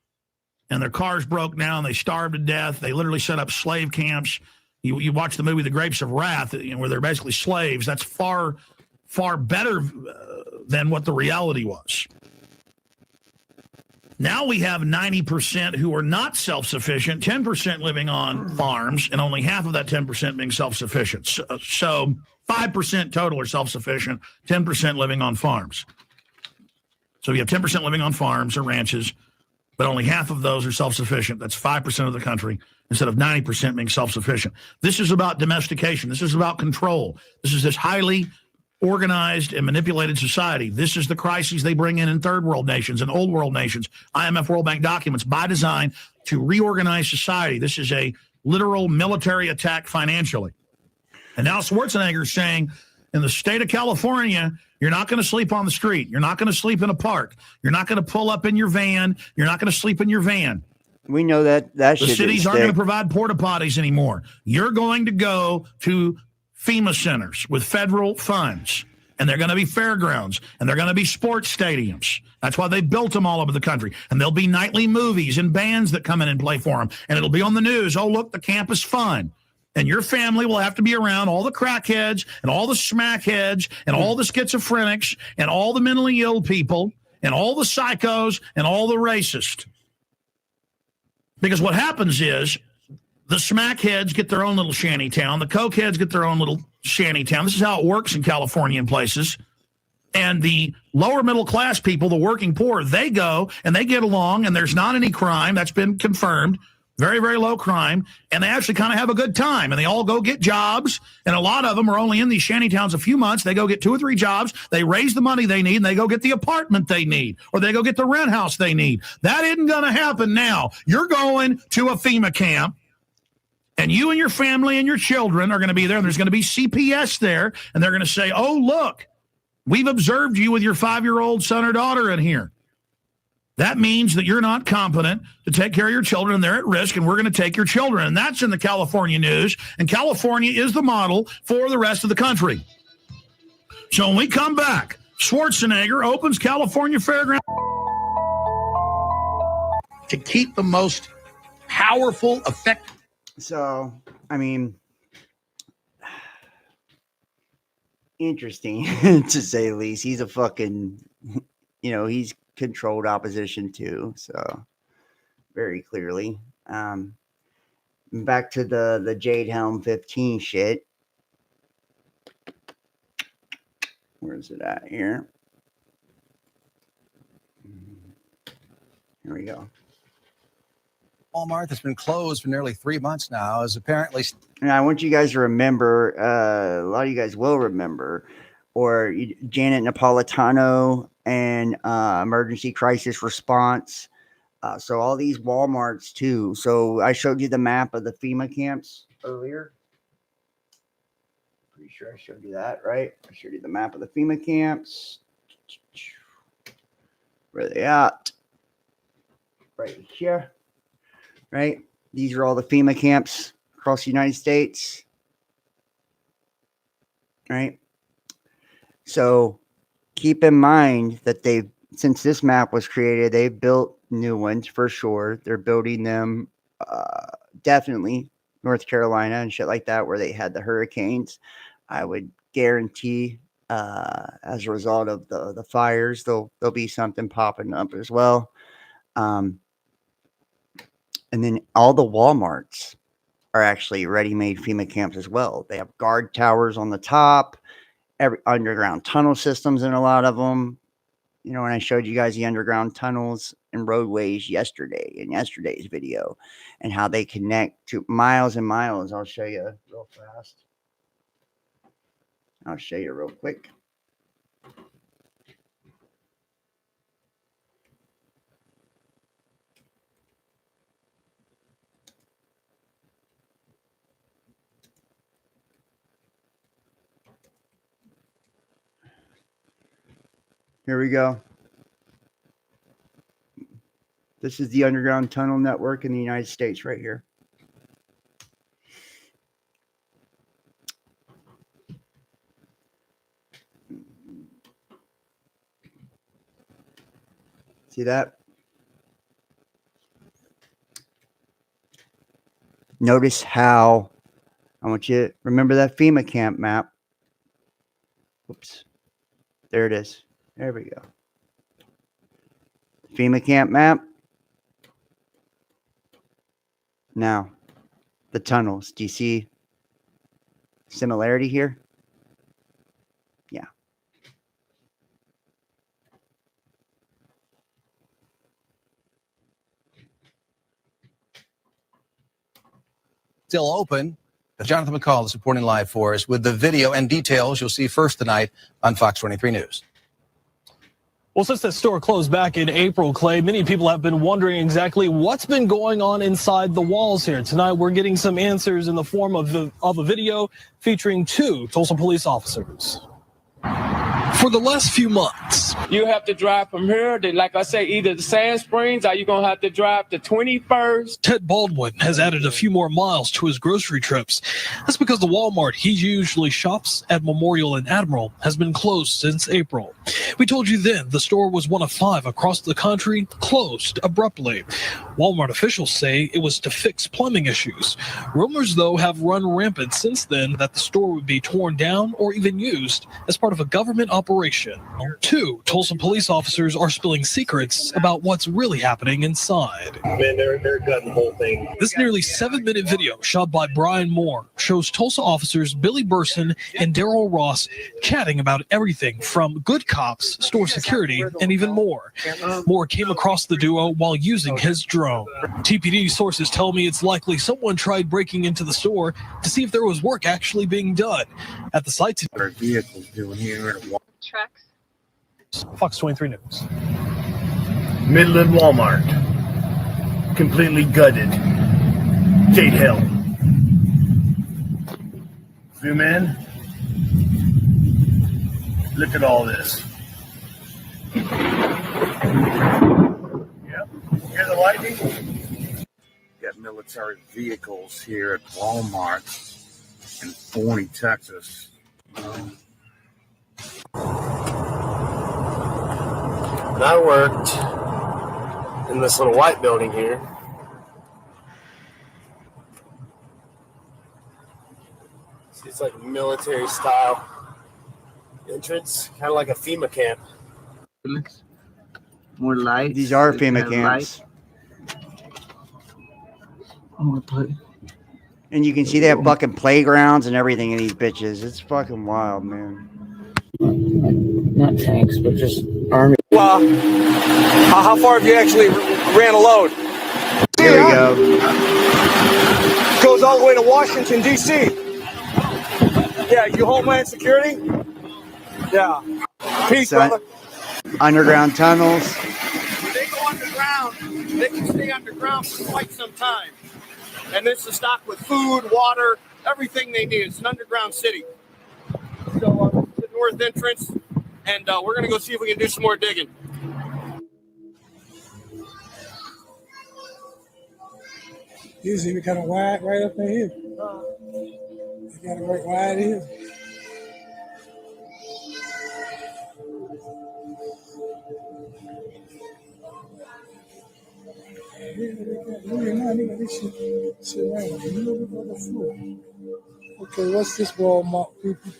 And their cars broke down. They starved to death. They literally set up slave camps. You watch the movie The Grapes of Wrath, where they're basically slaves. That's far, far better than what the reality was. Now we have 90% who are not self-sufficient, 10% living on farms, and only half of that 10% being self-sufficient. So 5% total are self-sufficient, 10% living on farms. So you have 10% living on farms or ranches, but only half of those are self-sufficient. That's 5% of the country instead of 90% being self-sufficient. This is about domestication. This is about control. This is this highly organized and manipulated society. This is the crises they bring in third world nations and old world nations. IMF World Bank documents by design to reorganize society. This is a literal military attack financially. And now Schwarzenegger is saying, in the state of California, you're not going to sleep on the street. You're not going to sleep in a park. You're not going to pull up in your van. You're not going to sleep in your van. We know that the cities aren't going to provide porta potties anymore. You're going to go to FEMA centers with federal funds, and they're going to be fairgrounds, and they're going to be sports stadiums. That's why they built them all over the country. And there'll be nightly movies and bands that come in and play for them. And it'll be on the news. Oh, look, the camp is fun. And your family will have to be around all the crackheads and all the smackheads and all the schizophrenics and all the mentally ill people and all the psychos and all the racists. Because what happens is the smackheads get their own little shanty town. The cokeheads get their own little shanty town. This is how it works in California and places. And the lower middle class people, the working poor, they go and they get along, and there's not any crime. That's been confirmed. Very, very low crime, and they actually kind of have a good time, and they all go get jobs, and a lot of them are only in these shanty towns a few months. They go get 2 or 3 jobs, they raise the money they need, and they go get the apartment they need, or they go get the rent house they need. That isn't going to happen now. You're going to a FEMA camp, and you and your family and your children are going to be there, and there's going to be CPS there, and they're going to say, oh, look, we've observed you with your 5-year-old son or daughter in here. That means that you're not competent to take care of your children, and they're at risk, and we're going to take your children. And that's in the California news, and California is the model for the rest of the country. So when we come back, Schwarzenegger opens California Fairground to keep the most powerful effect. So, I mean, interesting to say the least. He's a fucking, he's controlled opposition too, so very clearly. Back to the Jade Helm 15 shit. Where's it at here? Here we go. Walmart that's been closed for nearly 3 months now is apparently. And I want you guys to remember, a lot of you guys will remember, or Janet Napolitano and emergency crisis response. So all these Walmarts too. So I showed you the map of the FEMA camps earlier. Pretty sure I showed you that, right? I showed you the map of the FEMA camps. Where are they at? Right here. Right? These are all the FEMA camps across the United States. Right? So keep in mind that since this map was created, they've built new ones for sure. They're building them definitely North Carolina and shit like that, where they had the hurricanes. I would guarantee as a result of the fires, there'll be something popping up as well. And then all the Walmarts are actually ready-made FEMA camps as well. They have guard towers on the top, underground tunnel systems in a lot of them. When I showed you guys the underground tunnels and roadways in yesterday's video, and how they connect to miles and miles. I'll show you real fast. I'll show you real quick. Here we go. This is the underground tunnel network in the United States right here. See that? Notice how, I want you to remember that FEMA camp map. Whoops. There it is. There we go. FEMA camp map. Now, the tunnels. Do you see similarity here? Yeah. Still open. Jonathan McCall is reporting live for us with the video and details you'll see first tonight on Fox 23 News. Well, since the store closed back in April, Clay, many people have been wondering exactly what's been going on inside the walls here. Tonight, we're getting some answers in the form of a video featuring 2 Tulsa police officers. For the last few months, you have to drive from here to, like I say, either the Sand Springs or you're going to have to drive to 21st. Ted Baldwin has added a few more miles to his grocery trips. That's because the Walmart he usually shops at Memorial and Admiral has been closed since April. We told you then the store was one of 5 across the country closed abruptly. Walmart officials say it was to fix plumbing issues. Rumors, though, have run rampant since then that the store would be torn down or even used as part of a government operation. 2 Tulsa police officers are spilling secrets about what's really happening inside. Man, they're gutting the whole thing. This nearly 7-minute video shot by Brian Moore shows Tulsa officers Billy Burson and Daryl Ross chatting about everything from good cops, store security, and even more. Moore came across the duo while using his drone. TPD sources tell me it's likely someone tried breaking into the store to see if there was work actually being done. At the site, What are vehicles doing here? Trucks. Fox 23 News. Midland Walmart. Completely gutted. Gate held. Zoom in. Look at all this. Yep. Hear the lightning? Got military vehicles here at Walmart in Forney, Texas. And I worked in this little white building here. See, it's like military style entrance, kind of like a FEMA camp. More lights. These are FEMA camps. And you can see they have fucking playgrounds and everything in these bitches. It's fucking wild, man. Not tanks, but just army. Well, how far have you actually ran a load? Here we go. Goes all the way to Washington, D.C. Yeah, you Homeland Security? Yeah. Peace, brother. Underground tunnels. When they go underground, they can stay underground for quite some time. And this is stocked with food, water, everything they need. It's an underground city. So, the north entrance, and we're going to go see if we can do some more digging. Usually we kind of wide right up in here. You got to work wide here. Okay, what's this Walmart, people?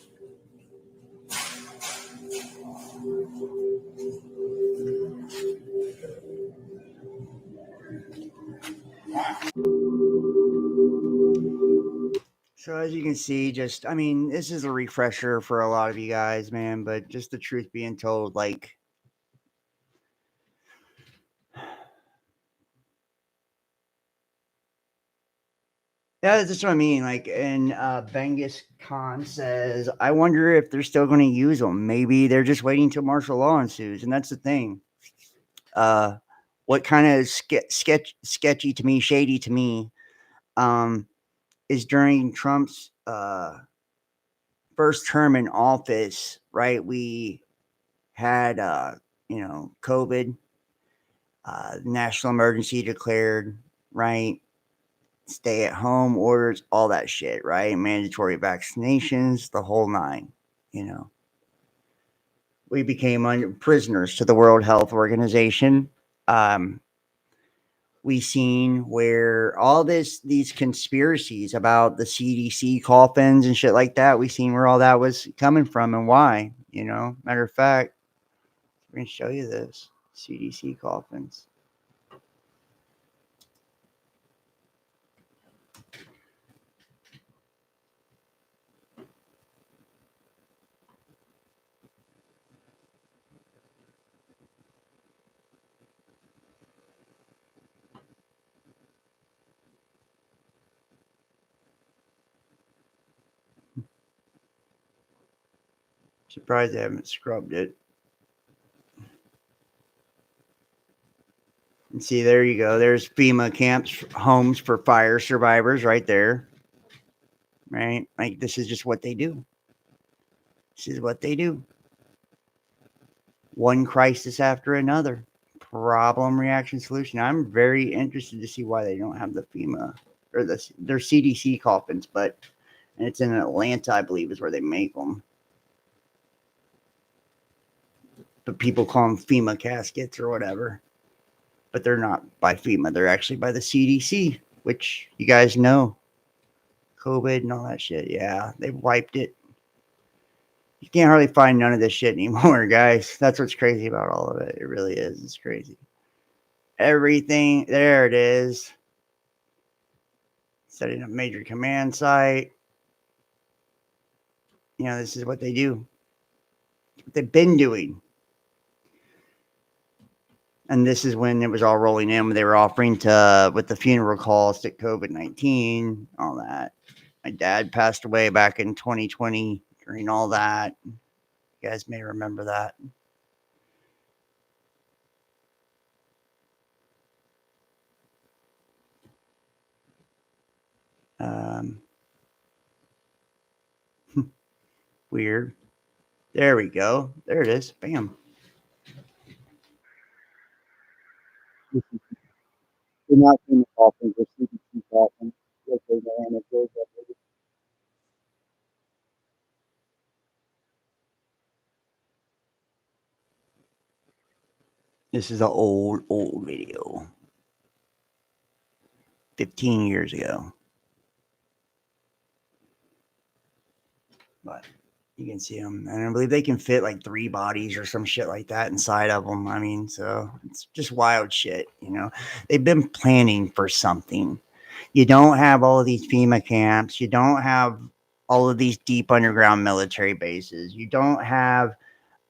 So as you can see, just, I mean, this is a refresher for a lot of you guys, man, but just the truth being told, like, Yeah, that's what I mean. Like, and Genghis Khan says, I wonder if they're still going to use them. Maybe they're just waiting till martial law ensues. And that's the thing. Uh, what kind of sketchy to me, shady to me, is during Trump's first term in office, right? We had, COVID, national emergency declared, right? Stay at home orders, all that shit, right? Mandatory vaccinations, the whole nine, you know. We became prisoners to the World Health Organization. Um, we seen where all these conspiracies about the CDC coffins and shit like that, we seen where all that was coming from and why, you know. Matter of fact, I'm going to show you this CDC coffins. Surprised they haven't scrubbed it. And see, there you go. There's FEMA camps, homes for fire survivors right there. Right? Like, this is just what they do. This is what they do. One crisis after another. Problem, reaction, solution. I'm very interested to see why they don't have the FEMA or their CDC coffins, and it's in Atlanta, I believe, is where they make them. But people call them FEMA caskets or whatever. But they're not by FEMA. They're actually by the CDC, which you guys know. COVID and all that shit. Yeah, they wiped it. You can't hardly find none of this shit anymore, guys. That's what's crazy about all of it. It really is. It's crazy. Everything. There it is. Setting up major command site. You know, this is what they do. It's what they've been doing. And this is when it was all rolling in, when they were offering to, with the funeral cost at COVID-19, all that. My dad passed away back in 2020 during all that. You guys may remember that. Weird. There we go. There it is. Bam. They're not in the coffins. They're CDC coffins. This is an old video. 15 years ago. But you can see them. And I believe they can fit like 3 bodies or some shit like that inside of them. I mean, so it's just wild shit, you know. They've been planning for something. You don't have all of these FEMA camps. You don't have all of these deep underground military bases. You don't have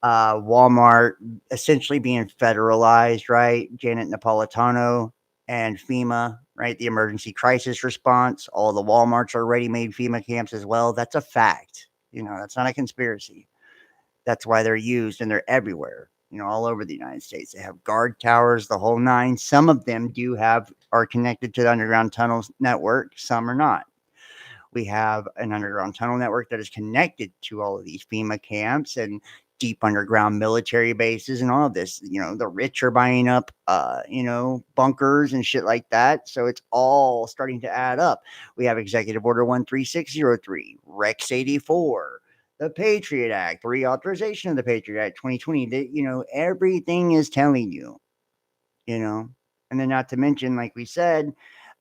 Walmart essentially being federalized, right? Janet Napolitano and FEMA, right? The emergency crisis response. All the Walmarts are ready-made FEMA camps as well. That's a fact. You know, that's not a conspiracy. That's why they're used and they're everywhere, you know, all over the United States. They have guard towers, the whole nine. Some of them are connected to the underground tunnels network. Some are not. We have an underground tunnel network that is connected to all of these FEMA camps and deep underground military bases and all of this. You know, the rich are buying up, bunkers and shit like that. So it's all starting to add up. We have Executive Order 13603, Rex 84, the Patriot Act, reauthorization of the Patriot Act 2020. That, everything is telling you, and then not to mention, like we said,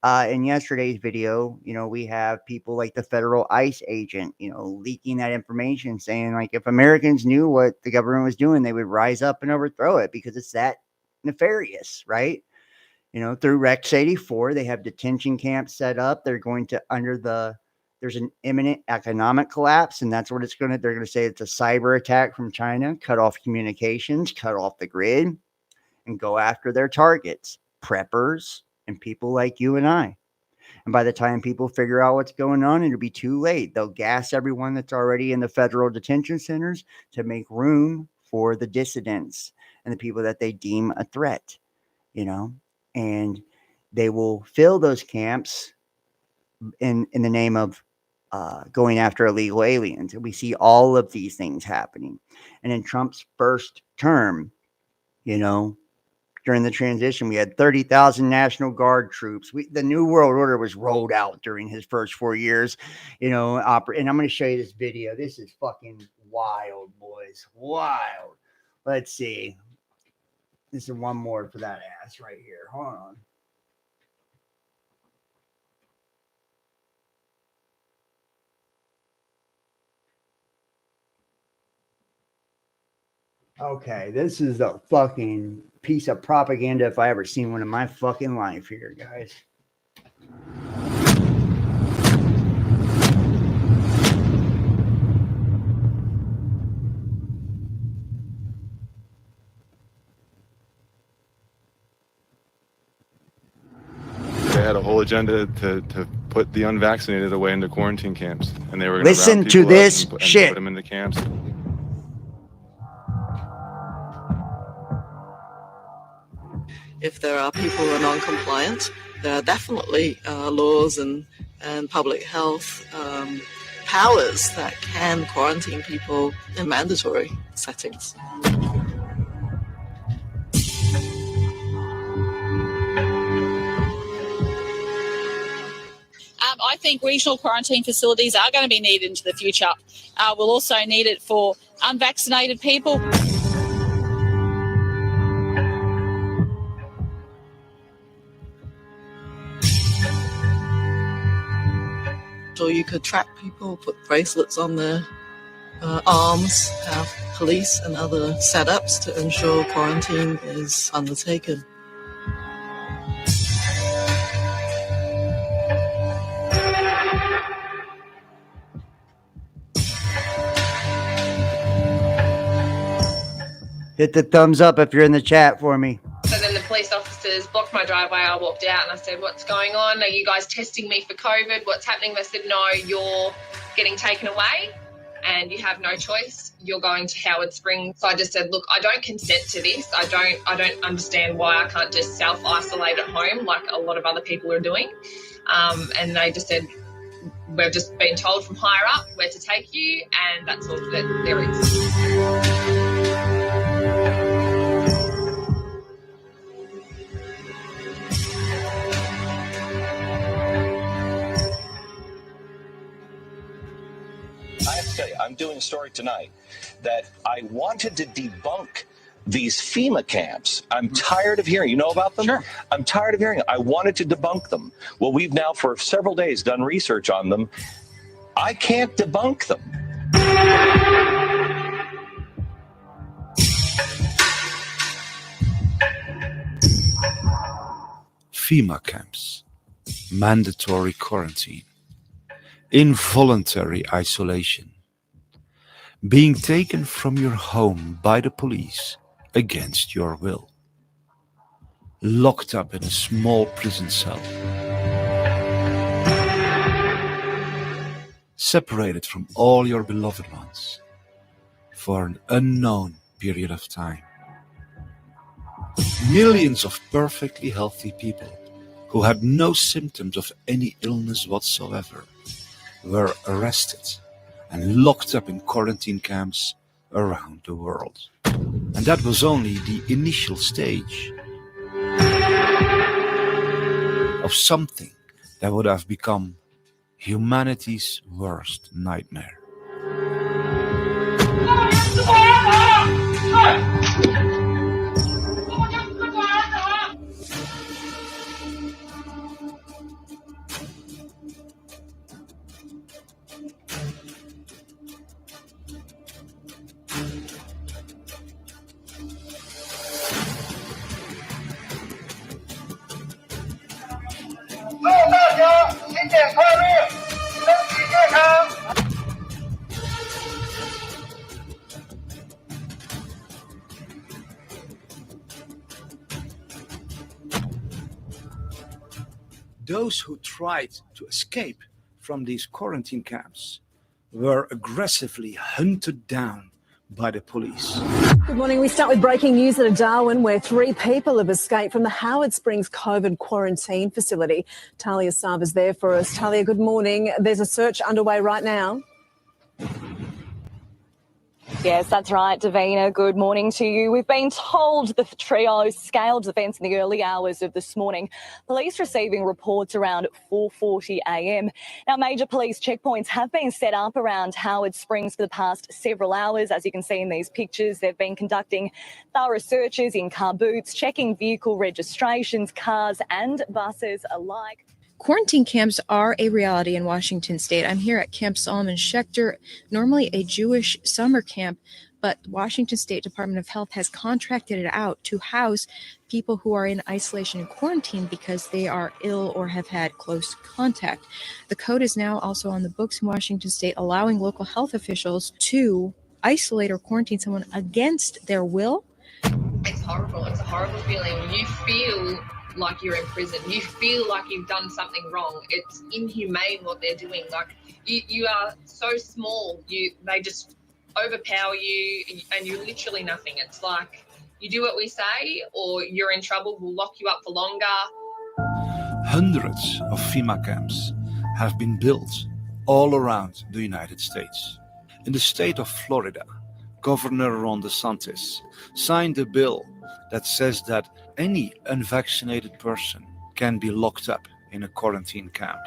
in yesterday's video, we have people like the federal ICE agent, leaking that information, saying like if Americans knew what the government was doing, they would rise up and overthrow it because it's that nefarious, right? Through Rex 84, they have detention camps set up. They're going to there's an imminent economic collapse, and that's what they're going to say it's a cyber attack from China, cut off communications, cut off the grid, and go after their targets, preppers, and people like you and I. And by the time people figure out what's going on, it'll be too late. They'll gas everyone that's already in the federal detention centers to make room for the dissidents and the people that they deem a threat, and they will fill those camps in the name of going after illegal aliens. And we see all of these things happening. And in Trump's first term, during the transition, we had 30,000 National Guard troops. The New World Order was rolled out during his first 4 years, and I'm going to show you this video. This is fucking wild, boys. Wild. Let's see. This is one more for that ass right here. Hold on. Okay, this is a fucking piece of propaganda if I ever seen one in my fucking life here, guys. They had a whole agenda to put the unvaccinated away into quarantine camps, and they were going listen to this shit. Put them into camps. If there are people who are non-compliant, there are definitely laws and public health powers that can quarantine people in mandatory settings. I think regional quarantine facilities are going to be needed into the future. We'll also need it for unvaccinated people. So you could track people, put bracelets on their arms, have police and other setups to ensure quarantine is undertaken. Hit the thumbs up if you're in the chat for me. So then the police officers blocked my driveway. I walked out and I said, "What's going on? Are you guys testing me for COVID? What's happening?" They said, "No, you're getting taken away and you have no choice. You're going to Howard Springs." So I just said, "Look, I don't consent to this. I don't understand why I can't just self-isolate at home like a lot of other people are doing." And they just said, "We've just been told from higher up where to take you, and that's all that there is." I have to tell you, I'm doing a story tonight that I wanted to debunk these FEMA camps. I'm tired of hearing. You know about them? Sure. I'm tired of hearing it. I wanted to debunk them. Well, we've now for several days done research on them. I can't debunk them. FEMA camps, mandatory quarantine, involuntary isolation, being taken from your home by the police against your will, locked up in a small prison cell, separated from all your beloved ones for an unknown period of time. Millions of perfectly healthy people who had no symptoms of any illness whatsoever were arrested and locked up in quarantine camps around the world. And that was only the initial stage of something that would have become humanity's worst nightmare. those who tried to escape from these quarantine camps were aggressively hunted down by the police. Good morning. We start with breaking news out of Darwin, where 3 people have escaped from the Howard Springs COVID quarantine facility. Talia Sava's there for us. Talia, good morning. There's a search underway right now. Yes, that's right, Davina. Good morning to you. We've been told the trio scaled the fence in the early hours of this morning. Police receiving reports around 4:40 a.m. Now, major police checkpoints have been set up around Howard Springs for the past several hours. As you can see in these pictures, they've been conducting thorough searches in car boots, checking vehicle registrations, cars and buses alike. Quarantine camps are a reality in Washington state. I'm here at Camp Solomon Schechter, normally a Jewish summer camp, but Washington State Department of Health has contracted it out to house people who are in isolation and quarantine because they are ill or have had close contact. The code is now also on the books in Washington state, allowing local health officials to isolate or quarantine someone against their will. It's horrible. It's a horrible feeling. You feel like you're in prison. You feel like you've done something wrong. It's inhumane what they're doing. Like you are so small. They just overpower you, and you're literally nothing. It's like you do what we say, or you're in trouble. We'll lock you up for longer. Hundreds of FEMA camps have been built all around the United States. In the state of Florida, Governor Ron DeSantis signed a bill that says that any unvaccinated person can be locked up in a quarantine camp.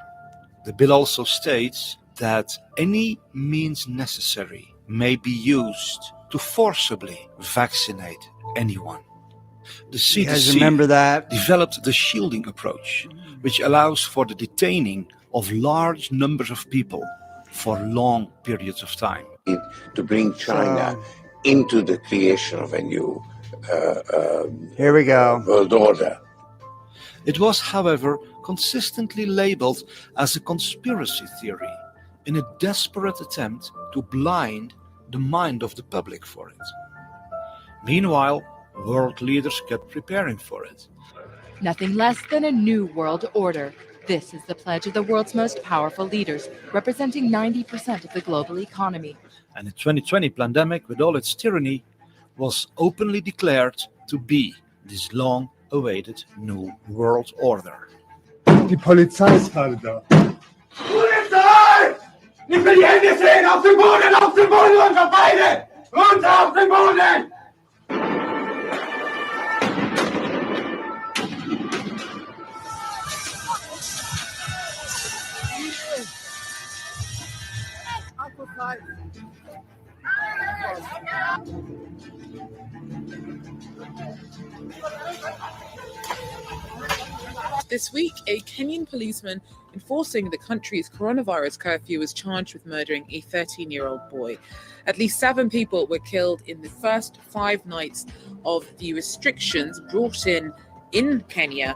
The bill also states that any means necessary may be used to forcibly vaccinate anyone. The You guys CDC remember that? developed the shielding approach, which allows for the detaining of large numbers of people for long periods of time. To bring China into the creation of a new Here we go. world order. It was, however, consistently labeled as a conspiracy theory in a desperate attempt to blind the mind of the public for it. Meanwhile, world leaders kept preparing for it. Nothing less than a new world order. This is the pledge of the world's most powerful leaders, representing 90% of the global economy. And the 2020 pandemic, with all its tyranny, was openly declared to be this long-awaited new world order. Die Polizei ist gerade da. Polizei! Ich will die Hände sehen! Auf den Boden! Auf den Boden, unsere Beine! Runter auf den Boden! This week, a Kenyan policeman enforcing the country's coronavirus curfew was charged with murdering a 13-year-old boy. At least 7 people were killed in the first 5 nights of the restrictions brought in Kenya.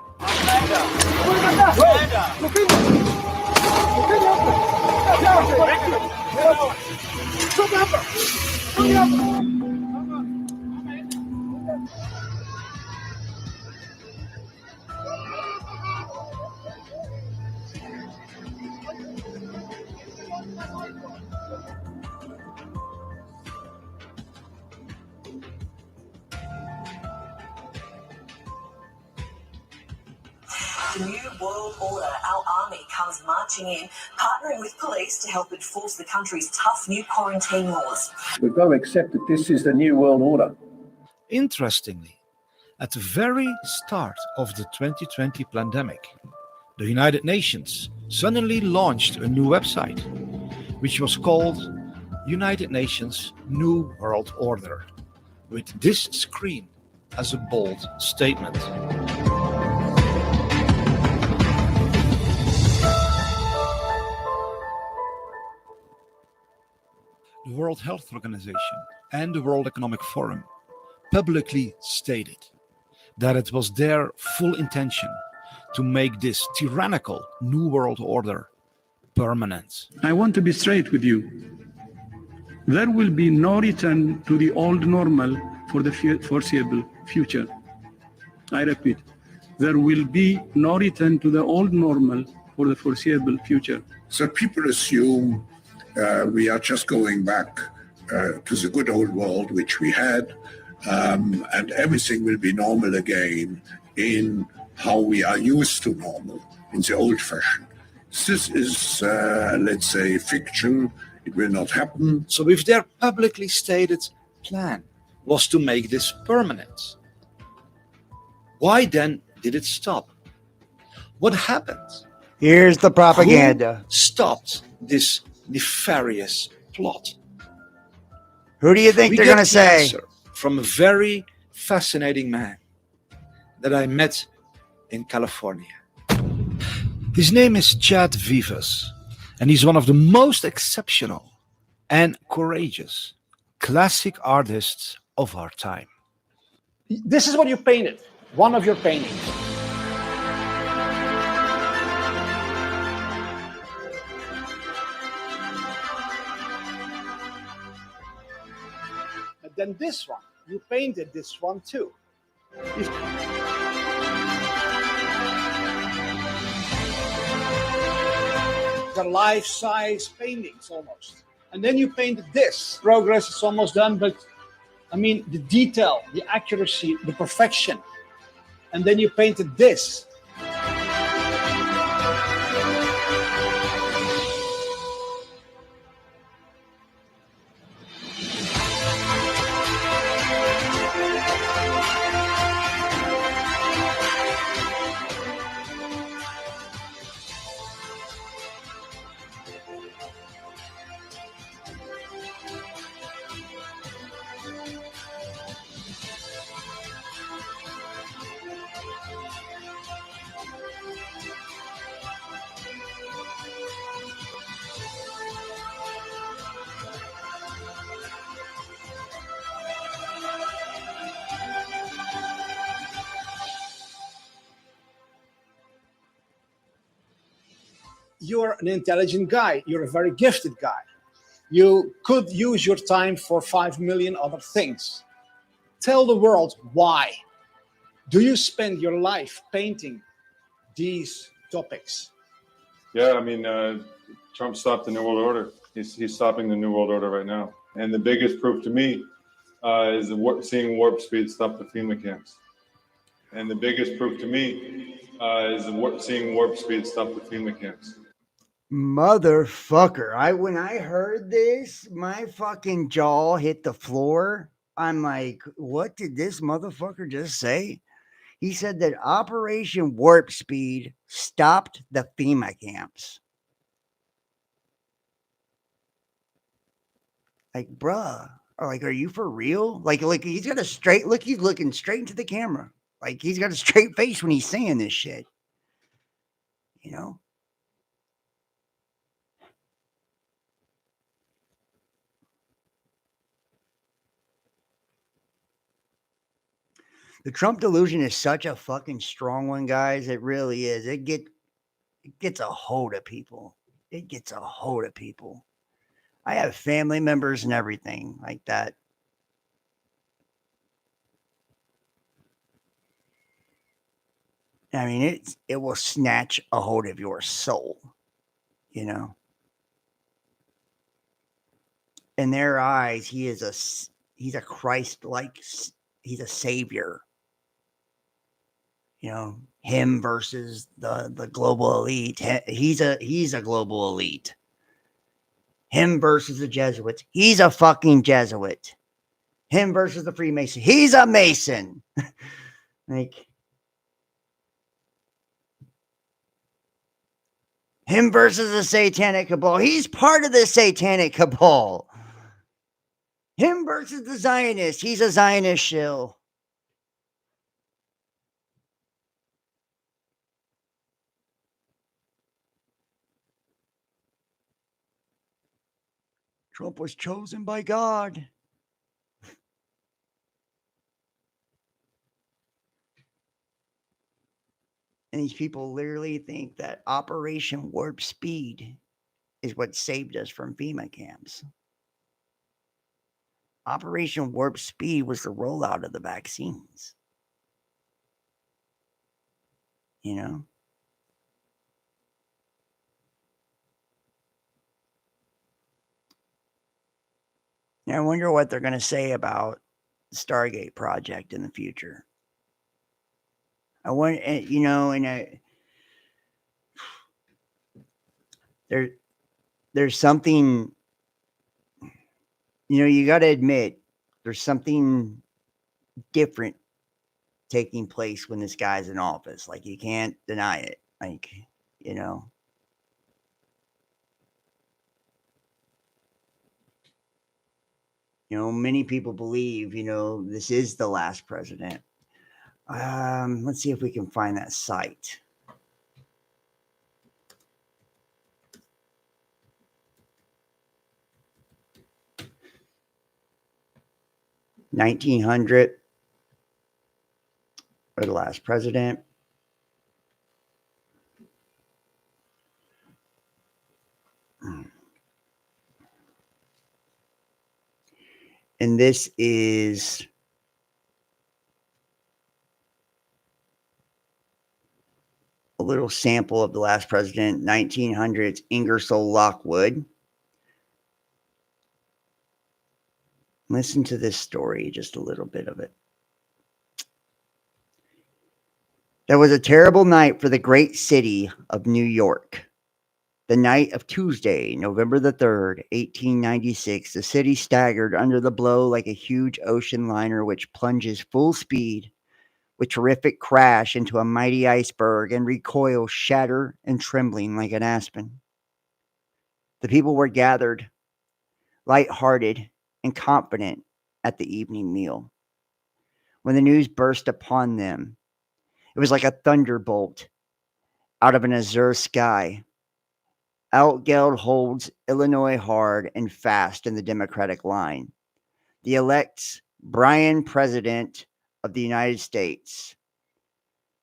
The new world order, our army comes marching in, partnering with police to help enforce the country's tough new quarantine laws. We've got to accept that this is the new world order. Interestingly, at the very start of the 2020 pandemic, the United Nations suddenly launched a new website, which was called United Nations New World Order, with this screen as a bold statement. The World Health Organization and the World Economic Forum publicly stated that it was their full intention to make this tyrannical New World Order permanent. I want to be straight with you. There will be no return to the old normal for the foreseeable future. I repeat, there will be no return to the old normal for the foreseeable future. So people assume we are just going back to the good old world which we had, and everything will be normal again in how we are used to normal, in the old fashion. This is, let's say, fiction. It will not happen. So if their publicly stated plan was to make this permanent, why then did it stop? What happened? Here's the propaganda. Who stopped this nefarious plot? Who do you think they're going to say? Answer from a very fascinating man that I met in California. His name is Chad Vivas, and he's one of the most exceptional and courageous classic artists of our time. This is what you painted, one of your paintings. And then this one, you painted this one too. The life-size paintings almost. And then you painted this. Progress is almost done, but I mean, the detail, the accuracy, the perfection. And then you painted this. You're an intelligent guy. You're a very gifted guy. You could use your time for 5 million other things. Tell the world why. Do you spend your life painting these topics? Yeah, I mean, Trump stopped the New World Order. He's stopping the New World Order right now. And the biggest proof to me is seeing warp speed stop the FEMA camps. And the biggest proof to me is seeing warp speed stop the FEMA camps. Motherfucker. When I heard this, my fucking jaw hit the floor. I'm like, what did this motherfucker just say? He said that Operation Warp Speed stopped the FEMA camps. Like, bruh, like, are you for real? Like he's got a straight look. He's looking straight into the camera. Like, he's got a straight face when he's saying this shit. You know? The Trump delusion is such a fucking strong one, guys. It really is. It gets a hold of people. It gets a hold of people. I have family members and everything like that. I mean, it will snatch a hold of your soul, you know. In their eyes, he's a Christ-like, he's a savior. You know, him versus the global elite. He's a global elite. Him versus the Jesuits. He's a fucking Jesuit. Him versus the Freemason. He's a Mason. Like, him versus the Satanic Cabal. He's part of the Satanic Cabal. Him versus the Zionist. He's a Zionist shill. Trump was chosen by God. And these people literally think that Operation Warp Speed is what saved us from FEMA camps. Operation Warp Speed was the rollout of the vaccines. you know. Now, I wonder what they're going to say about the Stargate project in the future. I want, you know, and there's something, you know, you got to admit there's something different taking place when this guy's in office. Like, you can't deny it. Like, you know. You know, many people believe, you know, this is the last president. Let's see if we can find that site. $1900 or the last president. And this is a little sample of the last president, 1900s Ingersoll Lockwood. Listen to this story, just a little bit of it. That was a terrible night for the great city of New York. The night of Tuesday, November the 3rd, 1896, the city staggered under the blow like a huge ocean liner which plunges full speed with terrific crash into a mighty iceberg and recoils shatter and trembling like an aspen. The people were gathered, light-hearted and confident at the evening meal. When the news burst upon them, it was like a thunderbolt out of an azure sky. Outgeld holds Illinois hard and fast in the Democratic line. The elects Bryan President of the United States.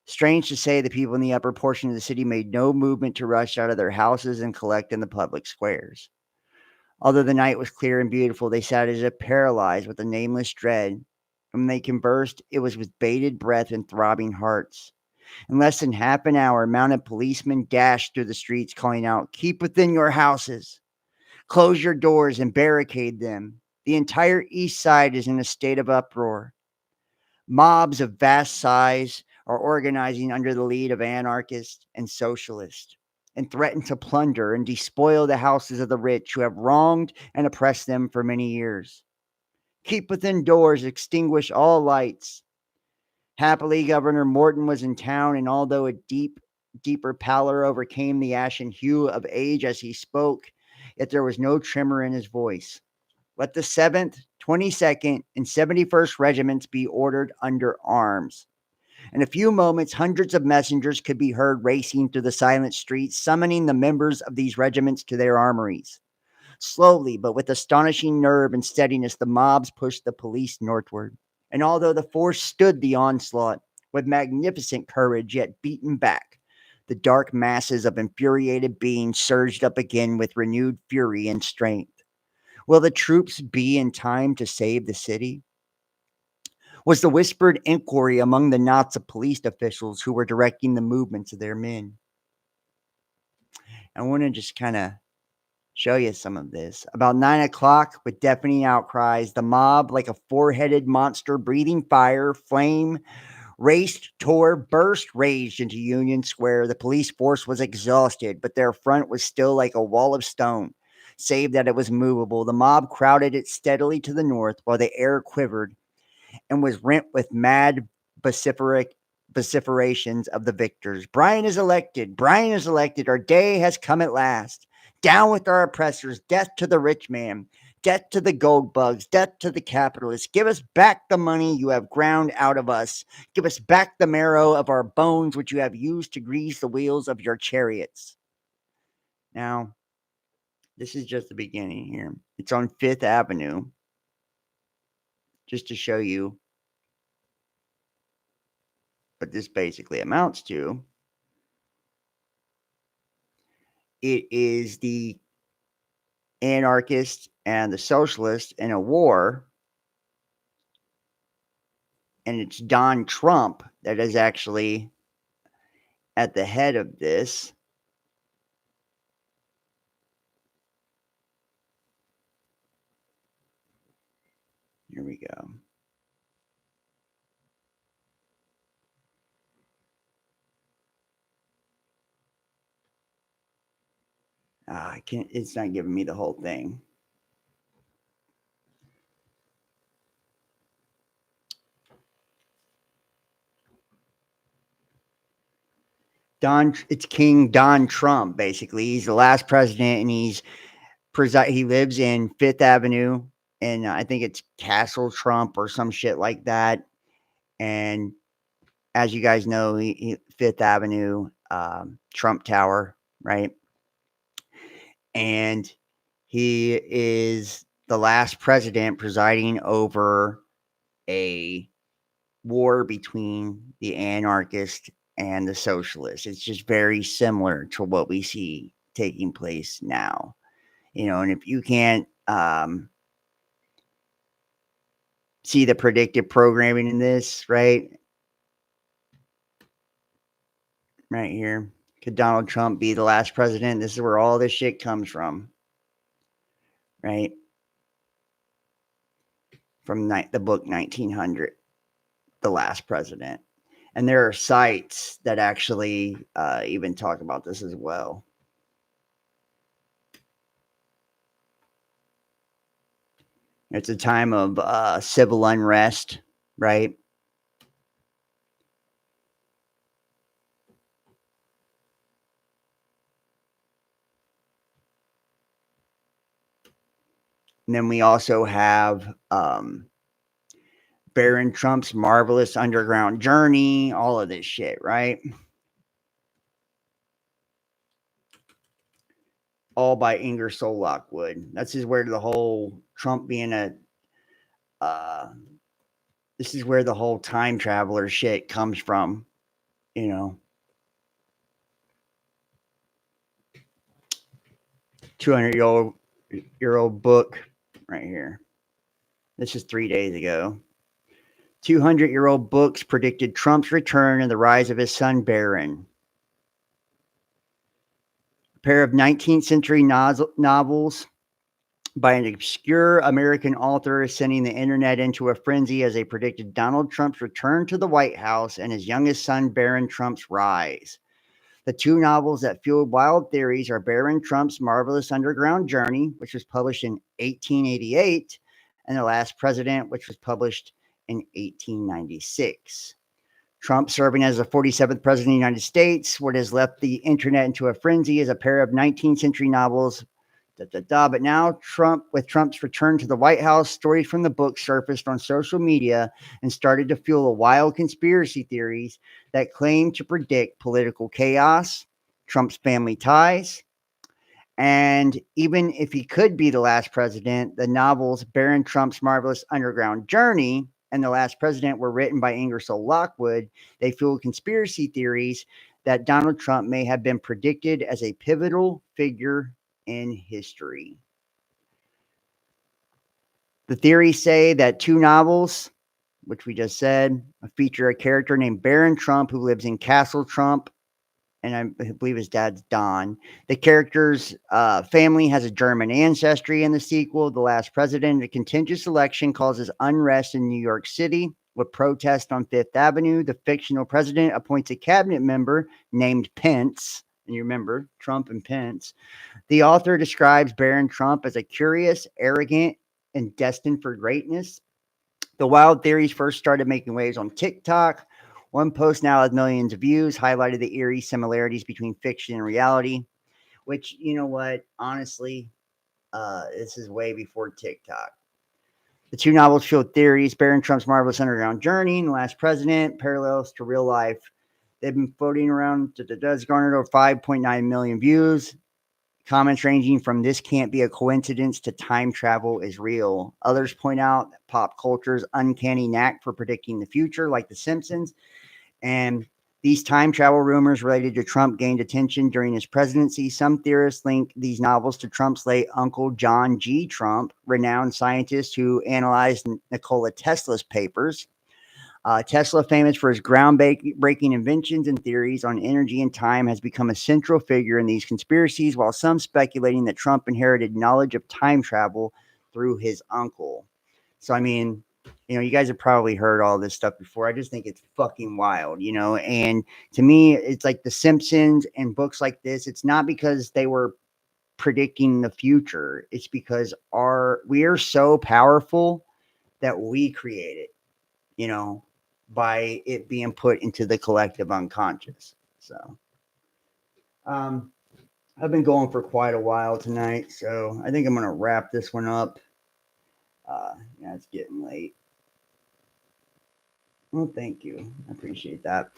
Strange to say, the people in the upper portion of the city made no movement to rush out of their houses and collect in the public squares. Although the night was clear and beautiful, they sat as if paralyzed with a nameless dread. When they conversed, it was with bated breath and throbbing hearts. In less than half an hour, mounted policemen dashed through the streets calling out, "Keep within your houses. Close your doors and barricade them. The entire east side is in a state of uproar. Mobs of vast size are organizing under the lead of anarchists and socialists and threaten to plunder and despoil the houses of the rich who have wronged and oppressed them for many years. Keep within doors, extinguish all lights." Happily, Governor Morton was in town, and although a deeper pallor overcame the ashen hue of age as he spoke, yet there was no tremor in his voice. Let the 7th, 22nd, and 71st regiments be ordered under arms. In a few moments, hundreds of messengers could be heard racing through the silent streets, summoning the members of these regiments to their armories. Slowly, but with astonishing nerve and steadiness, the mobs pushed the police northward. And although the force stood the onslaught with magnificent courage, yet beaten back, the dark masses of infuriated beings surged up again with renewed fury and strength. Will the troops be in time to save the city? Was the whispered inquiry among the knots of police officials who were directing the movements of their men. I want to just kind of show you some of this. About 9 o'clock, with deafening outcries, the mob, like a four-headed monster breathing fire, flame, raced, tore, burst, raged into Union Square. The police force was exhausted, but their front was still like a wall of stone, save that it was movable. The mob crowded it steadily to the north, while the air quivered and was rent with mad vociferations of the victors. Bryan is elected. Bryan is elected. Our day has come at last. Down with our oppressors. Death to the rich man. Death to the gold bugs. Death to the capitalists. Give us back the money you have ground out of us. Give us back the marrow of our bones, which you have used to grease the wheels of your chariots. Now, this is just the beginning here. It's on 5th Avenue. Just to show you what this basically amounts to. It is the anarchists and the socialists in a war, and it's Don Trump that is actually at the head of this. Here we go. I can't, it's not giving me the whole thing. It's King Don Trump, basically. He's the last president, and he lives in Fifth Avenue, and I think it's Castle Trump or some shit like that. And as you guys know, Fifth Avenue, Trump Tower, right? And he is the last president presiding over a war between the anarchists and the socialists. It's just very similar to what we see taking place now. And if you can't see the predictive programming in this, right here, could Donald Trump be the last president? This is where all this shit comes from, right? From the book 1900, The Last President. And there are sites that actually even talk about this as well. It's a time of civil unrest, right? And then we also have Baron Trump's Marvelous Underground Journey, all of this shit, right? All by Ingersoll Lockwood. This is where the whole Trump being this is where the whole time traveler shit comes from, 200-year-old book right here. This is 3 days ago. 200-year-old books predicted Trump's return and the rise of his son, Barron. A pair of 19th century novels by an obscure American author sending the internet into a frenzy as they predicted Donald Trump's return to the White House and his youngest son, Barron Trump's rise. The two novels that fueled wild theories are Baron Trump's Marvelous Underground Journey, which was published in 1888, and The Last President, which was published in 1896. Trump serving as the 47th president of the United States. What has left the internet into a frenzy is a pair of 19th century novels. But now with Trump's return to the White House, stories from the book surfaced on social media and started to fuel a wild conspiracy theories that claim to predict political chaos, Trump's family ties, and even if he could be the last president, the novels Baron Trump's Marvelous Underground Journey and The Last President were written by Ingersoll Lockwood. They fuel conspiracy theories that Donald Trump may have been predicted as a pivotal figure in history. The theories say that two novels, which we just said, feature a character named Baron Trump who lives in Castle Trump, and I believe his dad's Don. The character's family has a German ancestry in the sequel, The Last President. A contentious election causes unrest in New York City with protests on Fifth Avenue. The fictional president appoints a cabinet member named Pence. And you remember Trump and Pence. The author describes Baron Trump as a curious, arrogant, and destined for greatness. The wild theories first started making waves on TikTok. One post now has millions of views, highlighted the eerie similarities between fiction and reality, which, you know what, honestly, this is way before TikTok. The two novels show theories, Baron Trump's Marvelous Underground Journey and The Last President, parallels to real life. They've been floating around, garnered over 5.9 million views. Comments ranging from "this can't be a coincidence" to "time travel is real." Others point out pop culture's uncanny knack for predicting the future, like The Simpsons. And these time travel rumors related to Trump gained attention during his presidency. Some theorists link these novels to Trump's late uncle, John G. Trump, renowned scientist who analyzed Nikola Tesla's papers. Tesla, famous for his groundbreaking inventions and theories on energy and time, has become a central figure in these conspiracies, while some speculating that Trump inherited knowledge of time travel through his uncle. So, I mean, you guys have probably heard all this stuff before. I just think it's fucking wild, and to me, it's like The Simpsons and books like this. It's not because they were predicting the future. It's because we are so powerful that we create it, by it being put into the collective unconscious. So, I've been going for quite a while tonight, so I think I'm going to wrap this one up. Yeah, it's getting late. Well, thank you. I appreciate that.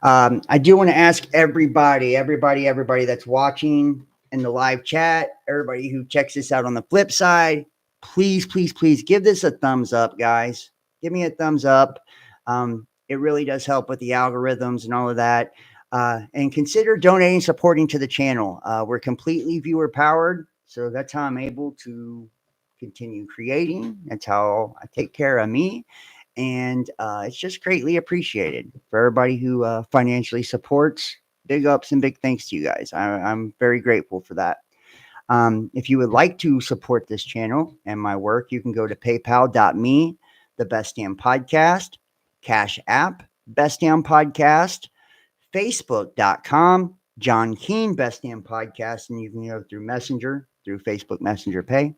I do want to ask everybody that's watching in the live chat, everybody who checks this out on the flip side, please, please, please give this a thumbs up, guys. Give me a thumbs up. It really does help with the algorithms and all of that. And consider donating, supporting to the channel. We're completely viewer powered, so that's how I'm able to continue creating. That's how I take care of me. And it's just greatly appreciated for everybody who financially supports. Big ups and big thanks to you guys. I'm very grateful for that. If you would like to support this channel and my work, you can go to paypal.me, the Best Damn Podcast, Cash App, Best Damn Podcast, Facebook.com, John Keane, Best Damn Podcast, and you can go through Messenger, through Facebook Messenger Pay.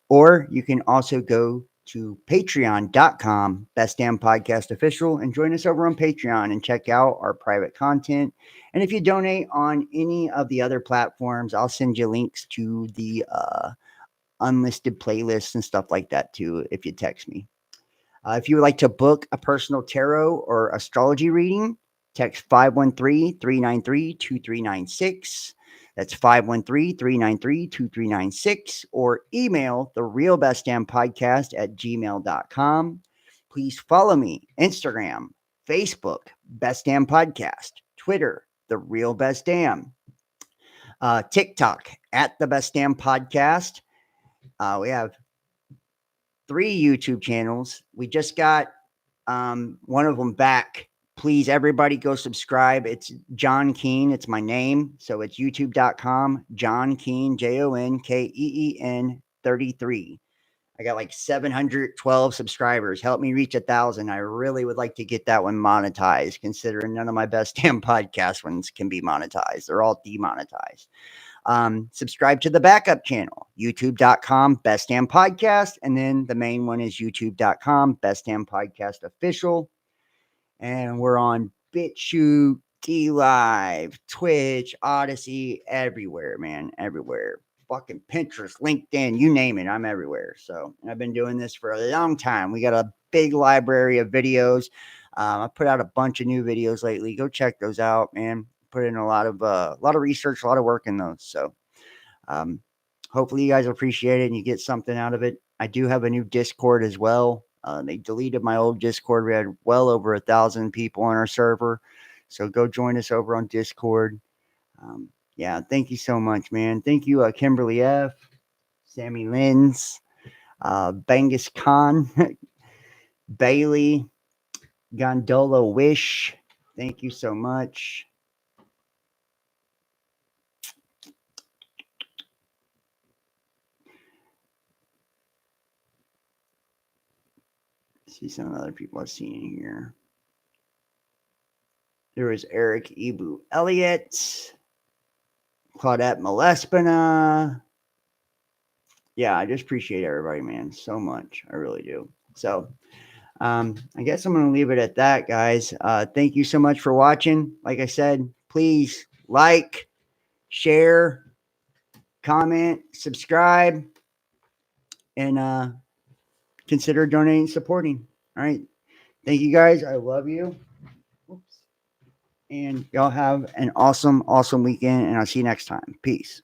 Or you can also go to patreon.com, Best Damn Podcast Official, and join us over on Patreon and check out our private content. And if you donate on any of the other platforms, I'll send you links to the unlisted playlists and stuff like that too, if you text me. If you would like to book a personal tarot or astrology reading, text 513-393-2396. That's 513-393-2396, or email the Real Best Damn Podcast at gmail.com. Please follow me, Instagram, Facebook, Best Damn Podcast, Twitter, The Real Best Damn, TikTok at The Best Damn Podcast. We have 3 YouTube channels. We just got one of them back. Please, everybody go subscribe. It's John Keane. It's my name. So it's youtube.com, John Keane, JONKEEN 33. I got like 712 subscribers. Help me reach 1,000. I really would like to get that one monetized, considering none of my Best Damn Podcast ones can be monetized. They're all demonetized. Subscribe to the backup channel, youtube.com, Best Damn Podcast. And then the main one is youtube.com, Best Damn Podcast Official. And we're on BitChute, DLive, Twitch, Odyssey, everywhere, man, everywhere. Fucking Pinterest, LinkedIn, you name it, I'm everywhere. So I've been doing this for a long time. We got a big library of videos. I put out a bunch of new videos lately. Go check those out, man. Put in a lot of research, a lot of work in those. So hopefully you guys appreciate it and you get something out of it. I do have a new Discord as well. They deleted my old Discord. We had well over 1,000 people on our server. So go join us over on Discord. Yeah, thank you so much, man. Thank you, Kimberly F., Sammy Lins, Bangus Khan, Bailey, Gondola Wish. Thank you so much. See some of the other people I've seen in here. There was Eric Ibu Elliott, Claudette Malespina. Yeah, I just appreciate everybody, man, so much. I really do. So I guess I'm going to leave it at that, guys. Thank you so much for watching. Like I said, please like, share, comment, subscribe, and consider donating, supporting. All right. Thank you, guys. I love you. Oops. And y'all have an awesome, awesome weekend, and I'll see you next time. Peace.